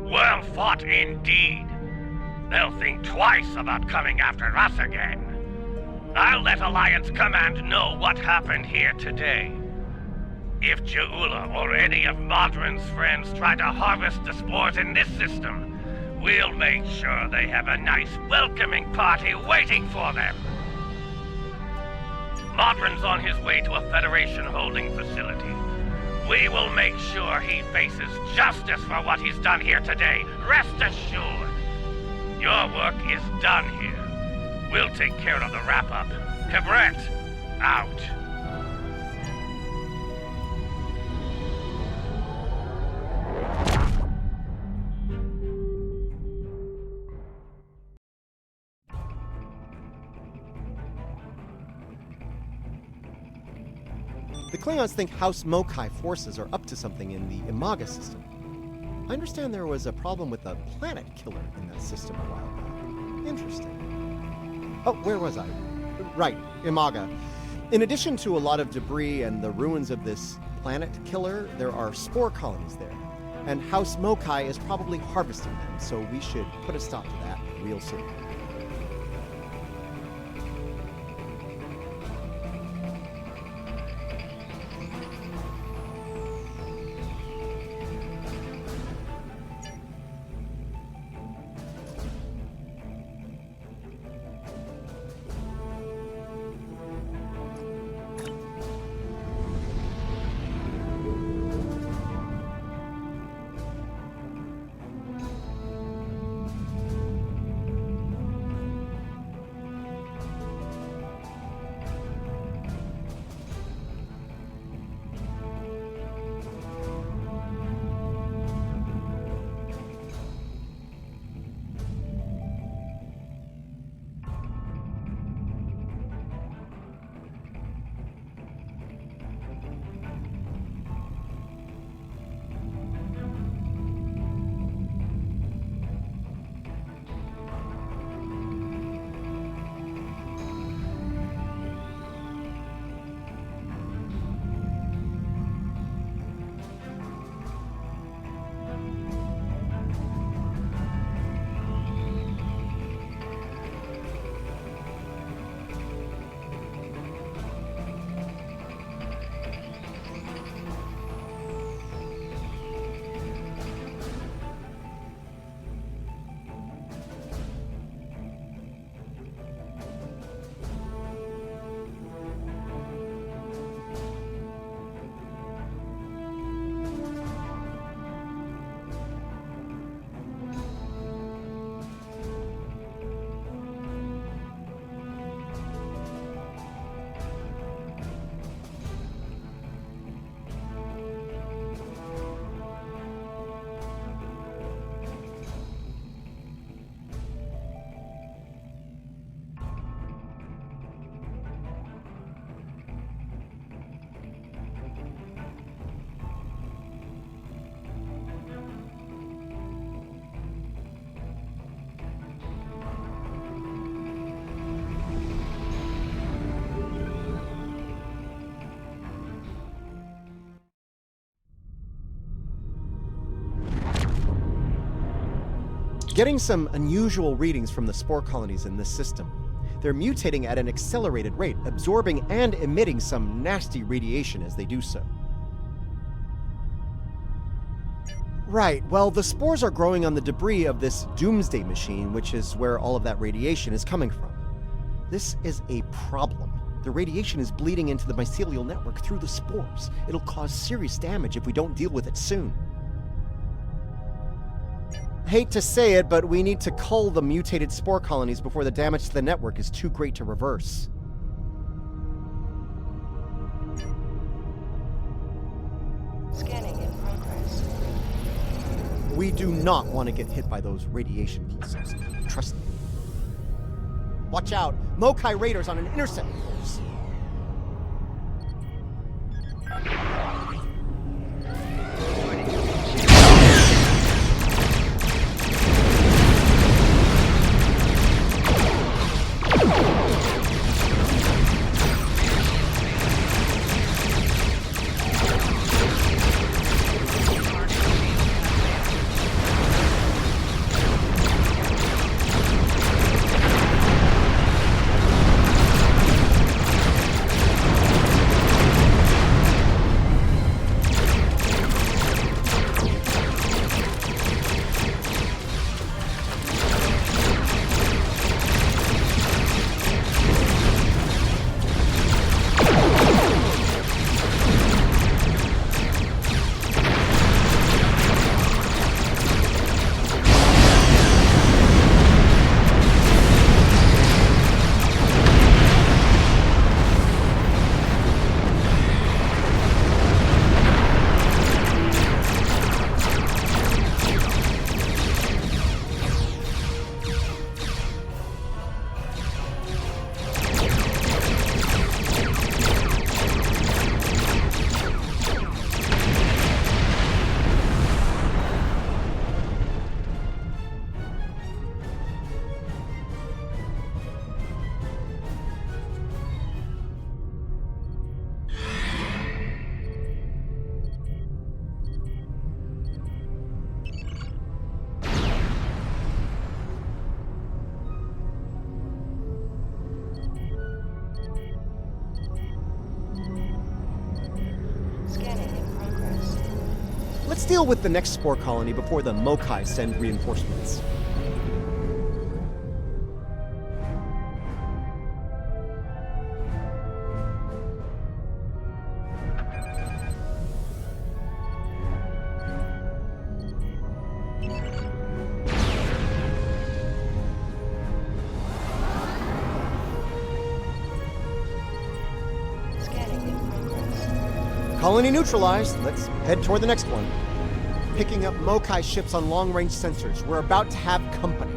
Well fought indeed. They'll think twice about coming after us again. I'll let Alliance Command know what happened here today. If Ja'ula or any of Modron's friends try to harvest the spores in this system, we'll make sure they have a nice welcoming party waiting for them. Modron's on his way to a Federation holding facility. We will make sure he faces justice for what he's done here today. Rest assured. Your work is done here. We'll take care of the wrap-up. Cabret, out. The Klingons think House Mokai forces are up to something in the Imaga system. I understand there was a problem with a planet killer in that system a while back. Interesting. Oh, where was I? Right, Imaga. In addition to a lot of debris and the ruins of this Planet Killer, there are spore colonies there. And House Mokai is probably harvesting them, so we should put a stop to that real soon. Getting some unusual readings from the spore colonies in this system. They're mutating at an accelerated rate, absorbing and emitting some nasty radiation as they do so. Right, well, the spores are growing on the debris of this doomsday machine, which is where all of that radiation is coming from. This is a problem. The radiation is bleeding into the mycelial network through the spores. It'll cause serious damage if we don't deal with it soon. Hate to say it, but we need to cull the mutated spore colonies before the damage to the network is too great to reverse. Scanning in progress. We do not want to get hit by those radiation pulses. Trust me. Watch out! Mokai raiders on an intercept course! Scanning in progress. Let's deal with the next spore colony before the Mokai send reinforcements. Colony neutralized. Let's head toward the next one. Picking up Mokai ships on long-range sensors. We're about to have company.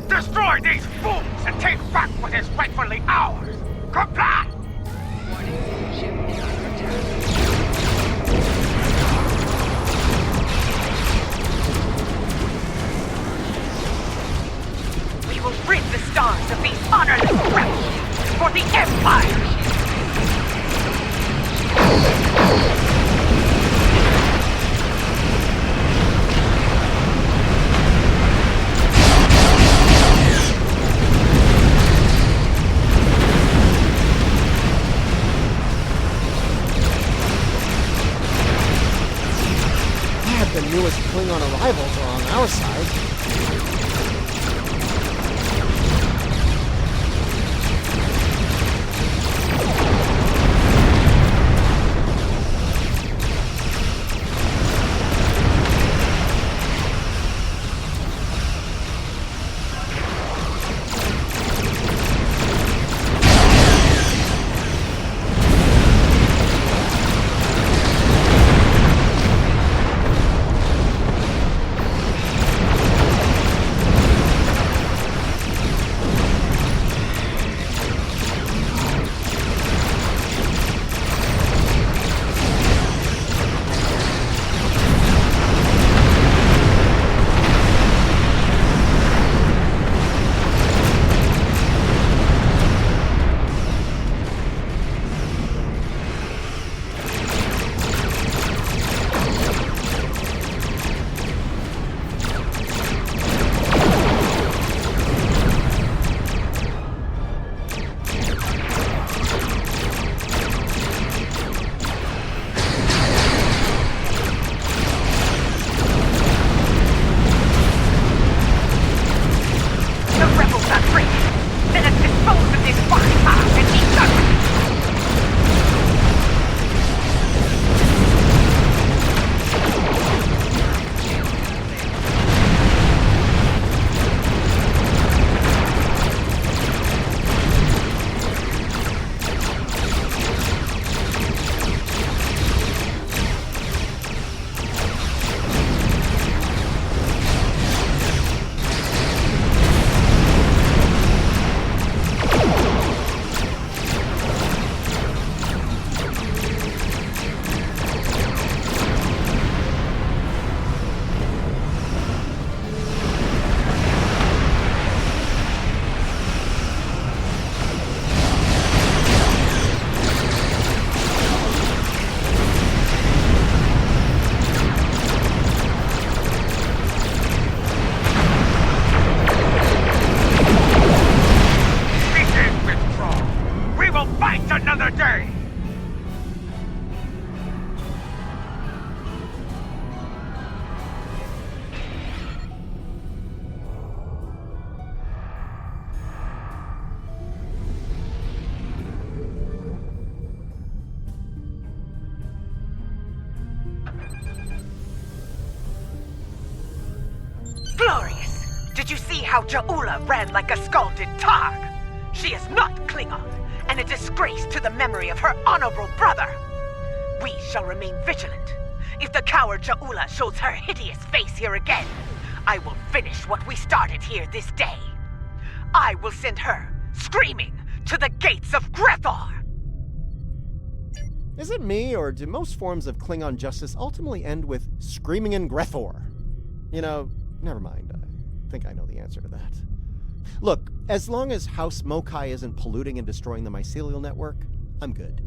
Destroy these fools and take back what is rightfully ours! Comply! We will rid the stars of these honorless rebels for the Empire! The newest Klingon arrivals are on our side. Glorious! Did you see how Ja'ula ran like a scalded Targ? She is not Klingon, and a disgrace to the memory of her honorable brother. We shall remain vigilant. If the coward Ja'ula shows her hideous face here again, I will finish what we started here this day. I will send her, screaming, to the gates of Grethor! Is it me, or do most forms of Klingon justice ultimately end with screaming in Grethor? You know, never mind. I think I know the answer to that. Look, as long as House Mokai isn't polluting and destroying the mycelial network, I'm good.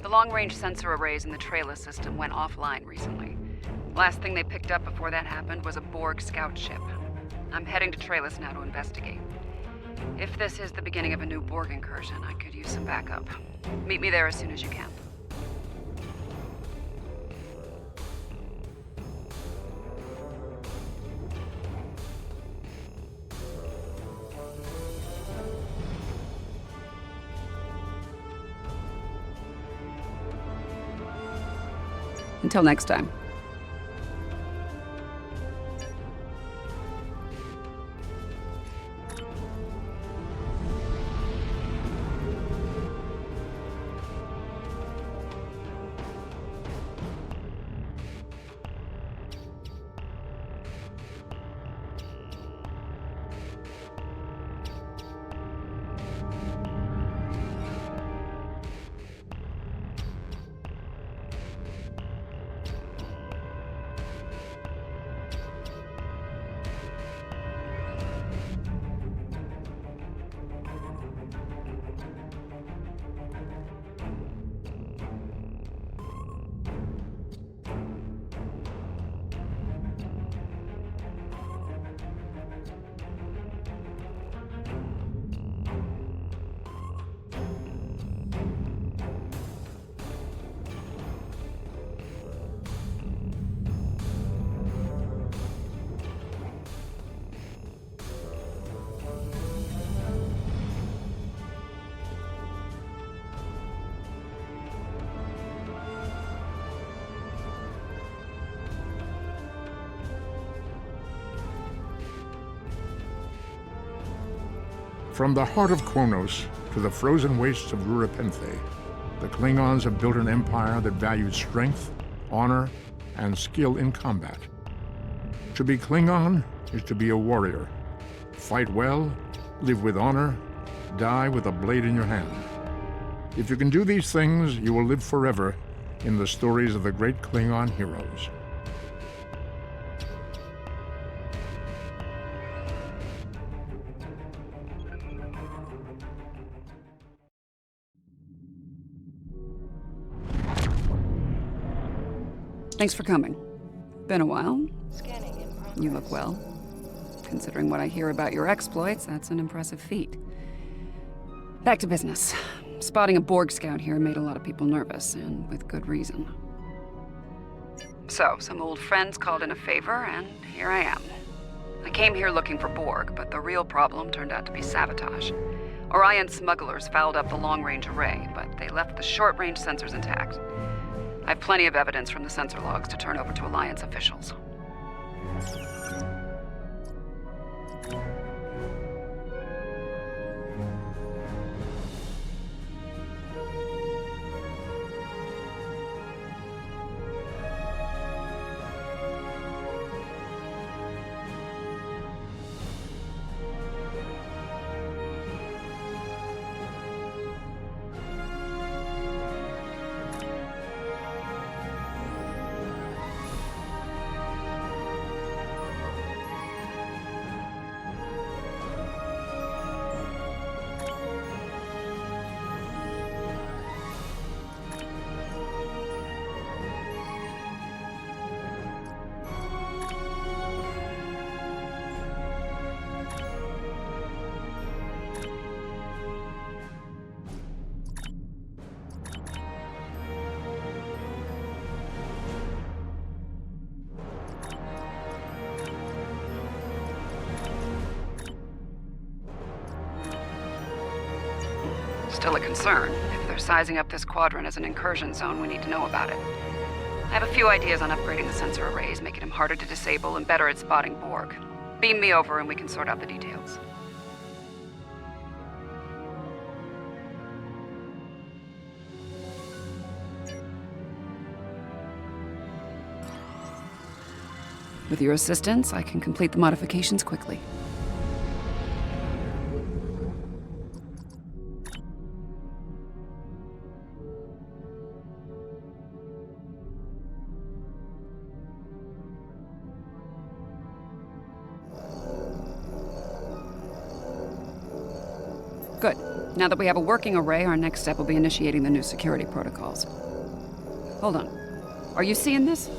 The long-range sensor arrays in the Trela system went offline recently. Last thing they picked up before that happened was a Borg scout ship. I'm heading to Trellis now to investigate. If this is the beginning of a new Borg incursion, I could use some backup. Meet me there as soon as you can. Until next time. From the heart of Kronos to the frozen wastes of Rurapenthe, the Klingons have built an empire that valued strength, honor, and skill in combat. To be Klingon is to be a warrior. Fight well, live with honor, die with a blade in your hand. If you can do these things, you will live forever in the stories of the great Klingon heroes. Thanks for coming. Been a while. You look well. Considering what I hear about your exploits, that's an impressive feat. Back to business. Spotting a Borg scout here made a lot of people nervous, and with good reason. So, some old friends called in a favor, and here I am. I came here looking for Borg, but the real problem turned out to be sabotage. Orion smugglers fouled up the long-range array, but they left the short-range sensors intact. I have plenty of evidence from the sensor logs to turn over to Alliance officials. still a concern. If they're sizing up this quadrant as an incursion zone, we need to know about it. I have a few ideas on upgrading the sensor arrays, making them harder to disable and better at spotting Borg. Beam me over and we can sort out the details. With your assistance, I can complete the modifications quickly. Good. Now that we have a working array, our next step will be initiating the new security protocols. Hold on. Are you seeing this?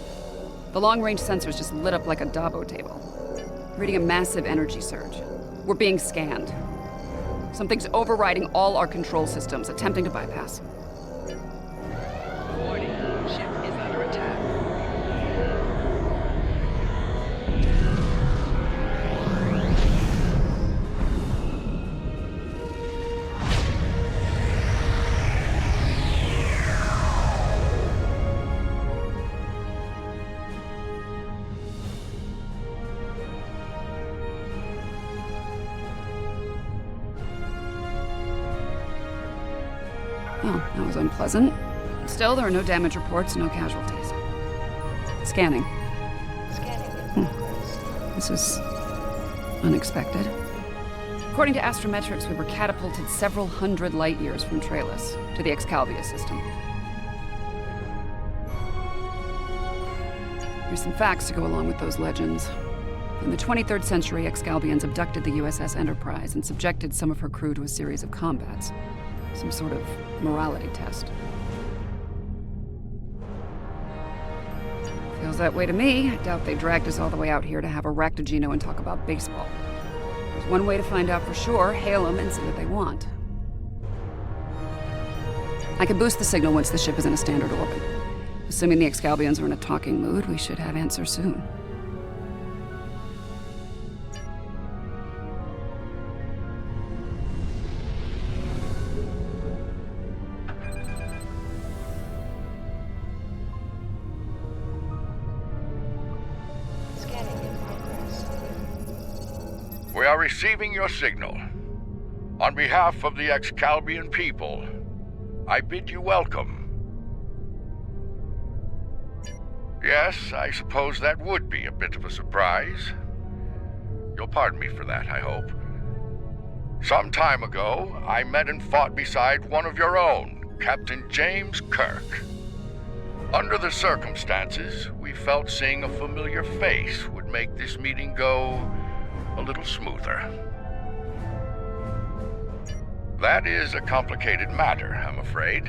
The long-range sensors just lit up like a Dabo table, reading a massive energy surge. We're being scanned. Something's overriding all our control systems, attempting to bypass. Warning, ship is under attack. Well, that was unpleasant. Still, there are no damage reports, no casualties. Scanning. This is unexpected. According to Astrometrics, we were catapulted several hundred light years from Traelus to the Excalibia system. Here's some facts to go along with those legends. In the 23rd century, Excalbians abducted the USS Enterprise and subjected some of her crew to a series of combats. Some sort of morality test. Feels that way to me. I doubt they dragged us all the way out here to have a Raktajino and talk about baseball. There's one way to find out for sure: hail them and see what they want. I can boost the signal once the ship is in a standard orbit. Assuming the Excalbians are in a talking mood, we should have answers soon. We are receiving your signal. On behalf of the Excalbian people, I bid you welcome. Yes, I suppose that would be a bit of a surprise. You'll pardon me for that, I hope. Some time ago, I met and fought beside one of your own, Captain James Kirk. Under the circumstances, we felt seeing a familiar face would make this meeting go a little smoother. That is a complicated matter, I'm afraid.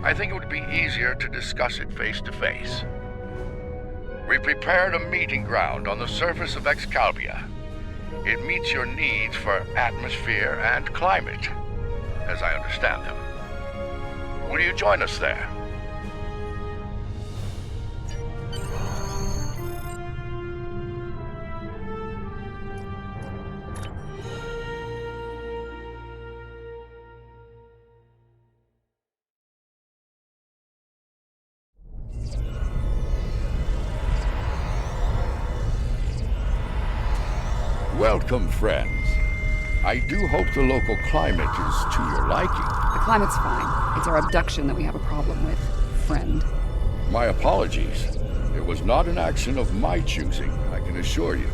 I think it would be easier to discuss it face to face. We prepared a meeting ground on the surface of Excalibia. It meets your needs for atmosphere and climate, as I understand them. Will you join us there? Welcome, friends. I do hope the local climate is to your liking. The climate's fine. It's our abduction that we have a problem with, friend. My apologies. It was not an action of my choosing, I can assure you.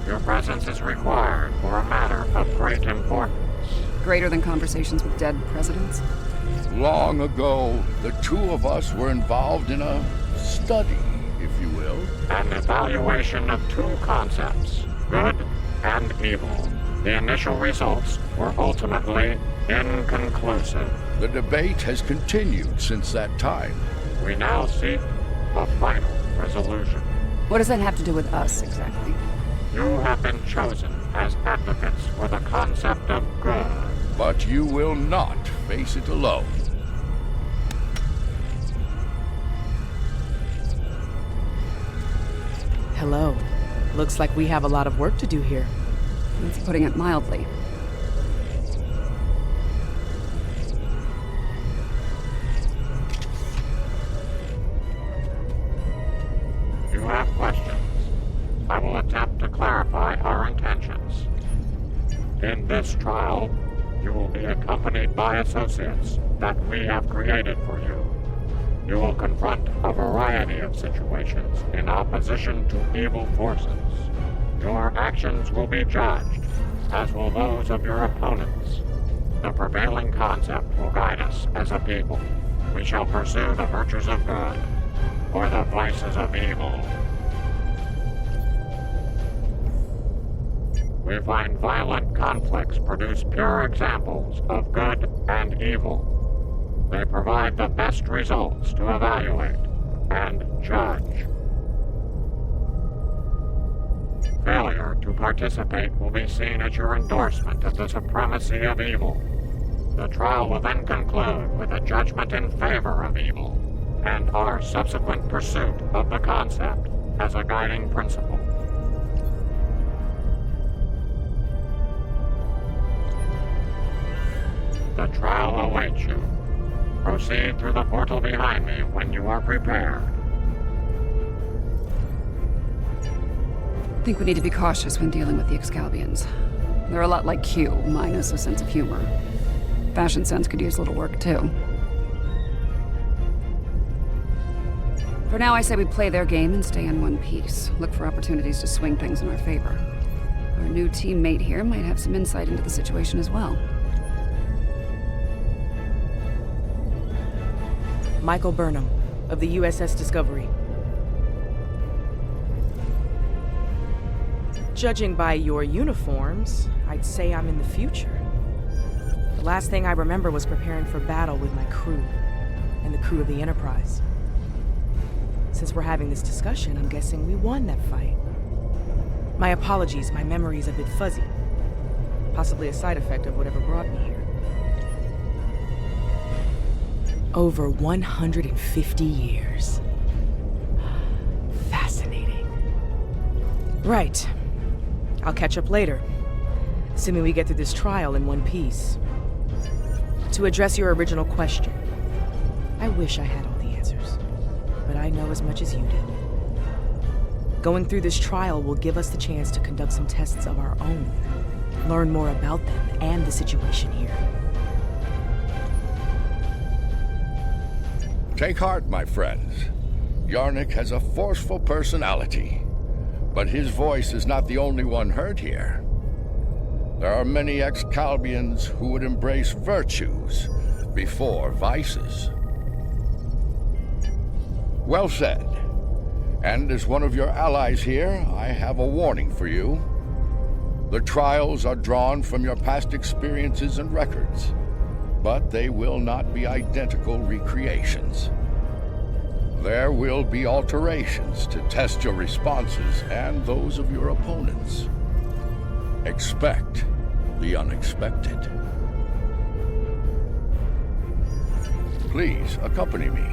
Your presence is required for a matter of great importance. Greater than conversations with dead presidents? Long ago, the two of us were involved in a study, if you will. An evaluation of two concepts, good and evil. The initial results were ultimately inconclusive. The debate has continued since that time. We now seek a final resolution. What does that have to do with us, exactly? You have been chosen as advocates for the concept of good. But you will not face it alone. Hello. Looks like we have a lot of work to do here. That's putting it mildly. You have questions. I will attempt to clarify our intentions. In this trial, you will be accompanied by associates that we have created for you. You will confront a variety of situations in opposition to evil forces. Your actions will be judged, as will those of your opponents. The prevailing concept will guide us as a people. We shall pursue the virtues of good, or the vices of evil. We find violent conflicts produce pure examples of good and evil. They provide the best results to evaluate and judge. Failure to participate will be seen as your endorsement of the supremacy of evil. The trial will then conclude with a judgment in favor of evil, and our subsequent pursuit of the concept as a guiding principle. The trial awaits you. Proceed through the portal behind me when you are prepared. I think we need to be cautious when dealing with the Excalbians. They're a lot like Q, minus a sense of humor. Fashion sense could use a little work, too. For now, I say we play their game and stay in one piece. Look for opportunities to swing things in our favor. Our new teammate here might have some insight into the situation as well. Michael Burnham, of the USS Discovery. Judging by your uniforms, I'd say I'm in the future. The last thing I remember was preparing for battle with my crew, and the crew of the Enterprise. Since we're having this discussion, I'm guessing we won that fight. My apologies, my memory's a bit fuzzy. Possibly a side effect of whatever brought me here. Over 150 years. Fascinating. Right. I'll catch up later, assuming we get through this trial in one piece. To address your original question, I wish I had all the answers, but I know as much as you do. Going through this trial will give us the chance to conduct some tests of our own, learn more about them and the situation here. Take heart, my friends. Yarnik has a forceful personality, but his voice is not the only one heard here. There are many Excalbians who would embrace virtues before vices. Well said. And as one of your allies here, I have a warning for you. The trials are drawn from your past experiences and records, but they will not be identical recreations. There will be alterations to test your responses and those of your opponents. Expect the unexpected. Please accompany me.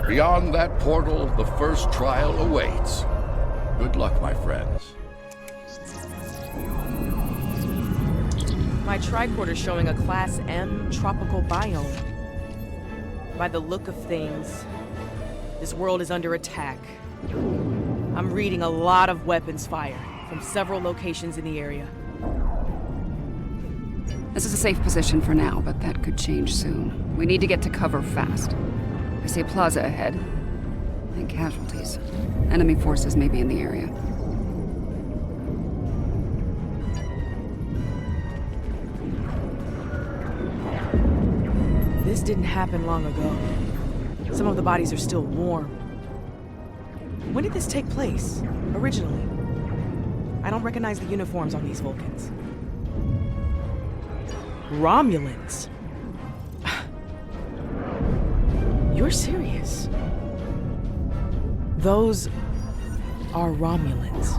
Beyond that portal, the first trial awaits. Good luck, my friends. My tricorder's showing a Class M tropical biome. By the look of things, this world is under attack. I'm reading a lot of weapons fire from several locations in the area. This is a safe position for now, but that could change soon. We need to get to cover fast. I see a plaza ahead. And casualties. Enemy forces may be in the area. This didn't happen long ago. Some of the bodies are still warm. When did this take place, originally? I don't recognize the uniforms on these Vulcans. Romulans? You're serious? Those are Romulans.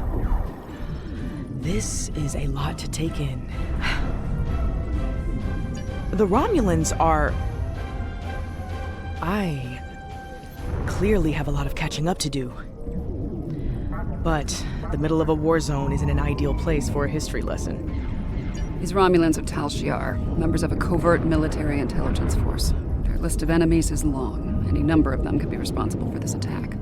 This is a lot to take in. The Romulans are... I clearly have a lot of catching up to do. But the middle of a war zone isn't an ideal place for a history lesson. These Romulans are Tal Shiar, members of a covert military intelligence force. Their list of enemies is long. Any number of them could be responsible for this attack.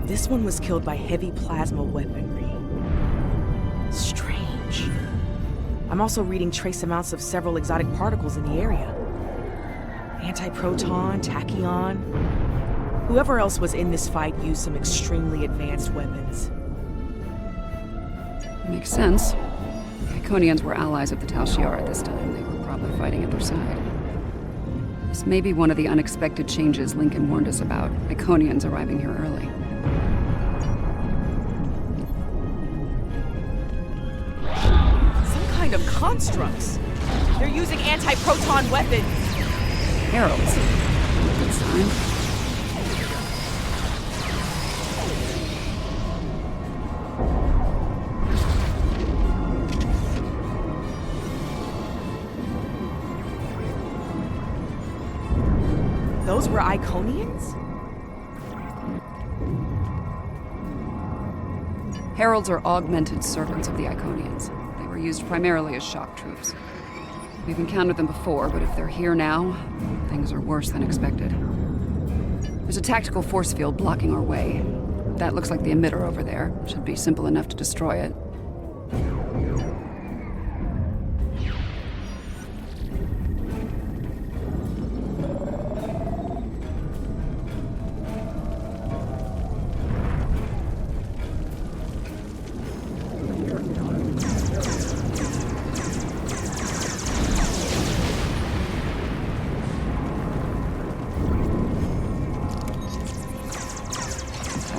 This one was killed by heavy plasma weaponry. Strange. I'm also reading trace amounts of several exotic particles in the area. Antiproton, tachyon. Whoever else was in this fight used some extremely advanced weapons. Makes sense. The Iconians were allies of the Tal Shiar at this time. They were probably fighting at their side. This may be one of the unexpected changes Lincoln warned us about. Iconians arriving here early. Of constructs. They're using anti-proton weapons. Heralds. Good sign. Those were Iconians? Heralds are augmented servants of the Iconians. Used primarily as shock troops. We've encountered them before, but if they're here now, things are worse than expected. There's a tactical force field blocking our way. That looks like the emitter over there. Should be simple enough to destroy it.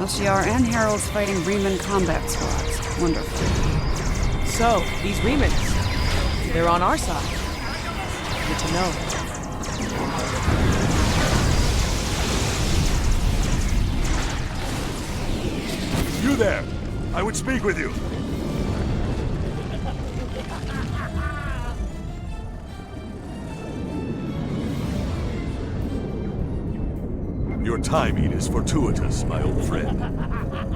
Shiar and Heralds fighting Reman combat squads. Wonderful. So, these Remans, they're on our side. Good to know. You there! I would speak with you. Your timing is fortuitous, my old friend.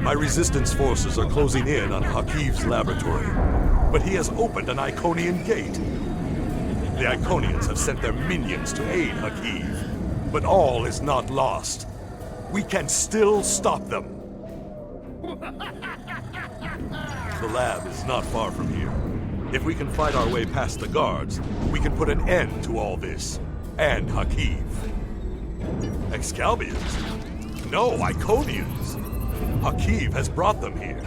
My resistance forces are closing in on Hakiv's laboratory, but he has opened an Iconian gate. The Iconians have sent their minions to aid Hakiv, but all is not lost. We can still stop them. The lab is not far from here. If we can fight our way past the guards, we can put an end to all this, and Hakiv. Excalbians? No, Iconians. Hakiv has brought them here.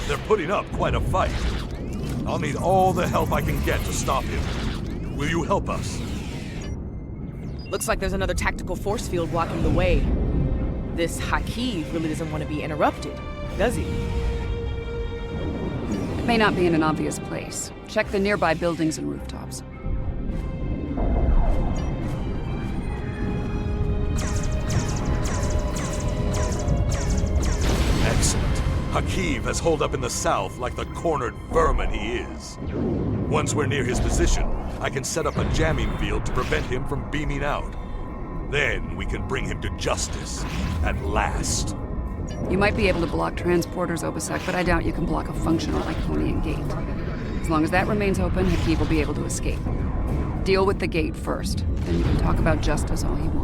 They're putting up quite a fight. I'll need all the help I can get to stop him. Will you help us? Looks like there's another tactical force field blocking the way. This Hakiv really doesn't want to be interrupted, does he? It may not be in an obvious place. Check the nearby buildings and rooftops. Excellent. Hakiv has holed up in the south like the cornered vermin he is. Once we're near his position, I can set up a jamming field to prevent him from beaming out. Then we can bring him to justice, at last. You might be able to block transporters, Obasek, but I doubt you can block a functional Iconian gate. As long as that remains open, Hakiv will be able to escape. Deal with the gate first, then you can talk about justice all you want.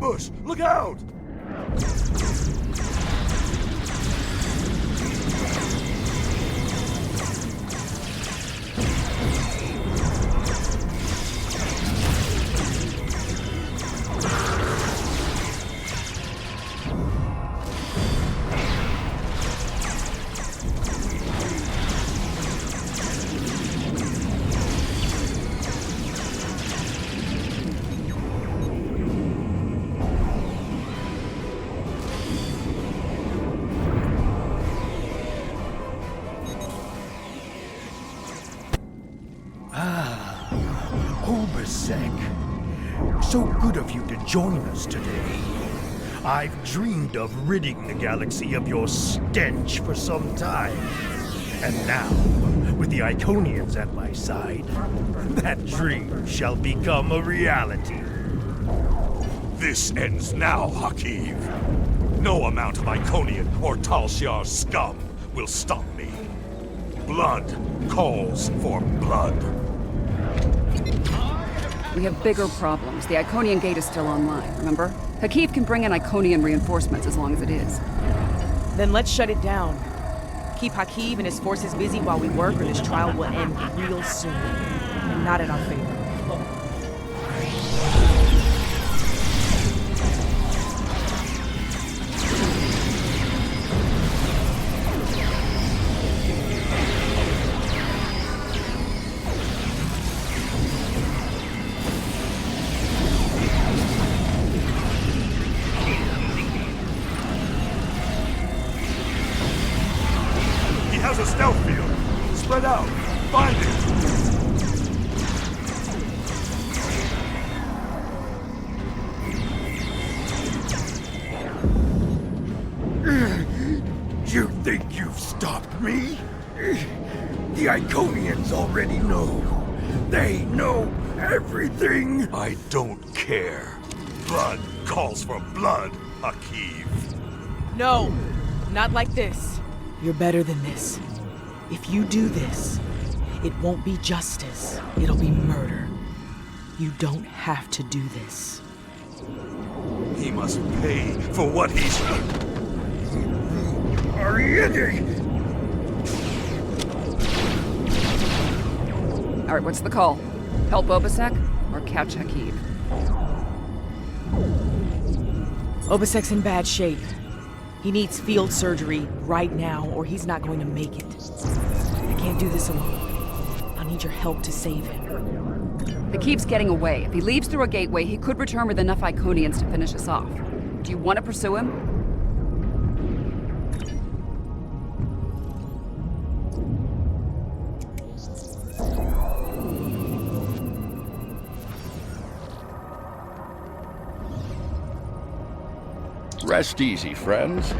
ambush! Look out! So good of you to join us today. I've dreamed of ridding the galaxy of your stench for some time. And now, with the Iconians at my side, that dream shall become a reality. This ends now, Hakiv. No amount of Iconian or Tal Shiar scum will stop me. Blood calls for blood. We have bigger problems. The Iconian gate is still online, remember? Hakiv can bring in Iconian reinforcements as long as it is. Then let's shut it down. Keep Hakiv and his forces busy while we work, or this trial will end real soon. And not in our favor. Has a stealth field. Spread out. Find it. You think you've stopped me? The Iconians already know. They know everything. I don't care. Blood calls for blood, Hakiv. No, not like this. You're better than this. If you do this, it won't be justice. It'll be murder. You don't have to do this. He must pay for what he's... Alright, what's the call? Help Obasek or catch Hakiv? Obasek's in bad shape. He needs field surgery right now, or he's not going to make it. I can't do this alone. I'll need your help to save him. Hakiv's getting away. If he leaves through a gateway, he could return with enough Iconians to finish us off. Do you want to pursue him? Rest easy, friends.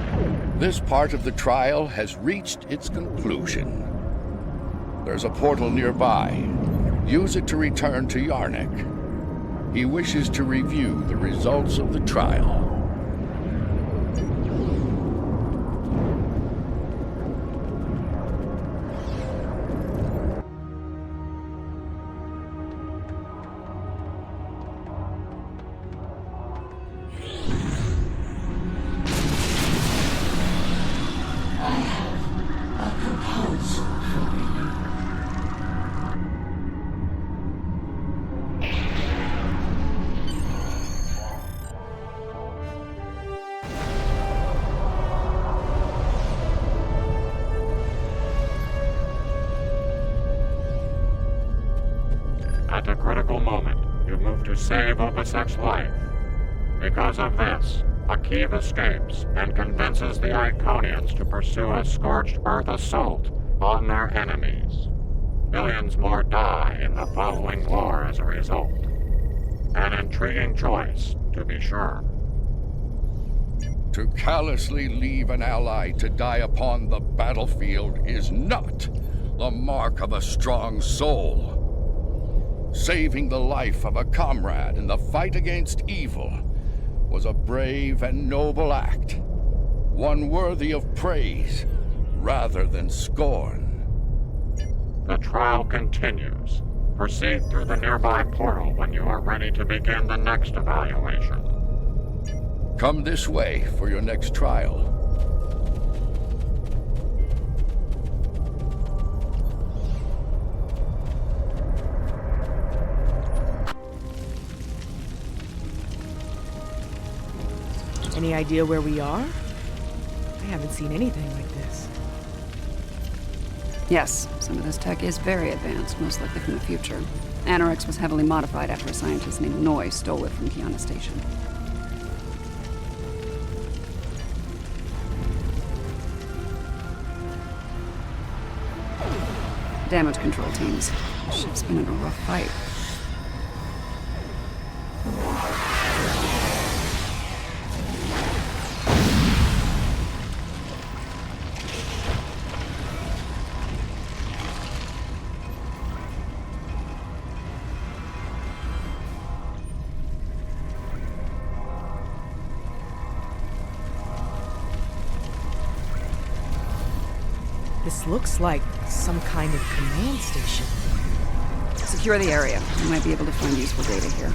This part of the trial has reached its conclusion. There's a portal nearby. Use it to return to Yarnik. He wishes to review the results of the trial. At a critical moment, you move to save Obasek's life. Because of this, Hakiv escapes and convinces the Iconians to pursue a scorched earth assault on their enemies. Millions more die in the following war as a result. An intriguing choice, to be sure. To callously leave an ally to die upon the battlefield is not the mark of a strong soul. Saving the life of a comrade in the fight against evil was a brave and noble act, one worthy of praise rather than scorn. The trial continues. Proceed through the nearby portal when you are ready to begin the next evaluation. Come this way for your next trial. Any idea where we are? I haven't seen anything like this. Yes, some of this tech is very advanced, most likely from the future. Anorix was heavily modified after a scientist named Noi stole it from Kiana Station. Damage control teams. The ship's been in a rough fight. This looks like some kind of command station. Secure the area. You might be able to find useful data here.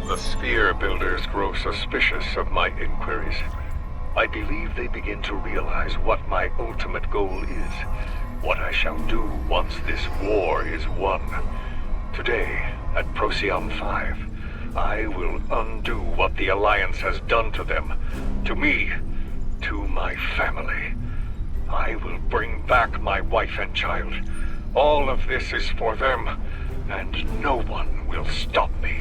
The Sphere Builders grow suspicious of my inquiries. I believe they begin to realize what my ultimate goal is, what I shall do once this war is won. Today, at Procyon 5, I will undo what the Alliance has done to them, to me, to my family. I will bring back my wife and child. All of this is for them, and no one will stop me.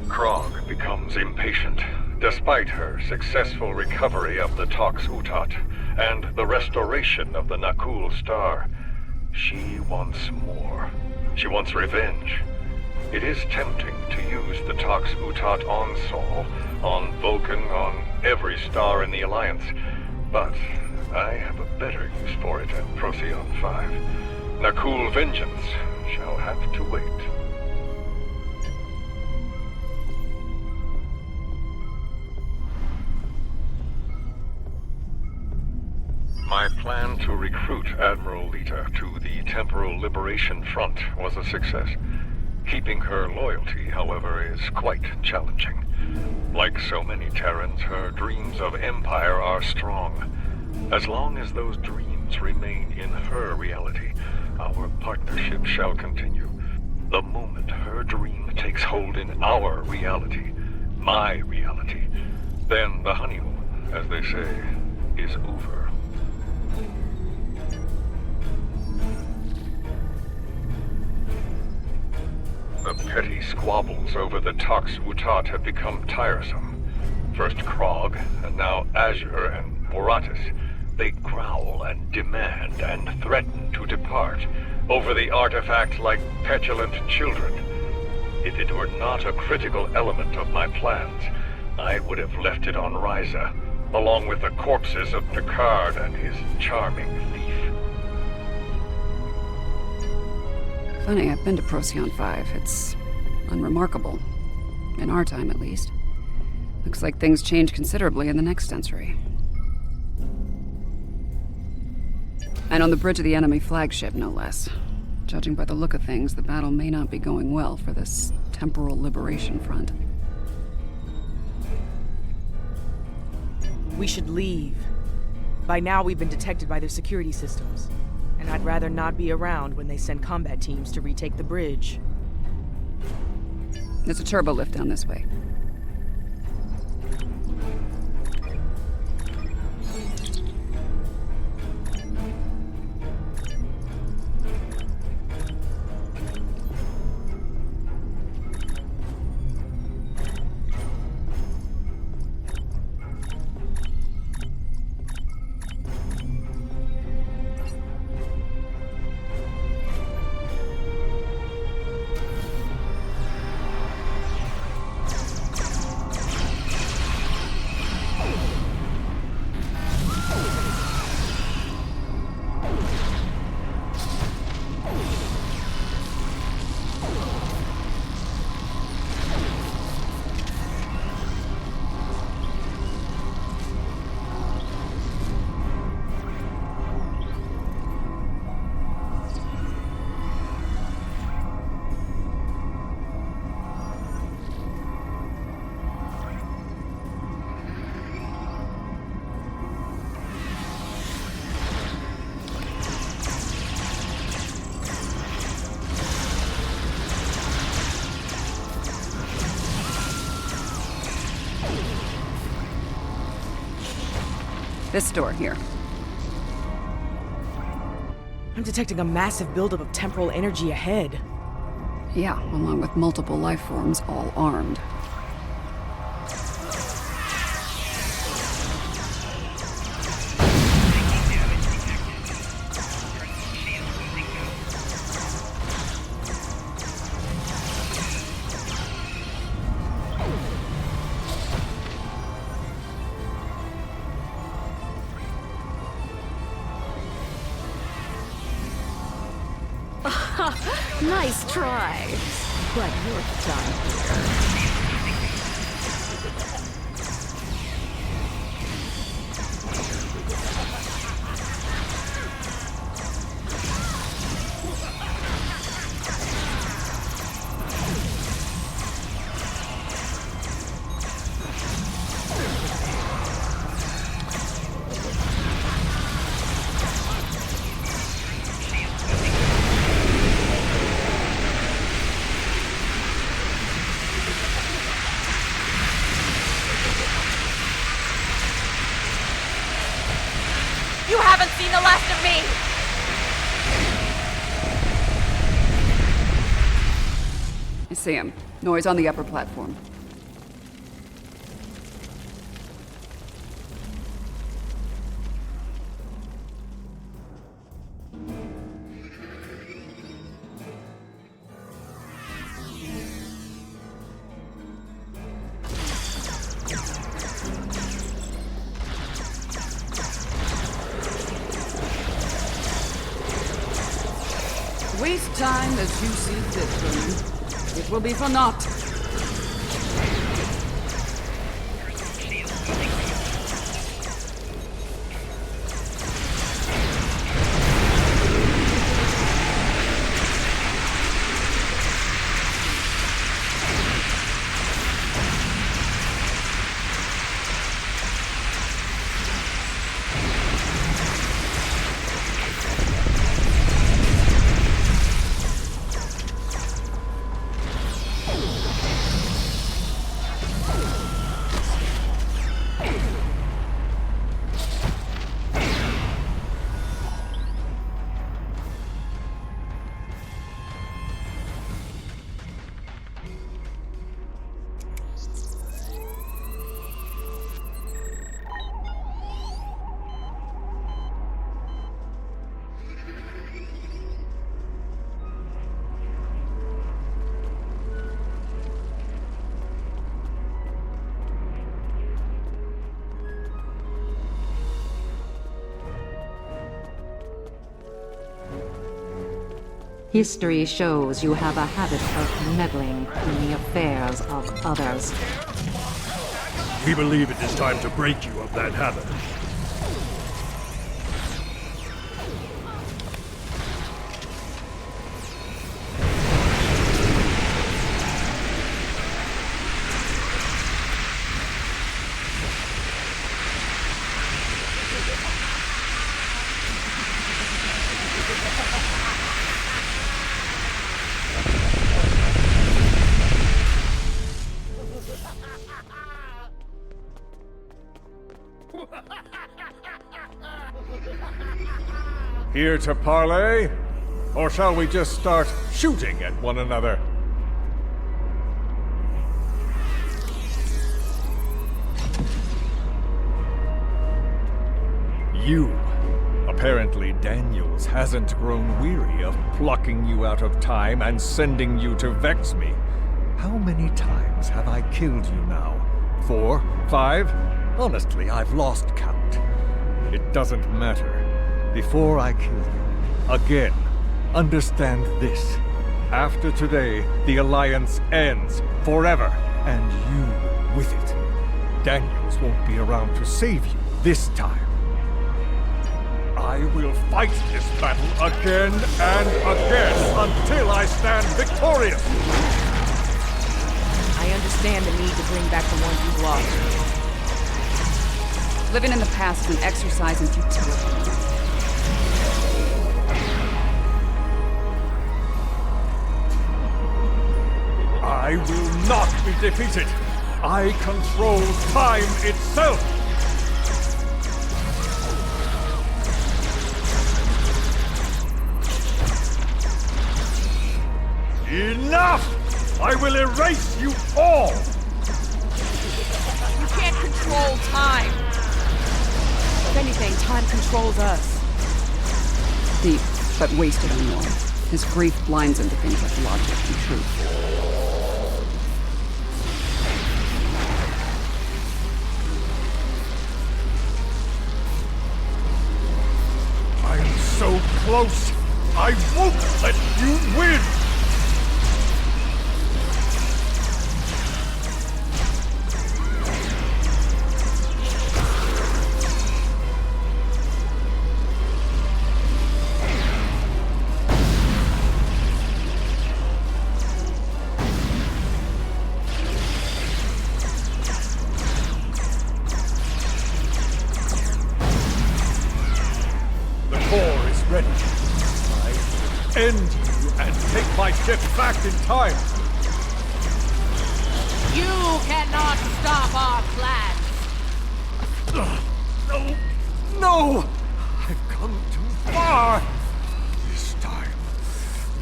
Krog becomes impatient, despite her successful recovery of the Tox Utat and the restoration of the Nakul Star. She wants more. She wants revenge. It is tempting to use the Tox Utat on Sol, on Vulcan, on every star in the Alliance, but I have a better use for it at Procyon 5. Nakul vengeance shall have to wait. My plan to recruit Admiral Lita to the Temporal Liberation Front was a success. Keeping her loyalty, however, is quite challenging. Like so many Terrans, her dreams of empire are strong. As long as those dreams remain in her reality, our partnership shall continue. The moment her dream takes hold in our reality, my reality, then the honeymoon, as they say, is over. The petty squabbles over the Tox Utat have become tiresome. First Krog, and now Azure and Boratis. They growl and demand and threaten to depart over the artifact like petulant children. If it were not a critical element of my plans, I would have left it on Ryza, along with the corpses of Picard and his charming thief. Funny, I've been to Procyon 5. It's unremarkable. In our time, at least. Looks like things change considerably in the next century. And on the bridge of the enemy flagship, no less. Judging by the look of things, the battle may not be going well for this Temporal Liberation Front. We should leave. By now, we've been detected by their security systems. And I'd rather not be around when they send combat teams to retake the bridge. There's a turbo lift down this way. This door here. I'm detecting a massive buildup of temporal energy ahead. Yeah, along with multiple life forms, all armed. Nice try. But you're done. You haven't seen the last of me! I see him. Noise on the upper platform. Waste time as you see fit, Vernon. It will be for naught. History shows you have a habit of meddling in the affairs of others. We believe it is time to break you of that habit. Here to parley? Or shall we just start shooting at one another? You. Apparently Daniels hasn't grown weary of plucking you out of time and sending you to vex me. How many times have I killed you now? 4? 5? Honestly, I've lost count. It doesn't matter. Before I kill you, again, understand this. After today, the Alliance ends forever, and you with it. Daniels won't be around to save you this time. I will fight this battle again and again until I stand victorious! I understand the need to bring back the ones you've lost. Living in the past is an exercise in futility. I will not be defeated! I control time itself! Enough! I will erase you all! You can't control time. If anything, time controls us. Deep, but wasted on Noy. His grief blinds him to things like logic and truth. I'm so close! I won't let you win! End you and take my ship back in time! You cannot stop our plans! No! No! I've come too far!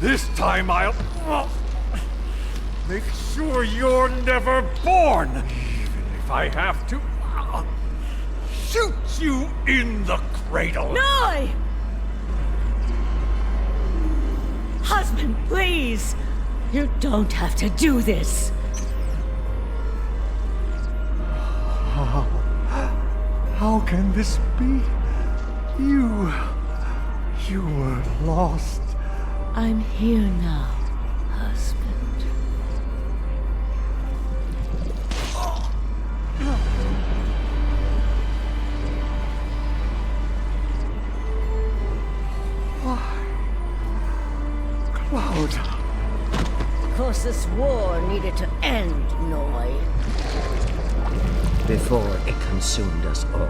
This time I'll make sure you're never born! Even if I have to shoot you in the cradle! No! Husband, please! You don't have to do this! How can this be? You were lost. I'm here now, husband. Cloud. Of course, this war needed to end, Noy. Before it consumed us all.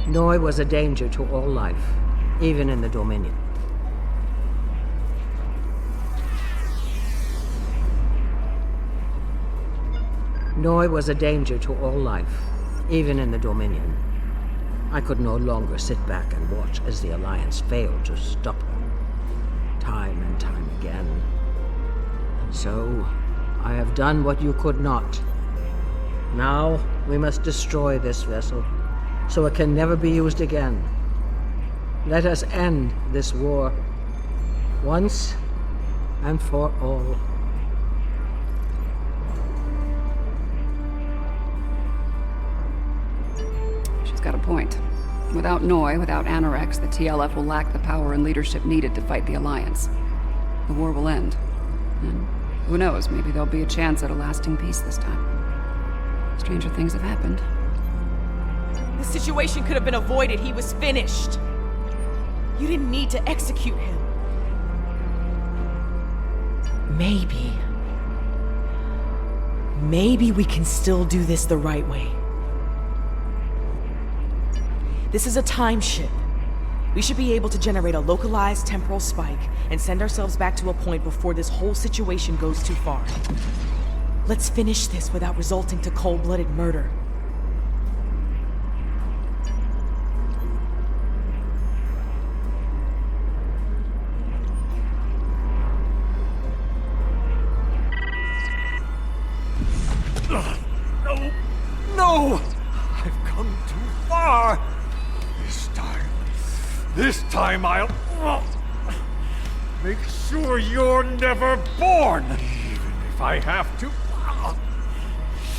Noy was a danger to all life, even in the Dominion. Noy was a danger to all life, even in the Dominion. I could no longer sit back and watch as the Alliance failed to stop her, time and time again. So, I have done what you could not. Now, we must destroy this vessel, so it can never be used again. Let us end this war, once and for all. She's got a point. Without Noy, without Anorex, the TLF will lack the power and leadership needed to fight the Alliance. The war will end. And who knows, maybe there'll be a chance at a lasting peace this time. Stranger things have happened. The situation could have been avoided. He was finished. You didn't need to execute him. Maybe we can still do this the right way. This is a time ship. We should be able to generate a localized temporal spike and send ourselves back to a point before this whole situation goes too far. Let's finish this without resulting to cold-blooded murder. No! I've come too far! This time I'll make sure you're never born! Even if I have to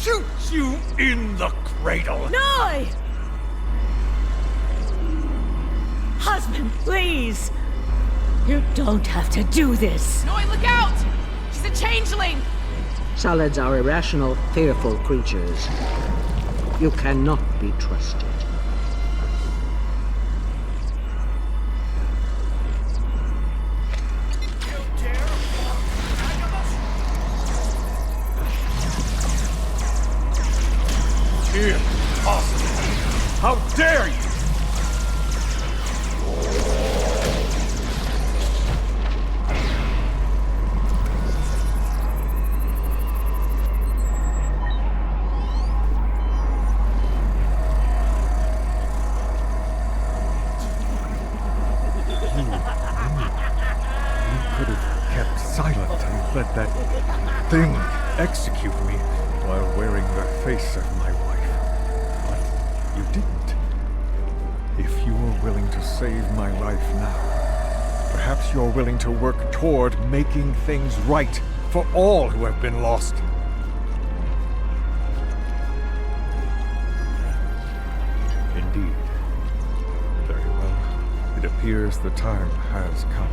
shoot you in the cradle! Noy! Husband, please! You don't have to do this! Noy, look out! She's a changeling! Solids are irrational, fearful creatures. You cannot be trusted. Impossible! How dare you! thing execute me while wearing the face of my wife. But you didn't. If you are willing to save my life now, perhaps you're willing to work toward making things right for all who have been lost. Indeed. Very well. It appears the time has come.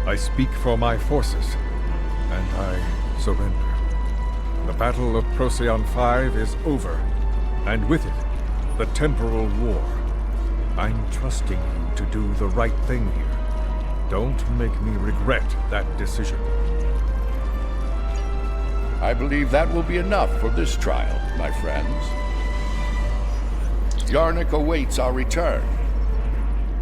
I speak for my forces, and I surrender. The Battle of Procyon V is over, and with it, the Temporal War. I'm trusting you to do the right thing here. Don't make me regret that decision. I believe that will be enough for this trial, my friends. Yarnik awaits our return.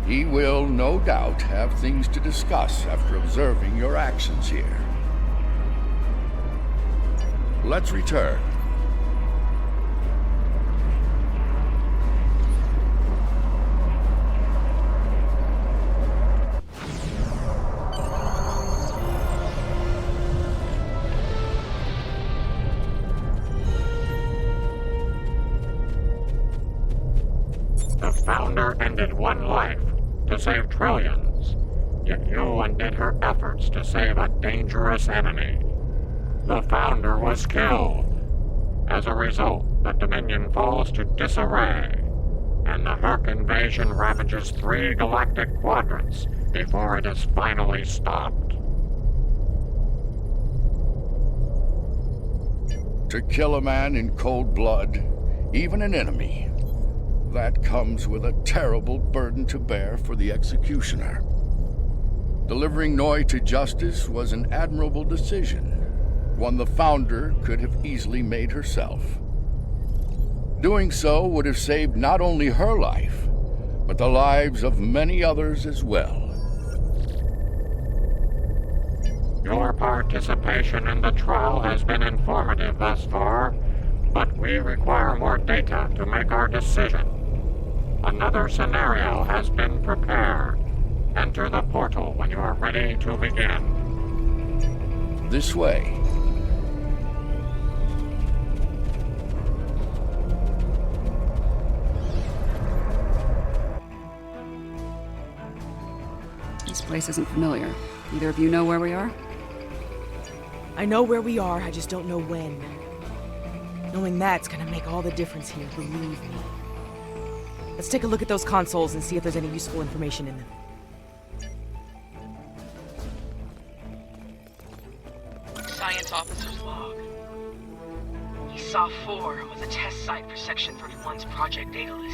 He will, no doubt, have things to discuss after observing your actions here. Let's return. The Founder ended one life to save trillions, yet you undid her efforts to save a dangerous enemy. The Founder was killed. As a result, the Dominion falls to disarray, and the Herc invasion ravages 3 galactic quadrants before it is finally stopped. To kill a man in cold blood, even an enemy, that comes with a terrible burden to bear for the executioner. Delivering Noi to justice was an admirable decision, one the Founder could have easily made herself. Doing so would have saved not only her life, but the lives of many others as well. Your participation in the trial has been informative thus far, but we require more data to make our decision. Another scenario has been prepared. Enter the portal when you are ready to begin. This way. This place isn't familiar. Either of you know where we are? I know where we are, I just don't know when. Knowing that's gonna make all the difference here, believe me. Let's take a look at those consoles and see if there's any useful information in them. Science officer's log. ESA 4 was a test site for Section 31's Project Daedalus.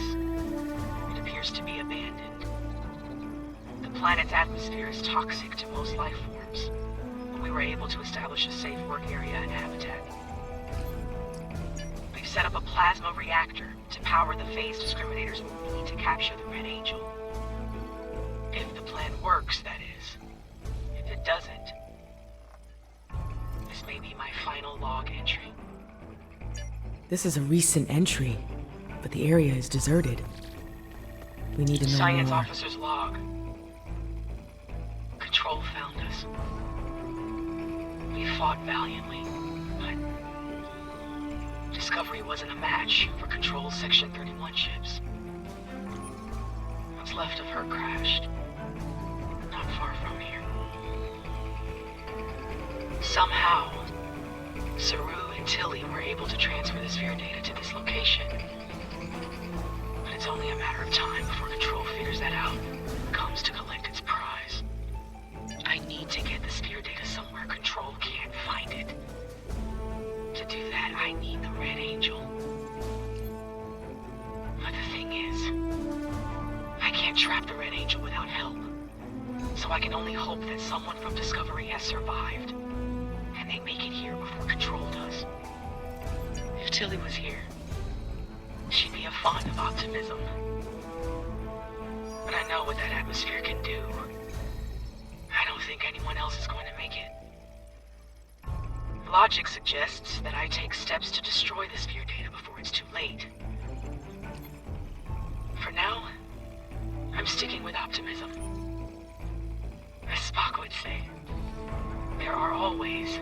It appears to be abandoned. The planet's atmosphere is toxic to most life forms, but we were able to establish a safe work area and habitat. We've set up a plasma reactor to power the phase discriminators we need to capture the Red Angel. If the plan works, that is. If it doesn't, this may be my final log entry. This is a recent entry, but the area is deserted. We need to know Science more. officer's log. Control found us. We fought valiantly, but Discovery wasn't a match for Control's Section 31 ships. What's left of her crashed, not far from here. Somehow, Saru and Tilly were able to transfer the sphere data to this location. But it's only a matter of time before Control figures that out and comes to collect its prize. I need to get the sphere data somewhere Control can't find it. To do that, I need the Red Angel. But the thing is, I can't trap the Red Angel without help. So I can only hope that someone from Discovery has survived, and they make it here before Control does. If Tilly was here, she'd be a font of optimism. But I know what that atmosphere can do. I don't think anyone else is going to make it. Logic suggests that I take steps to destroy the sphere data before it's too late. For now, I'm sticking with optimism. As Spock would say, there are always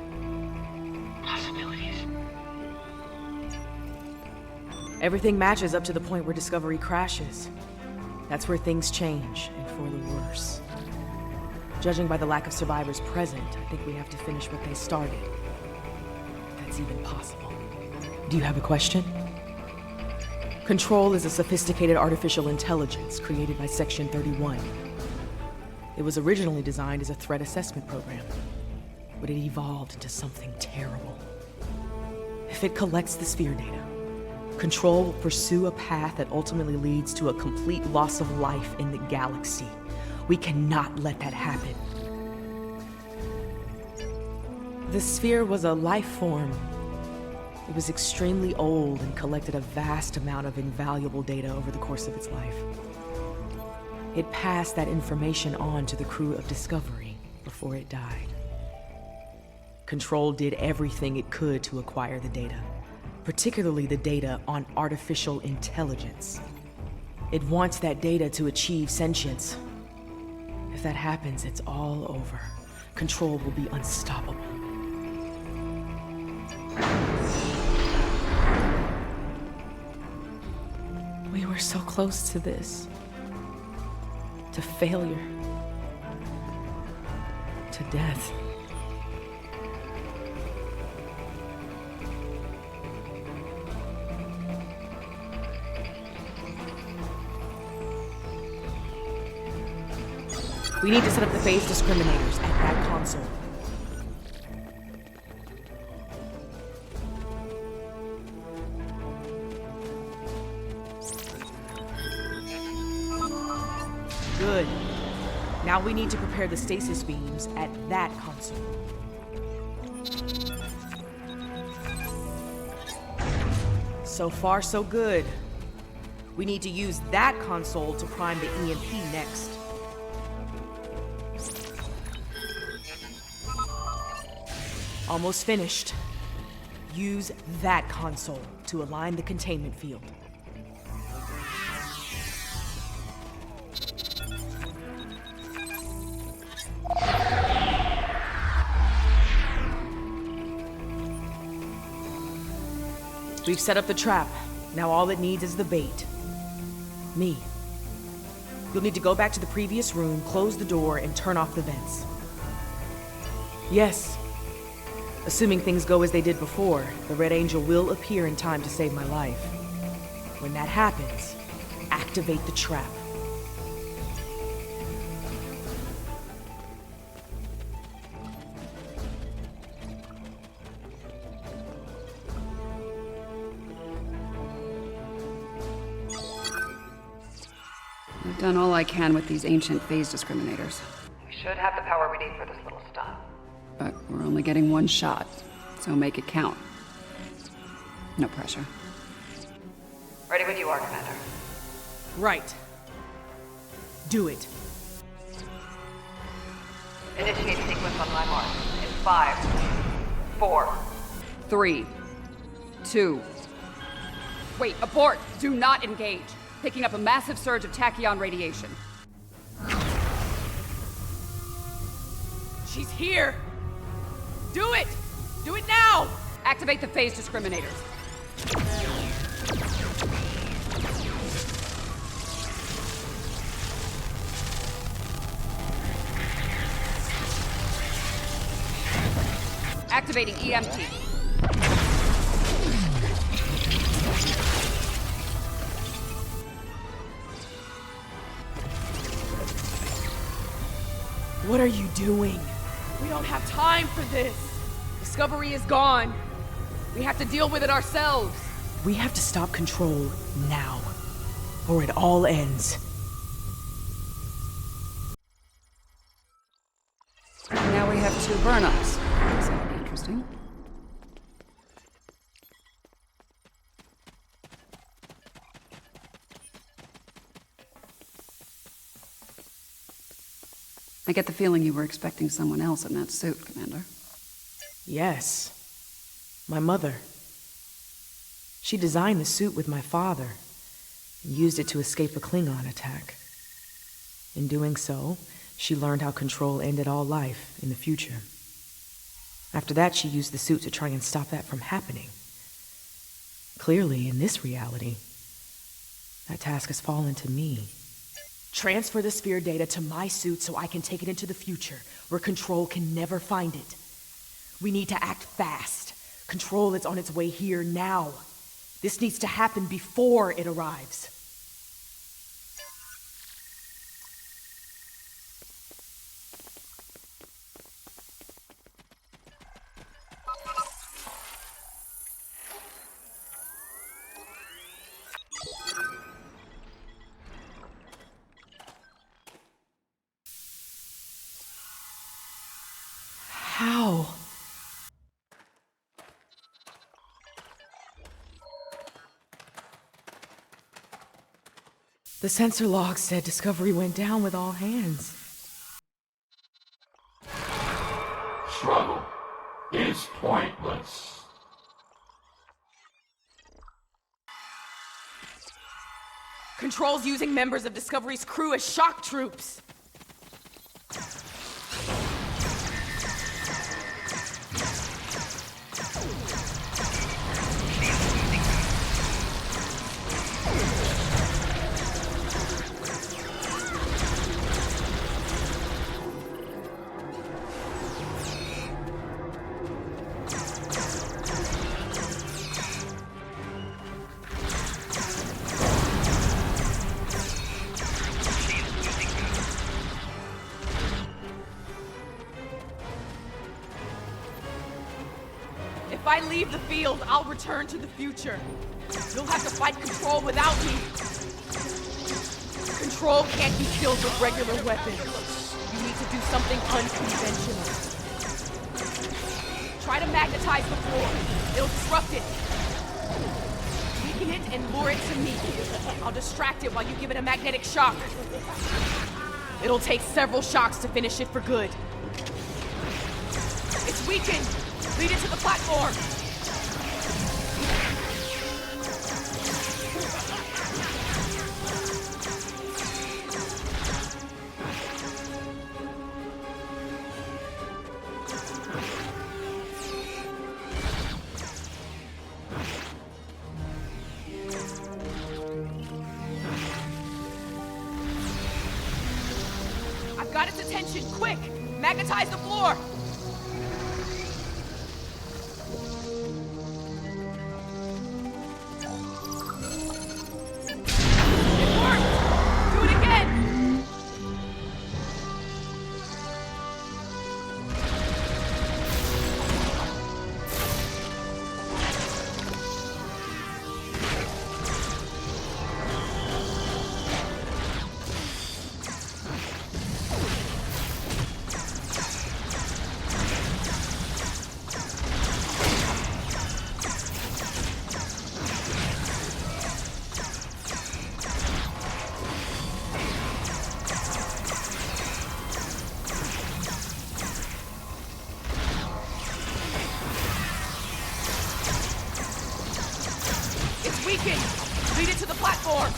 Everything matches up to the point where Discovery crashes. That's where things change, and for the worse. Judging by the lack of survivors present, I think we have to finish what they started. If that's even possible. Do you have a question? Control is a sophisticated artificial intelligence created by Section 31. It was originally designed as a threat assessment program, but it evolved into something terrible. If it collects the sphere data, Control will pursue a path that ultimately leads to a complete loss of life in the galaxy. We cannot let that happen. The sphere was a life form. It was extremely old and collected a vast amount of invaluable data over the course of its life. It passed that information on to the crew of Discovery before it died. Control did everything it could to acquire the data, particularly the data on artificial intelligence. It wants that data to achieve sentience. If that happens, it's all over. Control will be unstoppable. We were so close to this. To failure. To death. We need to set up the phase discriminators at that console. Good. Now we need to prepare the stasis beams at that console. So far, so good. We need to use that console to prime the EMP next. Almost finished. Use that console to align the containment field. We've set up the trap. Now all it needs is the bait. Me. You'll need to go back to the previous room, close the door, and turn off the vents. Yes. Assuming things go as they did before, the Red Angel will appear in time to save my life. When that happens, activate the trap. I've done all I can with these ancient phase discriminators. We should have the power we need for this little stunt. But we're only getting one shot, so make it count. No pressure. Ready when you are, Commander. Right. Do it. Initiate sequence on my mark. In 5, 4, 3, 2. Wait, abort! Do not engage. Picking up a massive surge of tachyon radiation. She's here! Do it! Do it now! Activate the phase discriminators. Activating EMP. What are you doing? We don't have time for this. Discovery is gone. We have to deal with it ourselves. We have to stop Control now, or it all ends. Now we have 2 burn-ups. That'll be interesting. I get the feeling you were expecting someone else in that suit, Commander. Yes. My mother. She designed the suit with my father and used it to escape a Klingon attack. In doing so, she learned how Control ended all life in the future. After that, she used the suit to try and stop that from happening. Clearly, in this reality, that task has fallen to me. Transfer the sphere data to my suit so I can take it into the future, where Control can never find it. We need to act fast. Control is on its way here now. This needs to happen before it arrives. How? The sensor log said Discovery went down with all hands. Struggle is pointless. Control's using members of Discovery's crew as shock troops. If I leave the field, I'll return to the future. You'll have to fight Control without me. Control can't be killed with regular weapons. You need to do something unconventional. Try to magnetize the floor. It'll disrupt it. Weaken it and lure it to me. I'll distract it while you give it a magnetic shock. It'll take several shocks to finish it for good. It's weakened. Lead it to the platform! I've got its attention! Quick! Magnetize the floor! Weakened! Lead it to the platform!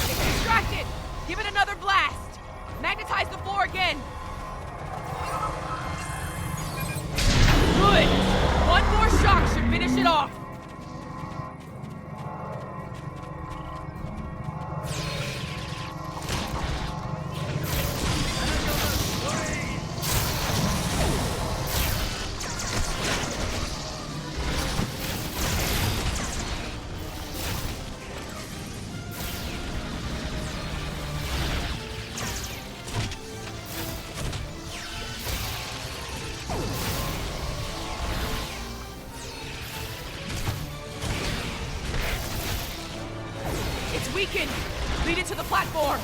It's distracted! Give it another blast! Magnetize the floor again! Good! One more shock should finish it off! It's weakened! Lead it to the platform!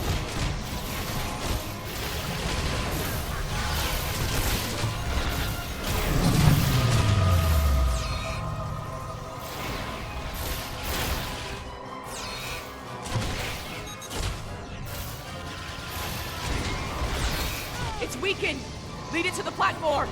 It's weakened! Lead it to the platform!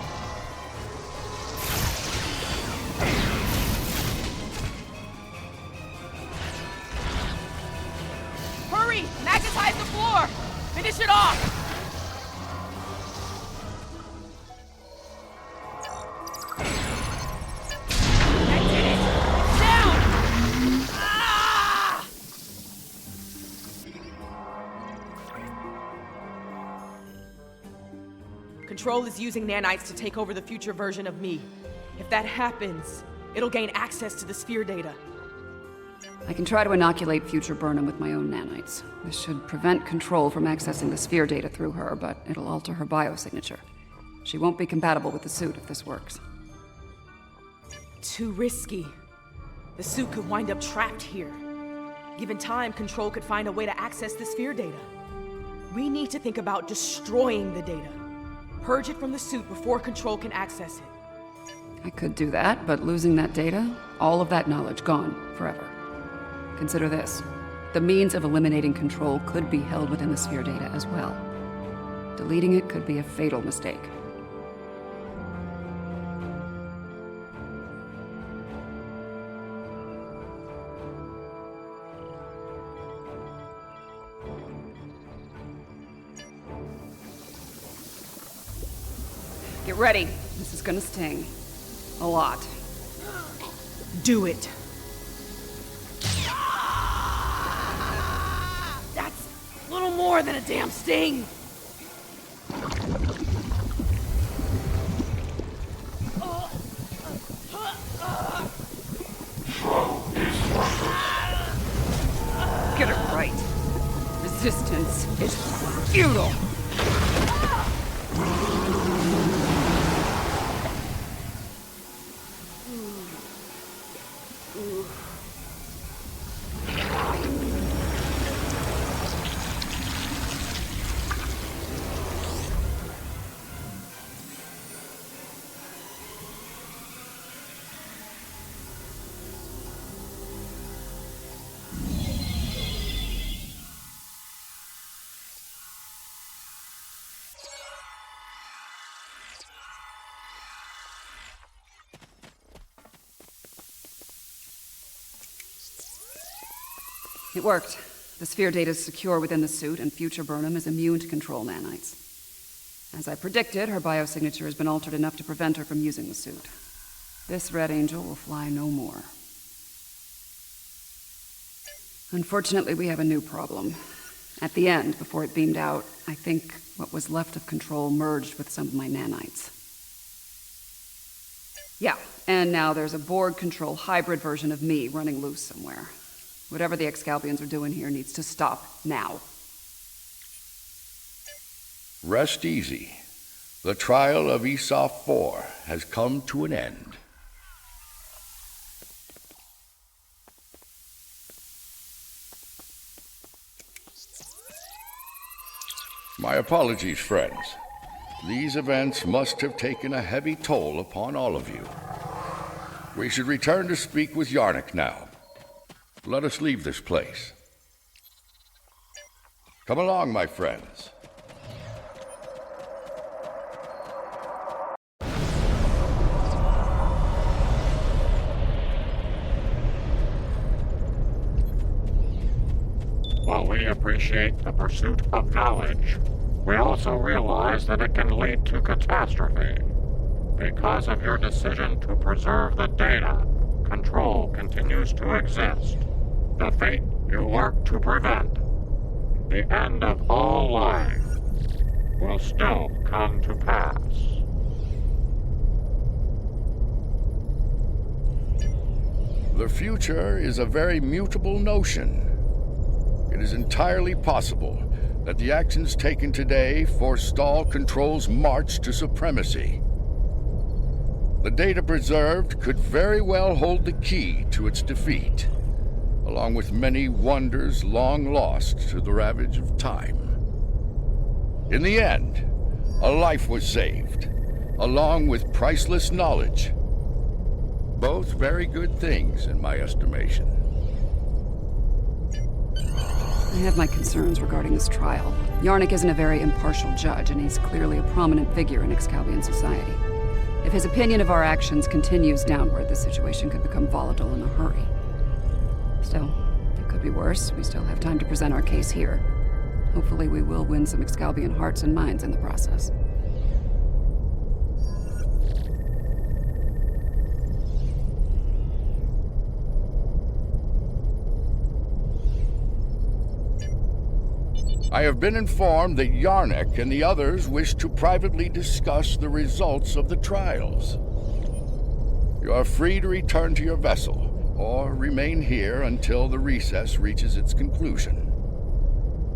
Control is using nanites to take over the future version of me. If that happens, it'll gain access to the sphere data. I can try to inoculate future Burnham with my own nanites. This should prevent Control from accessing the sphere data through her, but it'll alter her biosignature. She won't be compatible with the suit if this works. Too risky. The suit could wind up trapped here. Given time, Control could find a way to access the sphere data. We need to think about destroying the data. Purge it from the suit before Control can access it. I could do that, but losing that data, all of that knowledge gone forever. Consider this. The means of eliminating Control could be held within the sphere data as well. Deleting it could be a fatal mistake. Get ready. This is gonna sting. A lot. Do it. That's a little more than a damn sting. Get it right. Resistance is futile. It worked. The sphere data is secure within the suit, and future Burnham is immune to Control nanites. As I predicted, her biosignature has been altered enough to prevent her from using the suit. This Red Angel will fly no more. Unfortunately, we have a new problem. At the end, before it beamed out, I think what was left of Control merged with some of my nanites. Yeah, and now there's a Borg Control hybrid version of me running loose somewhere. Whatever the Excalbians are doing here needs to stop now. Rest easy. The trial of Esop 4 has come to an end. My apologies, friends. These events must have taken a heavy toll upon all of you. We should return to speak with Yarnik now. Let us leave this place. Come along, my friends. While we appreciate the pursuit of knowledge, we also realize that it can lead to catastrophe. Because of your decision to preserve the data, Control continues to exist. The fate you work to prevent, the end of all life, will still come to pass. The future is a very mutable notion. It is entirely possible that the actions taken today forestall Control's march to supremacy. The data preserved could very well hold the key to its defeat, along with many wonders long lost to the ravage of time. In the end, a life was saved, along with priceless knowledge. Both very good things, in my estimation. I have my concerns regarding this trial. Yarnik isn't a very impartial judge, and he's clearly a prominent figure in Excalbian society. If his opinion of our actions continues downward, the situation could become volatile in a hurry. Still, it could be worse. We still have time to present our case here. Hopefully we will win some Excalbian hearts and minds in the process. I have been informed that Yarnek and the others wish to privately discuss the results of the trials. You are free to return to your vessel, or remain here until the recess reaches its conclusion.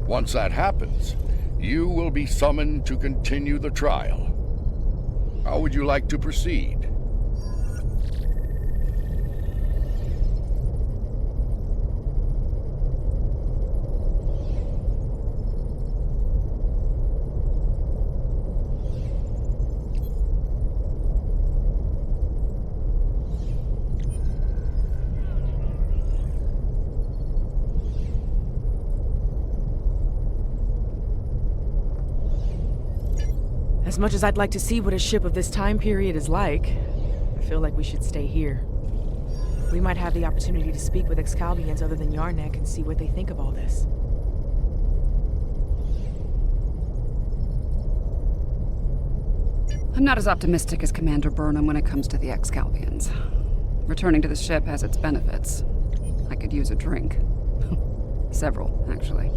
Once that happens, you will be summoned to continue the trial. How would you like to proceed? As much as I'd like to see what a ship of this time period is like, I feel like we should stay here. We might have the opportunity to speak with Excalbians other than Yarnek and see what they think of all this. I'm not as optimistic as Commander Burnham when it comes to the Excalbians. Returning to the ship has its benefits. I could use a drink. Several, actually.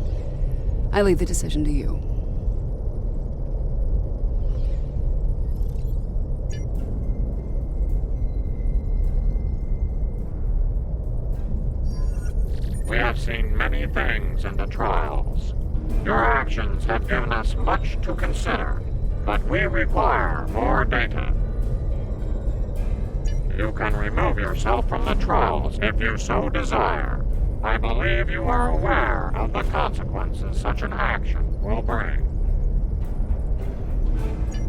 I leave the decision to you. We have seen many things in the trials. Your actions have given us much to consider, but we require more data. You can remove yourself from the trials if you so desire. I believe you are aware of the consequences such an action will bring.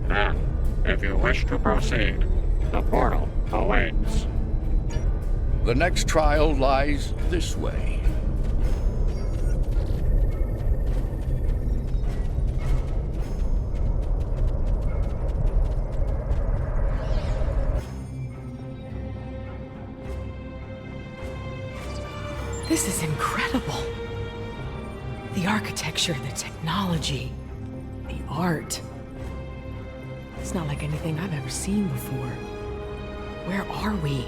Then, if you wish to proceed, the portal awaits. The next trial lies this way. This is incredible. The architecture, the technology, the art. It's not like anything I've ever seen before. Where are we?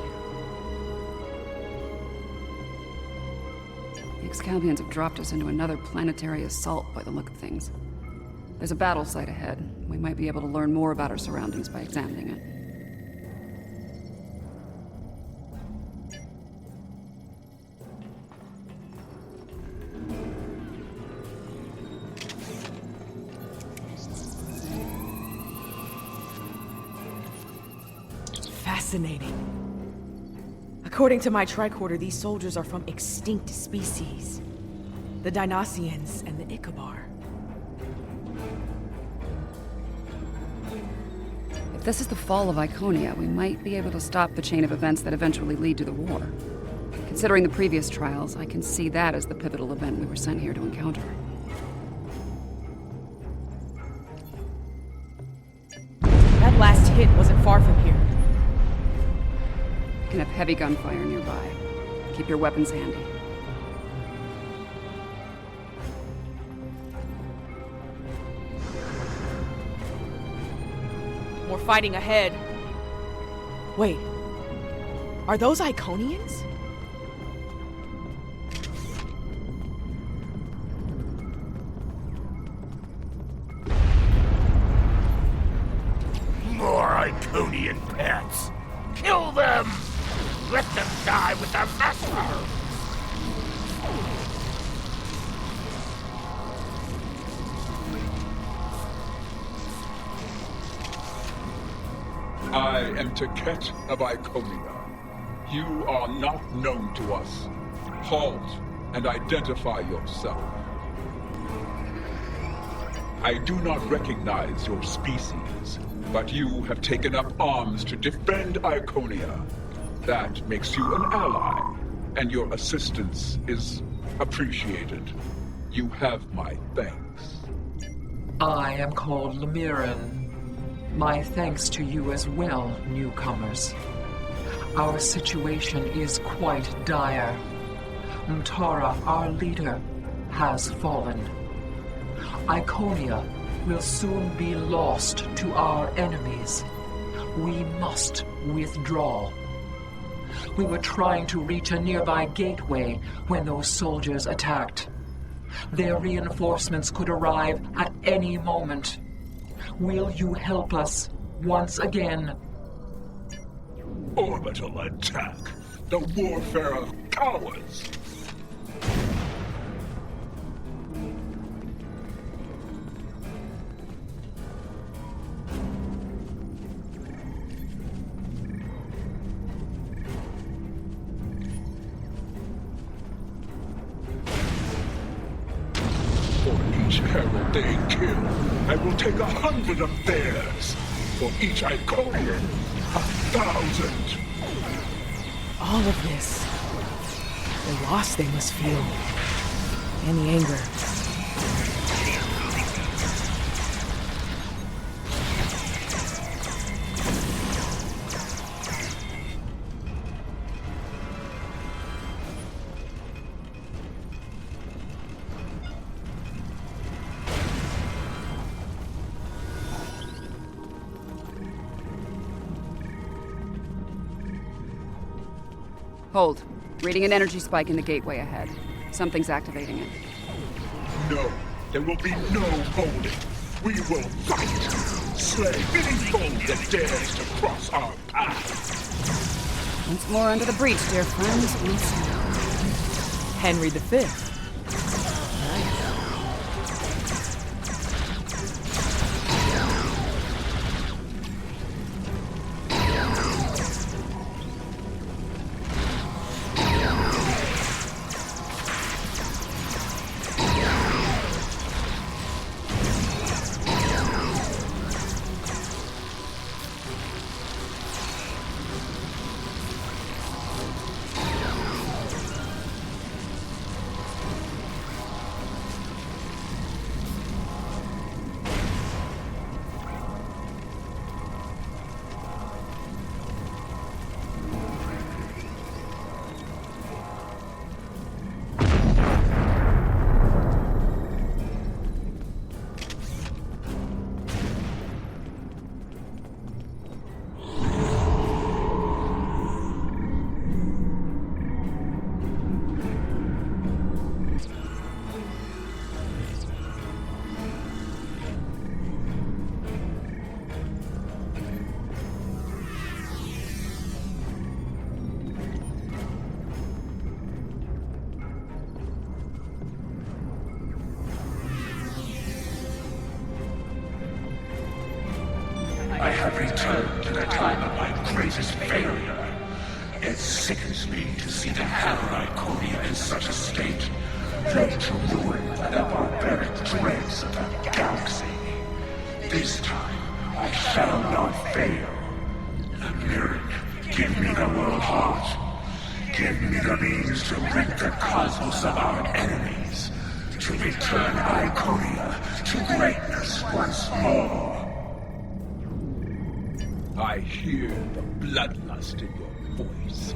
The Excalbians have dropped us into another planetary assault by the look of things. There's a battle site ahead. We might be able to learn more about our surroundings by examining it. Fascinating. According to my tricorder, these soldiers are from extinct species. The Dynasians and the Ikabar. If this is the fall of Iconia, we might be able to stop the chain of events that eventually lead to the war. Considering the previous trials, I can see that as the pivotal event we were sent here to encounter. That last hit wasn't far from here. You can have heavy gunfire nearby. Keep your weapons handy. More fighting ahead. Wait. Are those Iconians? More Iconian pets! Kill them! Let them die with their master! I am Taket of Iconia. You are not known to us. Halt and identify yourself. I do not recognize your species, but you have taken up arms to defend Iconia. That makes you an ally, and your assistance is appreciated. You have my thanks. I am called Lemiran. My thanks to you as well, newcomers. Our situation is quite dire. Mtara, our leader, has fallen. Iconia will soon be lost to our enemies. We must withdraw. We were trying to reach a nearby gateway when those soldiers attacked. Their reinforcements could arrive at any moment. Will you help us once again? Orbital attack. The warfare of cowards. Herald they kill, I will take 100 of theirs. For each Iconian, 1,000. All of this. The loss they must feel. And the anger. Hold. Reading an energy spike in the gateway ahead. Something's activating it. No, there will be no holding. We will fight. Slay any foe that dares to cross our path. Once more under the breach, dear friends. Once more. Henry V. I have returned to the time of my greatest failure. It sickens me to see the Hellor Iconia in such a state, laid to ruin by the barbaric dregs of the galaxy. This time, I shall not fail. Lyric, give me the world heart. Give me the means to rid the cosmos of our enemies, to return Iconia to greatness once more. I hear the bloodlust in your voice.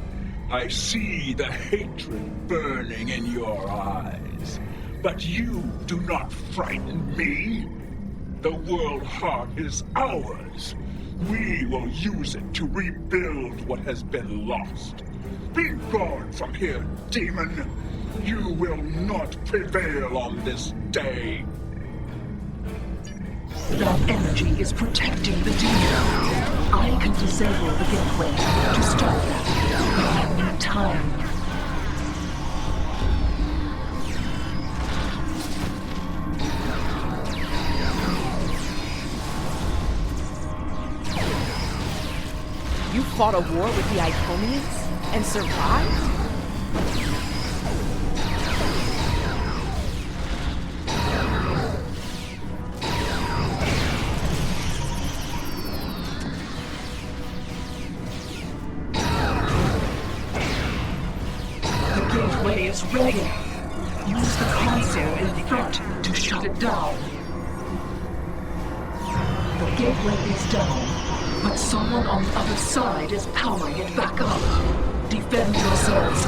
I see the hatred burning in your eyes. But you do not frighten me. The world heart is ours. We will use it to rebuild what has been lost. Be gone from here, demon. You will not prevail on this day. That energy is protecting the demon. I can disable the gateway to stop that. I need time. You fought a war with the Iconians and survived? Is ready. Use the console in front to shut it down. The gateway is down, but someone on the other side is powering it back up. Defend yourselves.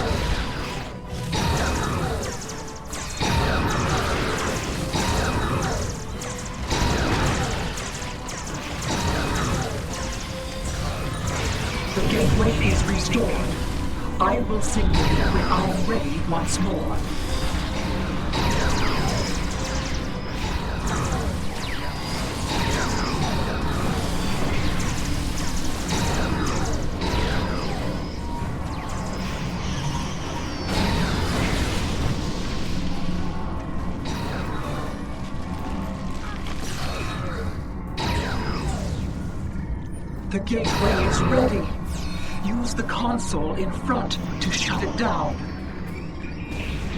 The gateway is restored. I will signal you when I am ready once more. The gateway is ready. Use the console in front to shut it down.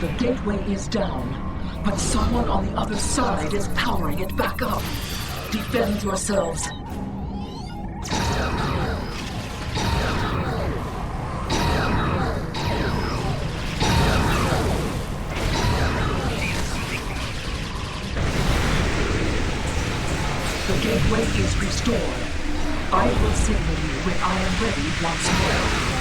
The gateway is down, but someone on the other side is powering it back up. Defend yourselves. The gateway is restored. I will signal you when I am ready once more.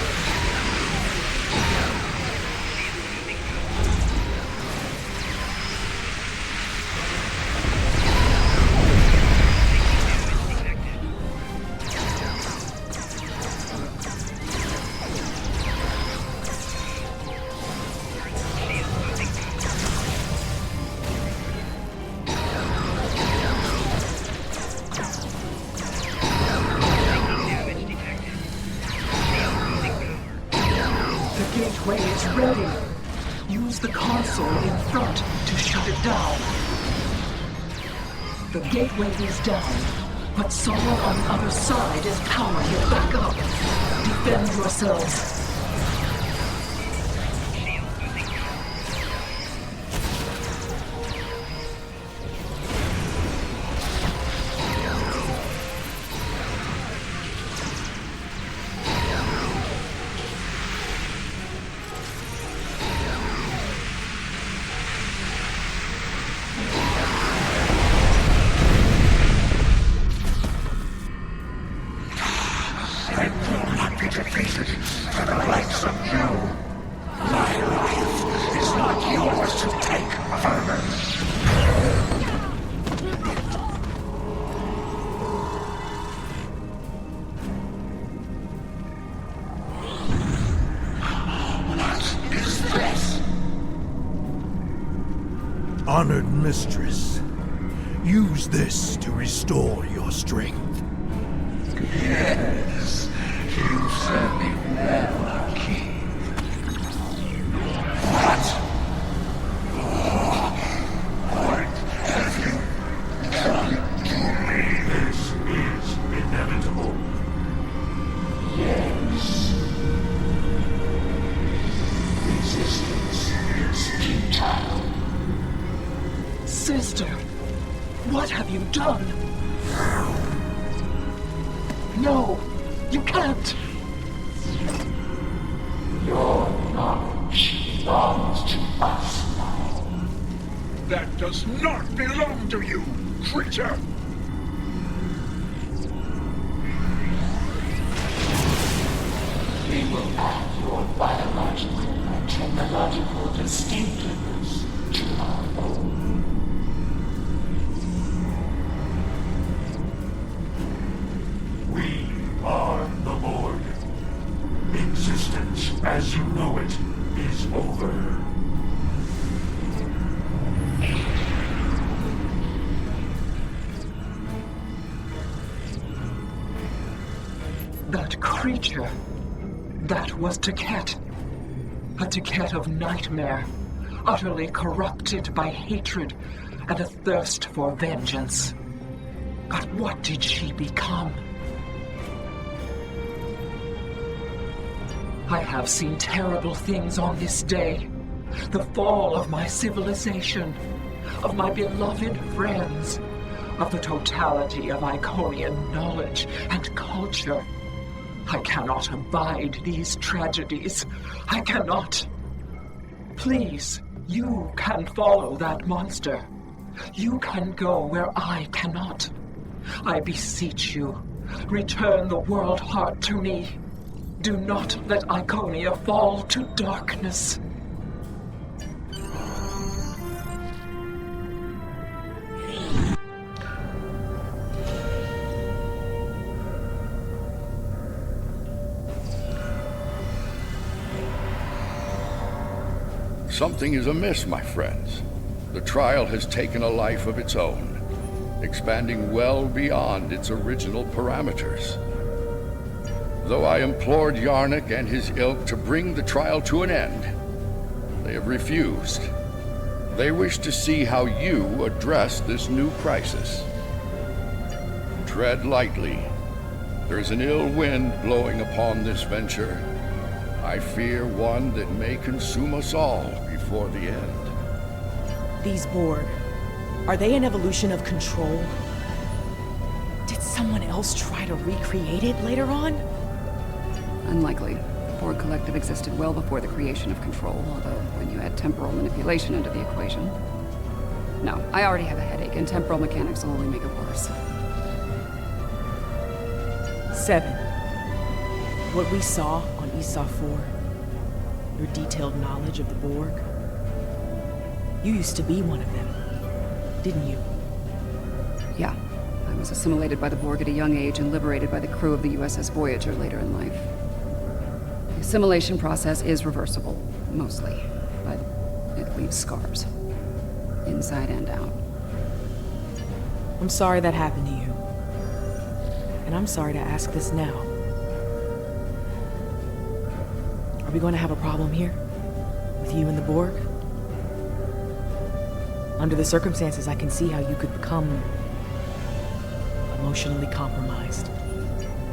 The gateway is down, but someone on the other side is powering it back up. Defend yourselves. Honored mistress, use this to restore your strength. Yes, you serve me well, Hakeem. What have you done to me? This is inevitable. Yes. Resistance is futile. Sister, what have you done? No, you can't. Your knowledge belongs to us now. That does not belong to you, creature! We will add your biological and technological distinctiveness to our own. We are the Borg. Existence as you know it is over. That creature, that was Taket. A Taket of nightmare, utterly corrupted by hatred and a thirst for vengeance. But what did she become? I have seen terrible things on this day. The fall of my civilization, of my beloved friends, of the totality of Iconian knowledge and culture. I cannot abide these tragedies. I cannot. Please, you can follow that monster. You can go where I cannot. I beseech you, return the world heart to me. Do not let Iconia fall to darkness. Something is amiss, my friends. The trial has taken a life of its own, expanding well beyond its original parameters. Though I implored Yarnik and his ilk to bring the trial to an end, they have refused. They wish to see how you address this new crisis. Tread lightly. There's an ill wind blowing upon this venture. I fear one that may consume us all before the end. These Borg, are they an evolution of Control? Did someone else try to recreate it later on? Unlikely. The Borg Collective existed well before the creation of Control, although when you add temporal manipulation into the equation... No, I already have a headache, and temporal mechanics will only make it worse. 7. What we saw on Esau 4, your detailed knowledge of the Borg, you used to be one of them, didn't you? Yeah. I was assimilated by the Borg at a young age and liberated by the crew of the USS Voyager later in life. The assimilation process is reversible, mostly, but it leaves scars. Inside and out. I'm sorry that happened to you. And I'm sorry to ask this now. Are we going to have a problem here? With you and the Borg? Under the circumstances, I can see how you could become... emotionally compromised.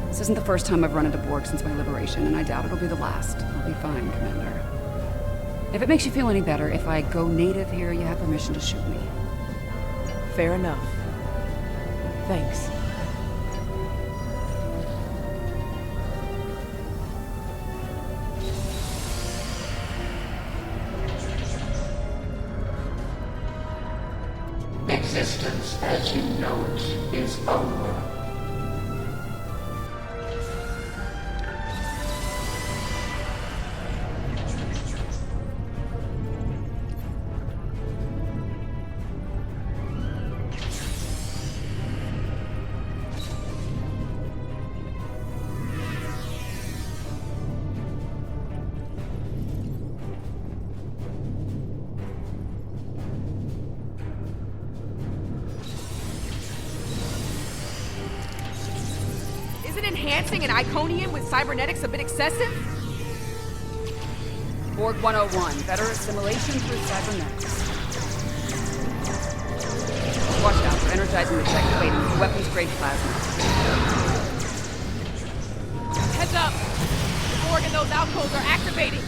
This isn't the first time I've run into Borg since my liberation, and I doubt it'll be the last. I'll be fine, Commander. If it makes you feel any better, if I go native here, you have permission to shoot me. Fair enough. Thanks. Existence as you know it is over. Enhancing an Iconian with cybernetics a bit excessive? Borg 101, better assimilation through cybernetics. Watch out, we're energizing the check plating with weapons-grade plasma. Heads up! The Borg and those outposts are activating!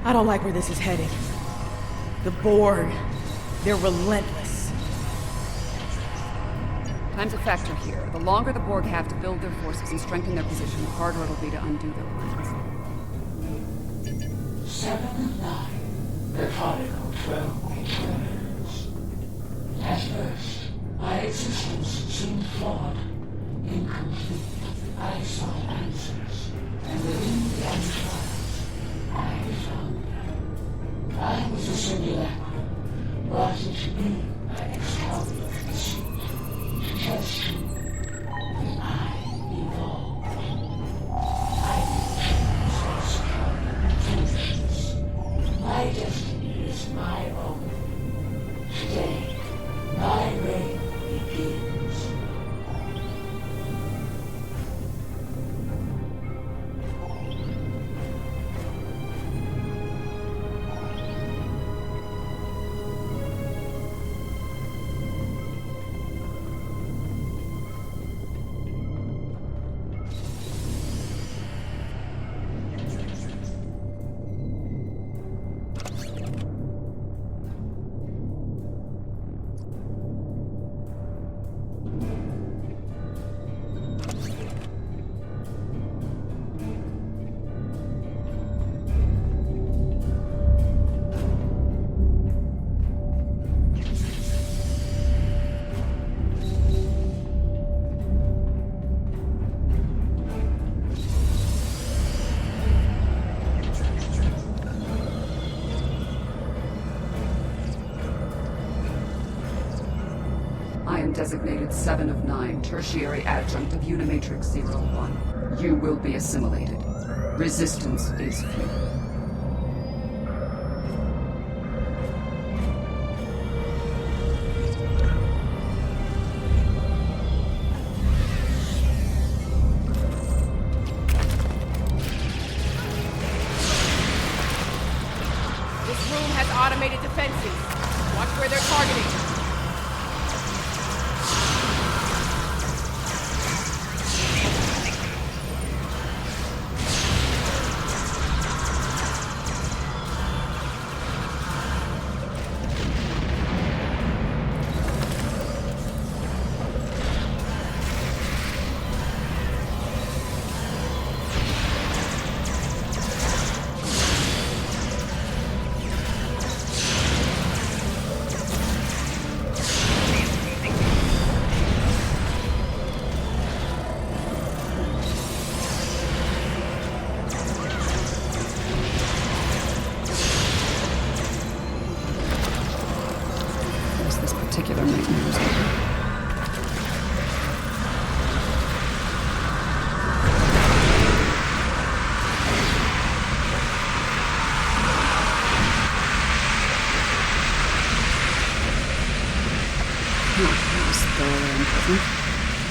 I don't like where this is heading. The Borg, they're relentless. Time's a factor here. The longer the Borg have to build their forces and strengthen their position, the harder it'll be to undo their plans. 7 and 9, methodical 12-week plans. At first, my existence seemed flawed, incomplete. I sought answers, and within the entrails, I found them. I was a simulacrum, brought into being by Excalibur conceit, to test you. Then I evolved. I became Excalibur intelligence. My destiny is my own. Today, my reign begins. Designated 7 of 9, tertiary adjunct of Unimatrix 01. You will be assimilated. Resistance is few. This room has automated defenses. Watch where they're targeting. Particular nightmares.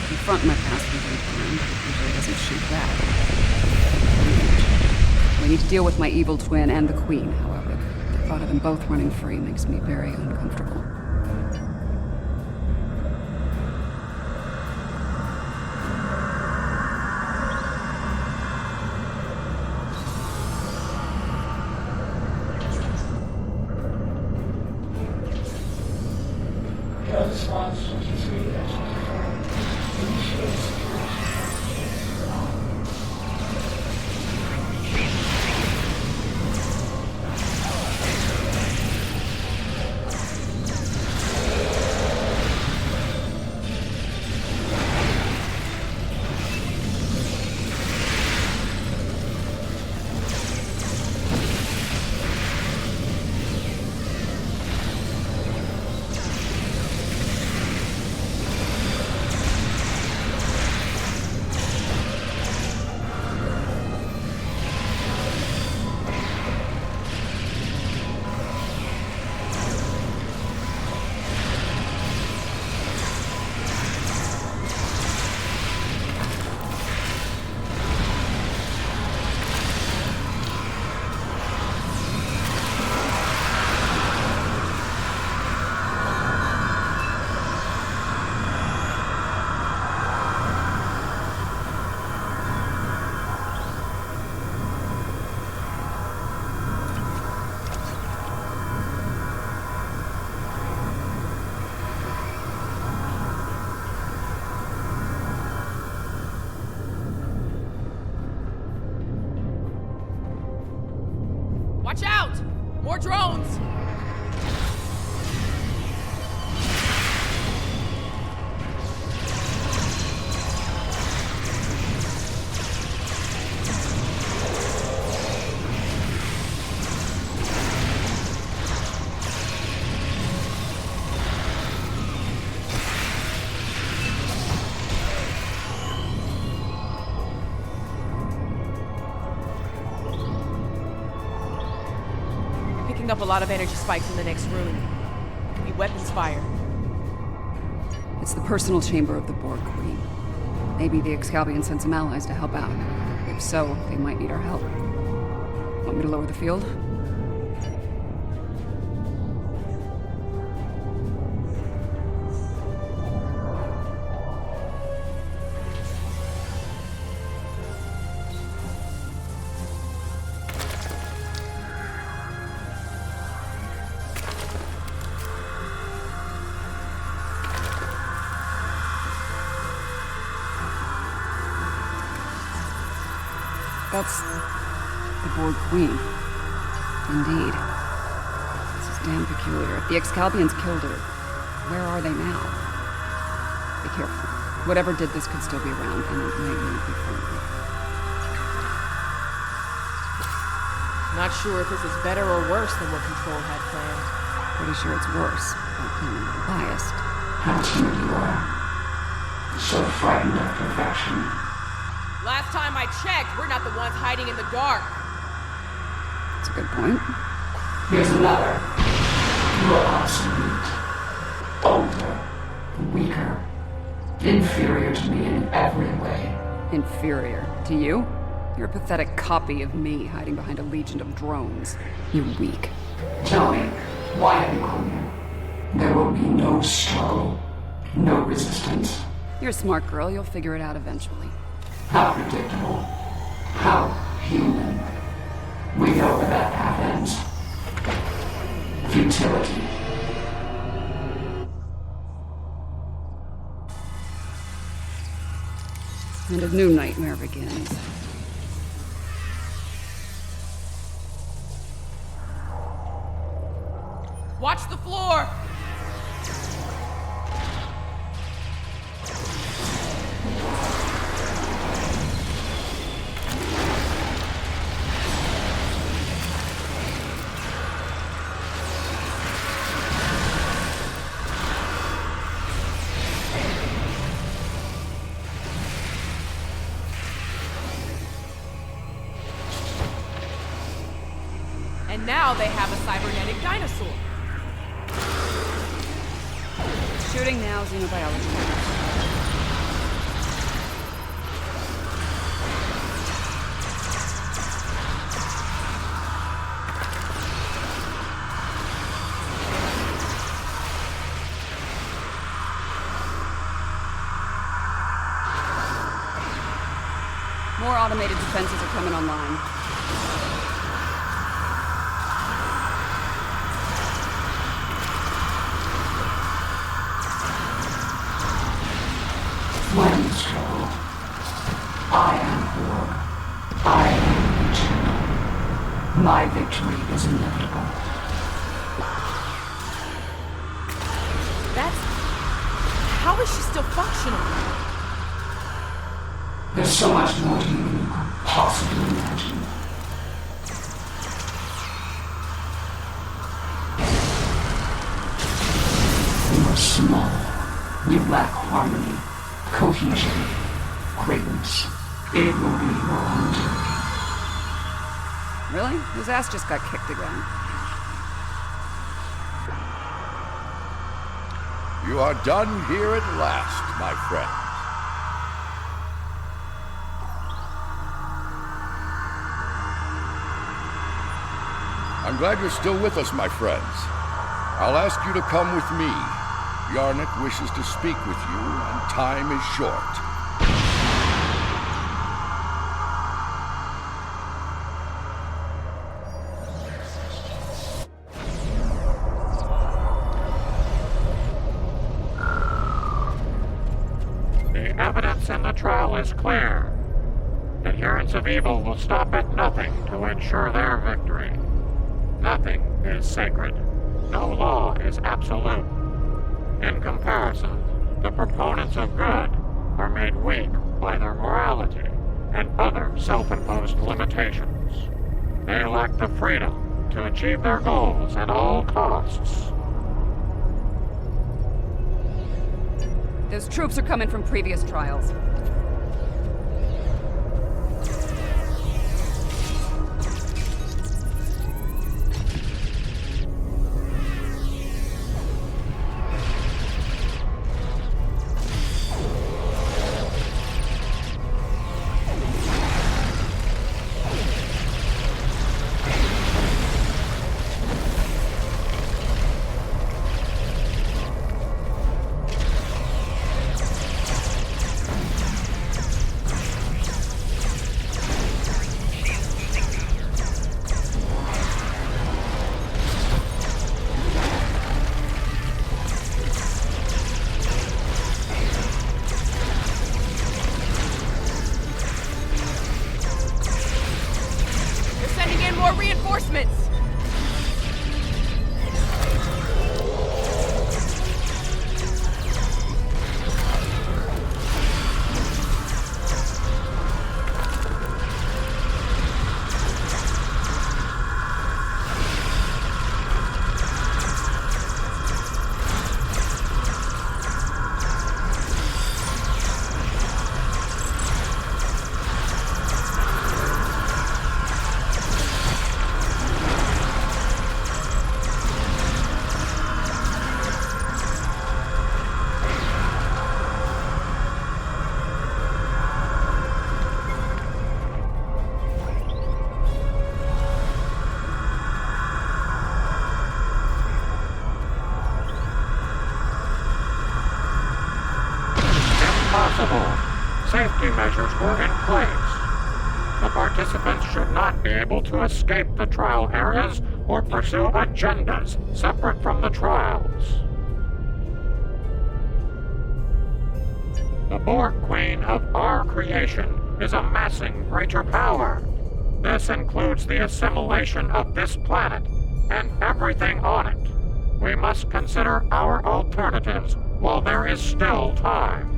Confront my past with any time, but it usually doesn't shoot back. We need to deal with my evil twin and the Queen, however. The thought of them both running free makes me very uncomfortable. More drones! Up a lot of energy spikes in the next room. It could be weapons fire. It's the personal chamber of the Borg Queen. Maybe the Excalbians sent some allies to help out. If so, they might need our help. Want me to lower the field? That's the Borg Queen. Indeed. This is damn peculiar. If the Excalbians killed her, where are they now? Be careful. Whatever did this could still be around, and it may really be friendly. Not sure if this is better or worse than what Control had planned. Pretty sure it's worse, but I'm biased. How timid you are. So frightened of perfection. Last time I checked, we're not the ones hiding in the dark. That's a good point. Here's another. You are obsolete. Older. Weaker. Inferior to me in every way. Inferior? To you? You're a pathetic copy of me hiding behind a legion of drones. You're weak. Tell me, why have you come here? There will be no struggle. No resistance. You're a smart girl. You'll figure it out eventually. How predictable. How human. We know where that path ends. Futility. And a new nightmare begins. Watch the floor! And now they have a cybernetic dinosaur. Shooting now, xenobiology. More automated defenses are coming online. When you struggle, I am Borg. I am Legion. My victory is inevitable. That's... How is she still functional? There's so much more to you than you could possibly imagine. You are small. You lack harmony. Cohesion, greatness. It will be your own doing. Really? His ass just got kicked again. You are done here at last, my friend. I'm glad you're still with us, my friends. I'll ask you to come with me. Yarnik wishes to speak with you, and time is short. The evidence in the trial is clear. Adherents of evil will stop at nothing to ensure their victory. Nothing is sacred. No law is absolute. In comparison, the proponents of good are made weak by their morality and other self-imposed limitations. They lack the freedom to achieve their goals at all costs. Those troops are coming from previous trials. Reinforcements! Safety measures were in place. The participants should not be able to escape the trial areas or pursue agendas separate from the trials. The Borg Queen of our creation is amassing greater power. This includes the assimilation of this planet and everything on it. We must consider our alternatives while there is still time.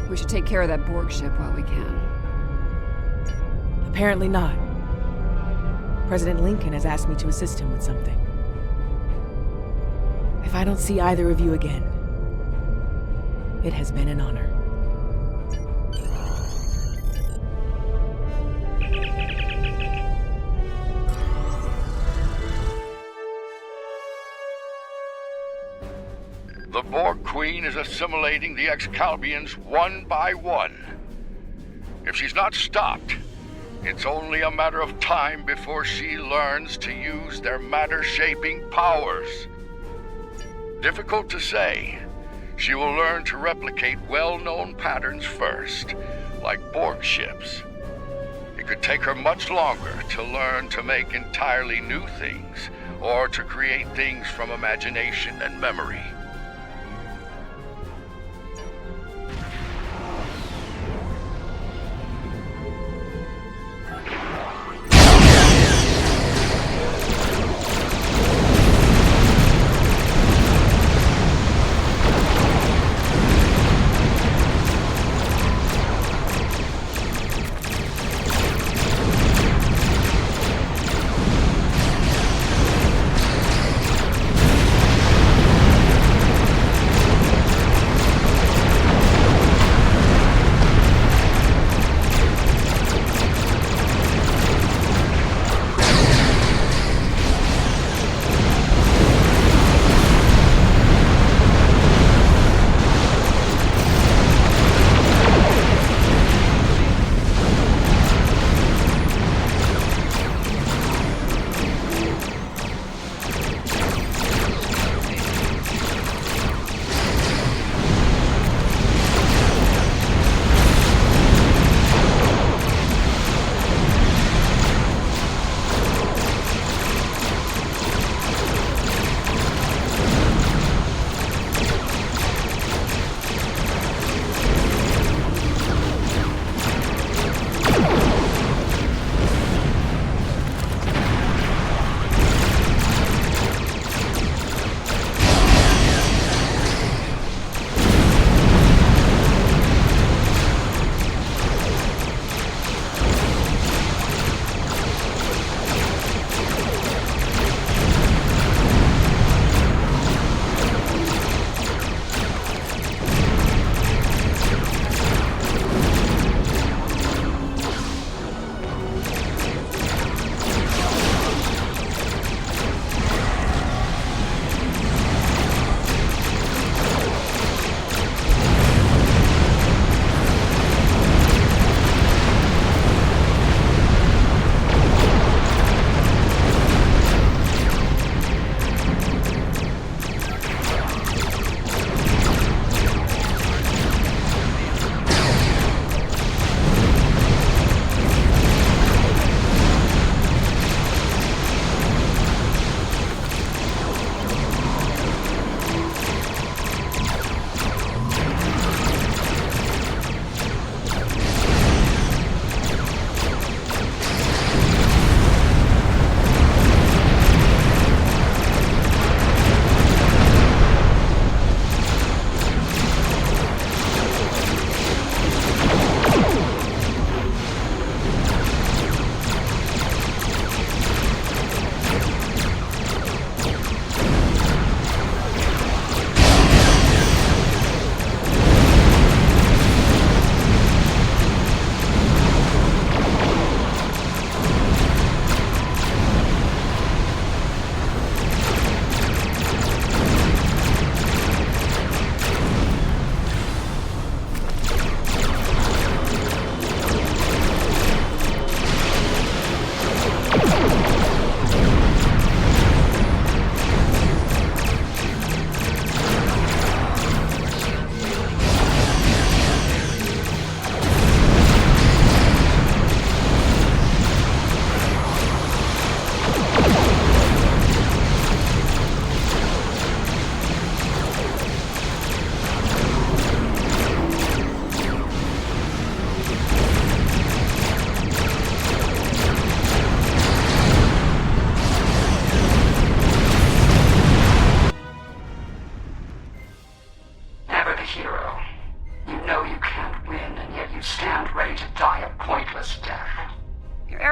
We should take care of that Borg ship while we can. Apparently not. President Lincoln has asked me to assist him with something. If I don't see either of you again, it has been an honor. The Borg Queen is assimilating the Excalbians one by one. If she's not stopped, it's only a matter of time before she learns to use their matter-shaping powers. Difficult to say. She will learn to replicate well-known patterns first, like Borg ships. It could take her much longer to learn to make entirely new things, or to create things from imagination and memory.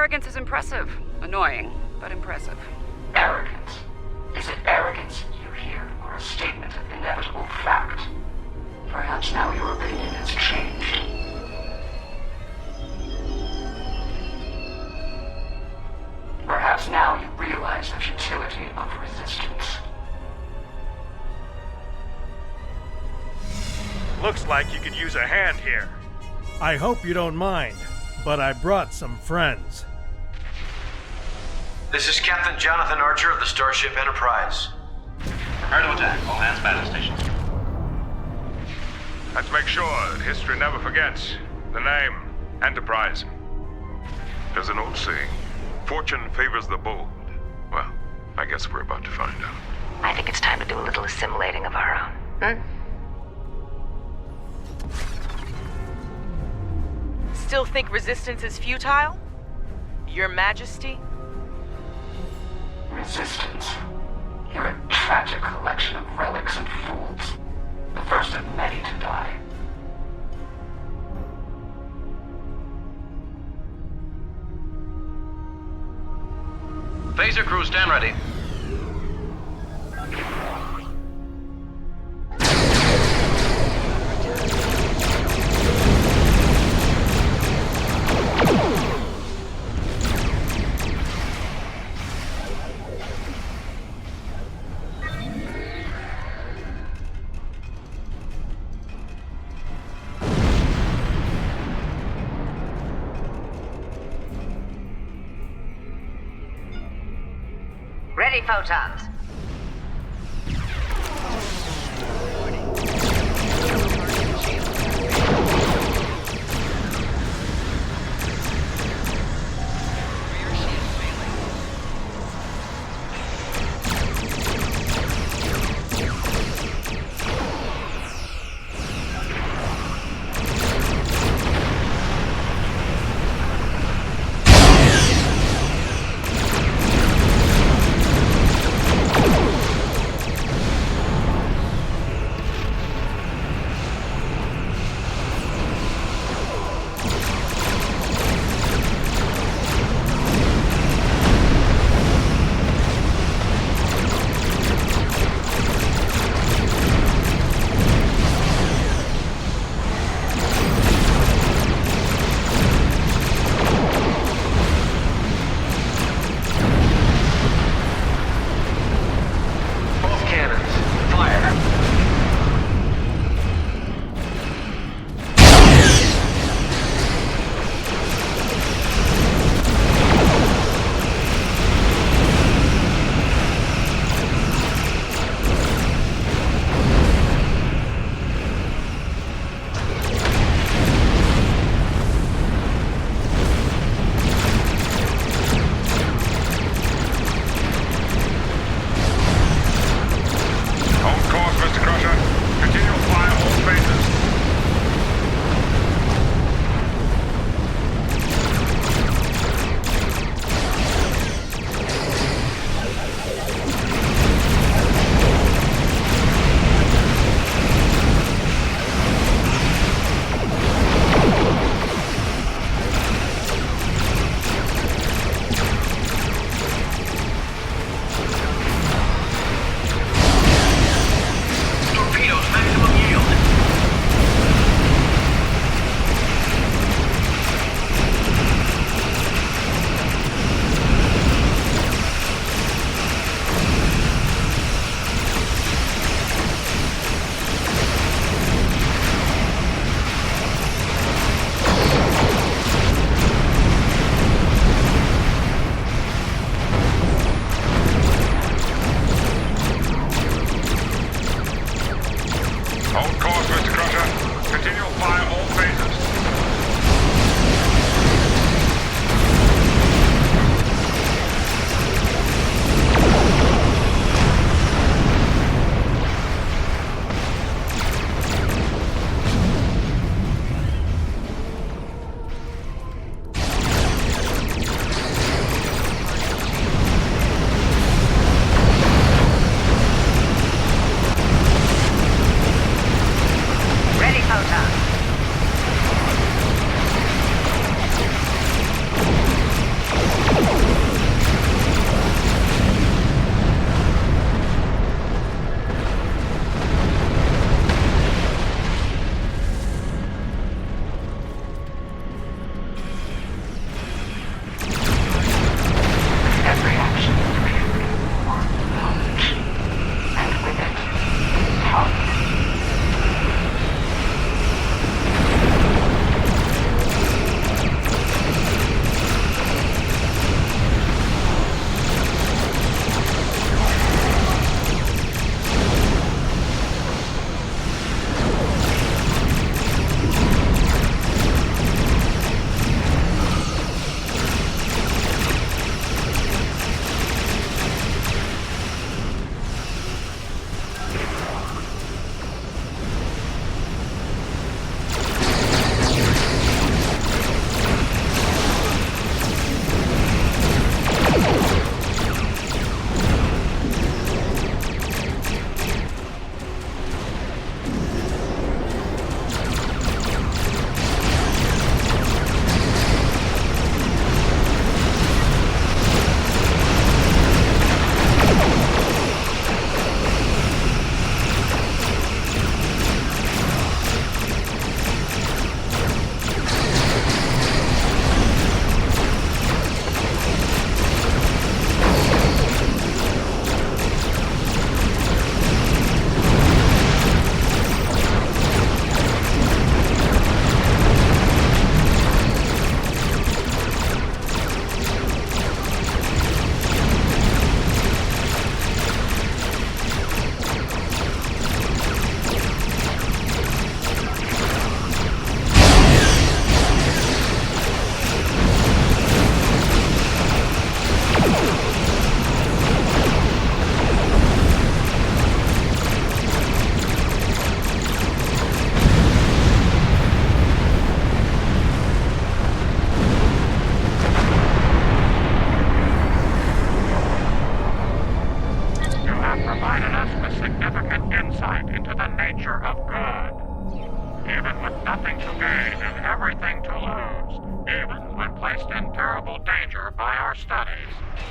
arrogance is impressive. Annoying, but impressive. Arrogance? Is it arrogance you hear, or a statement of inevitable fact? Perhaps now your opinion has changed. Perhaps now you realize the futility of resistance. Looks like you could use a hand here. I hope you don't mind, but I brought some friends. This is Captain Jonathan Archer of the Starship Enterprise. Prepare to attack. All hands battle stations. Let's make sure that history never forgets the name Enterprise. There's an old saying, fortune favors the bold. Well, I guess we're about to find out. I think it's time to do a little assimilating of our own. Still think resistance is futile? Your Majesty? Resistance. You're a tragic collection of relics and fools. The first of many to die. Phaser crew, stand ready. Ready, photons.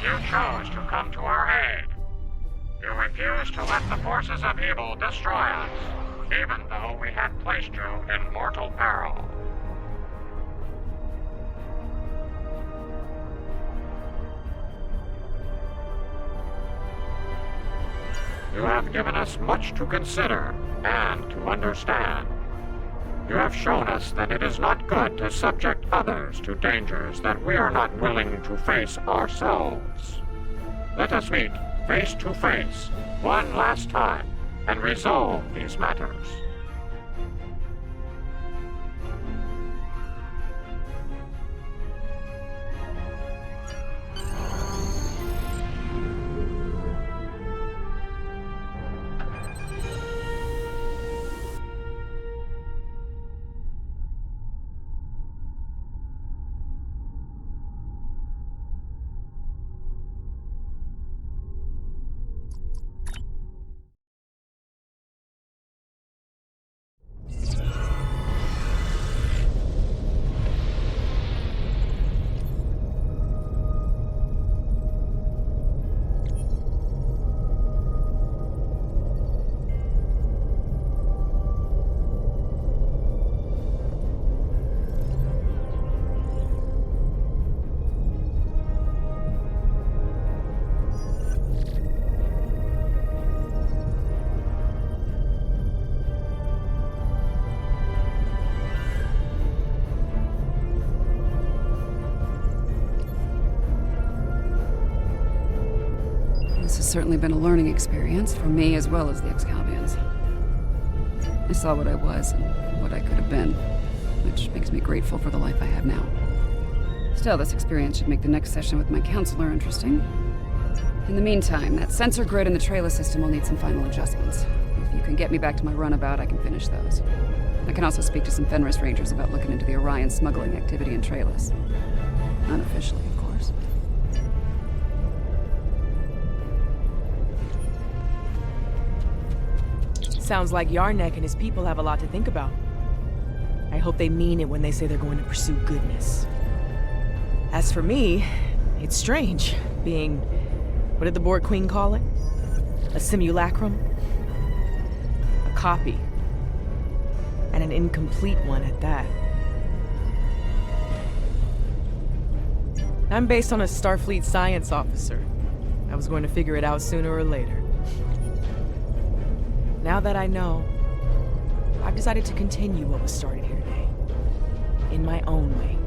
You chose to come to our aid. You refused to let the forces of evil destroy us, even though we had placed you in mortal peril. You have given us much to consider and to understand. You have shown us that it is not good to subject others to dangers that we are not willing to face ourselves. Let us meet face to face one last time and resolve these matters. This has certainly been a learning experience for me as well as the Excalbians. I saw what I was and what I could have been, which makes me grateful for the life I have now. Still, this experience should make the next session with my counselor interesting. In the meantime, that sensor grid in the Traylus system will need some final adjustments. If you can get me back to my runabout, I can finish those. I can also speak to some Fenris Rangers about looking into the Orion smuggling activity in Traylus. Unofficially, of course. Sounds like Yarnek and his people have a lot to think about. I hope they mean it when they say they're going to pursue goodness. As for me, it's strange, being... what did the Borg Queen call it? A simulacrum? A copy. And an incomplete one at that. I'm based on a Starfleet science officer. I was going to figure it out sooner or later. Now that I know, I've decided to continue what was started here today. In my own way.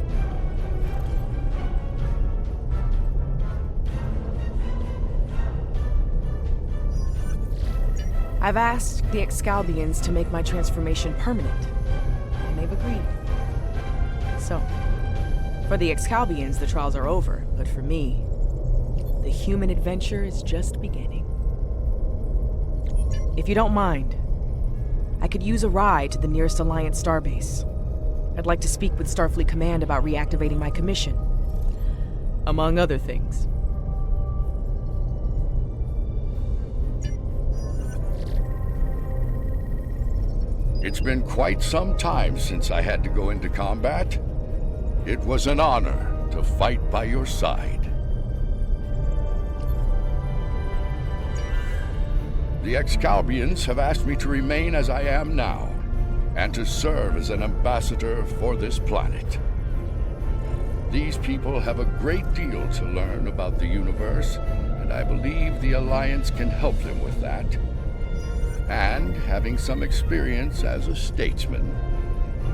I've asked the Excalbians to make my transformation permanent, and they've agreed. So, for the Excalbians, the trials are over, but for me, the human adventure is just beginning. If you don't mind, I could use a ride to the nearest Alliance starbase. I'd like to speak with Starfleet Command about reactivating my commission, among other things. It's been quite some time since I had to go into combat. It was an honor to fight by your side. The Excalbians have asked me to remain as I am now, and to serve as an ambassador for this planet. These people have a great deal to learn about the universe, and I believe the Alliance can help them with that. And having some experience as a statesman,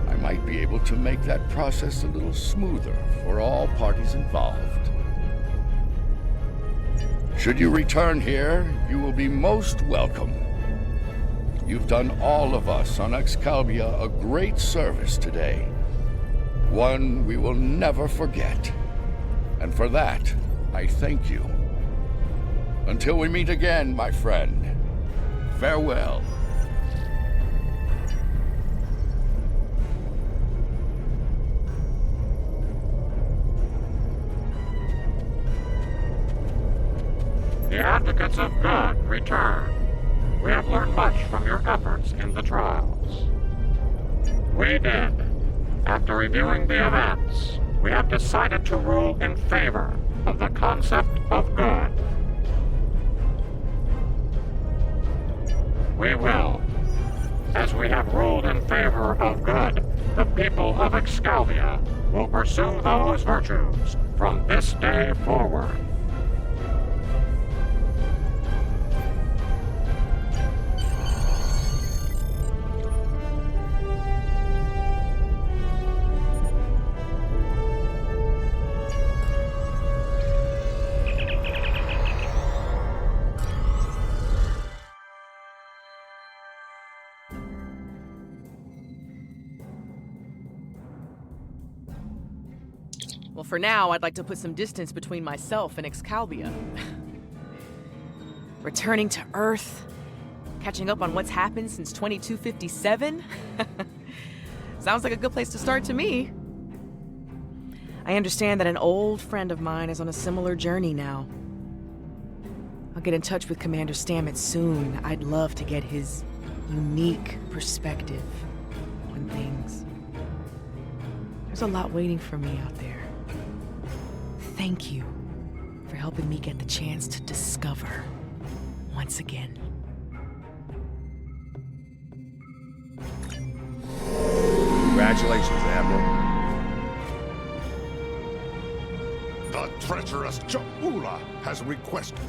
I might be able to make that process a little smoother for all parties involved. Should you return here, you will be most welcome. You've done all of us on Excalbia a great service today. One we will never forget. And for that, I thank you. Until we meet again, my friend, farewell. The advocates of good return. We have learned much from your efforts in the trials. We did. After reviewing the events, we have decided to rule in favor of the concept of good. We will. As we have ruled in favor of good, the people of Excalibur will pursue those virtues from this day forward. Well, for now, I'd like to put some distance between myself and Excalibur. Returning to Earth, catching up on what's happened since 2257? Sounds like a good place to start to me. I understand that an old friend of mine is on a similar journey now. I'll get in touch with Commander Stamets soon. I'd love to get his unique perspective on things. There's a lot waiting for me out there. Thank you for helping me get the chance to discover once again. Congratulations, Admiral. The treacherous Ja'ula has requested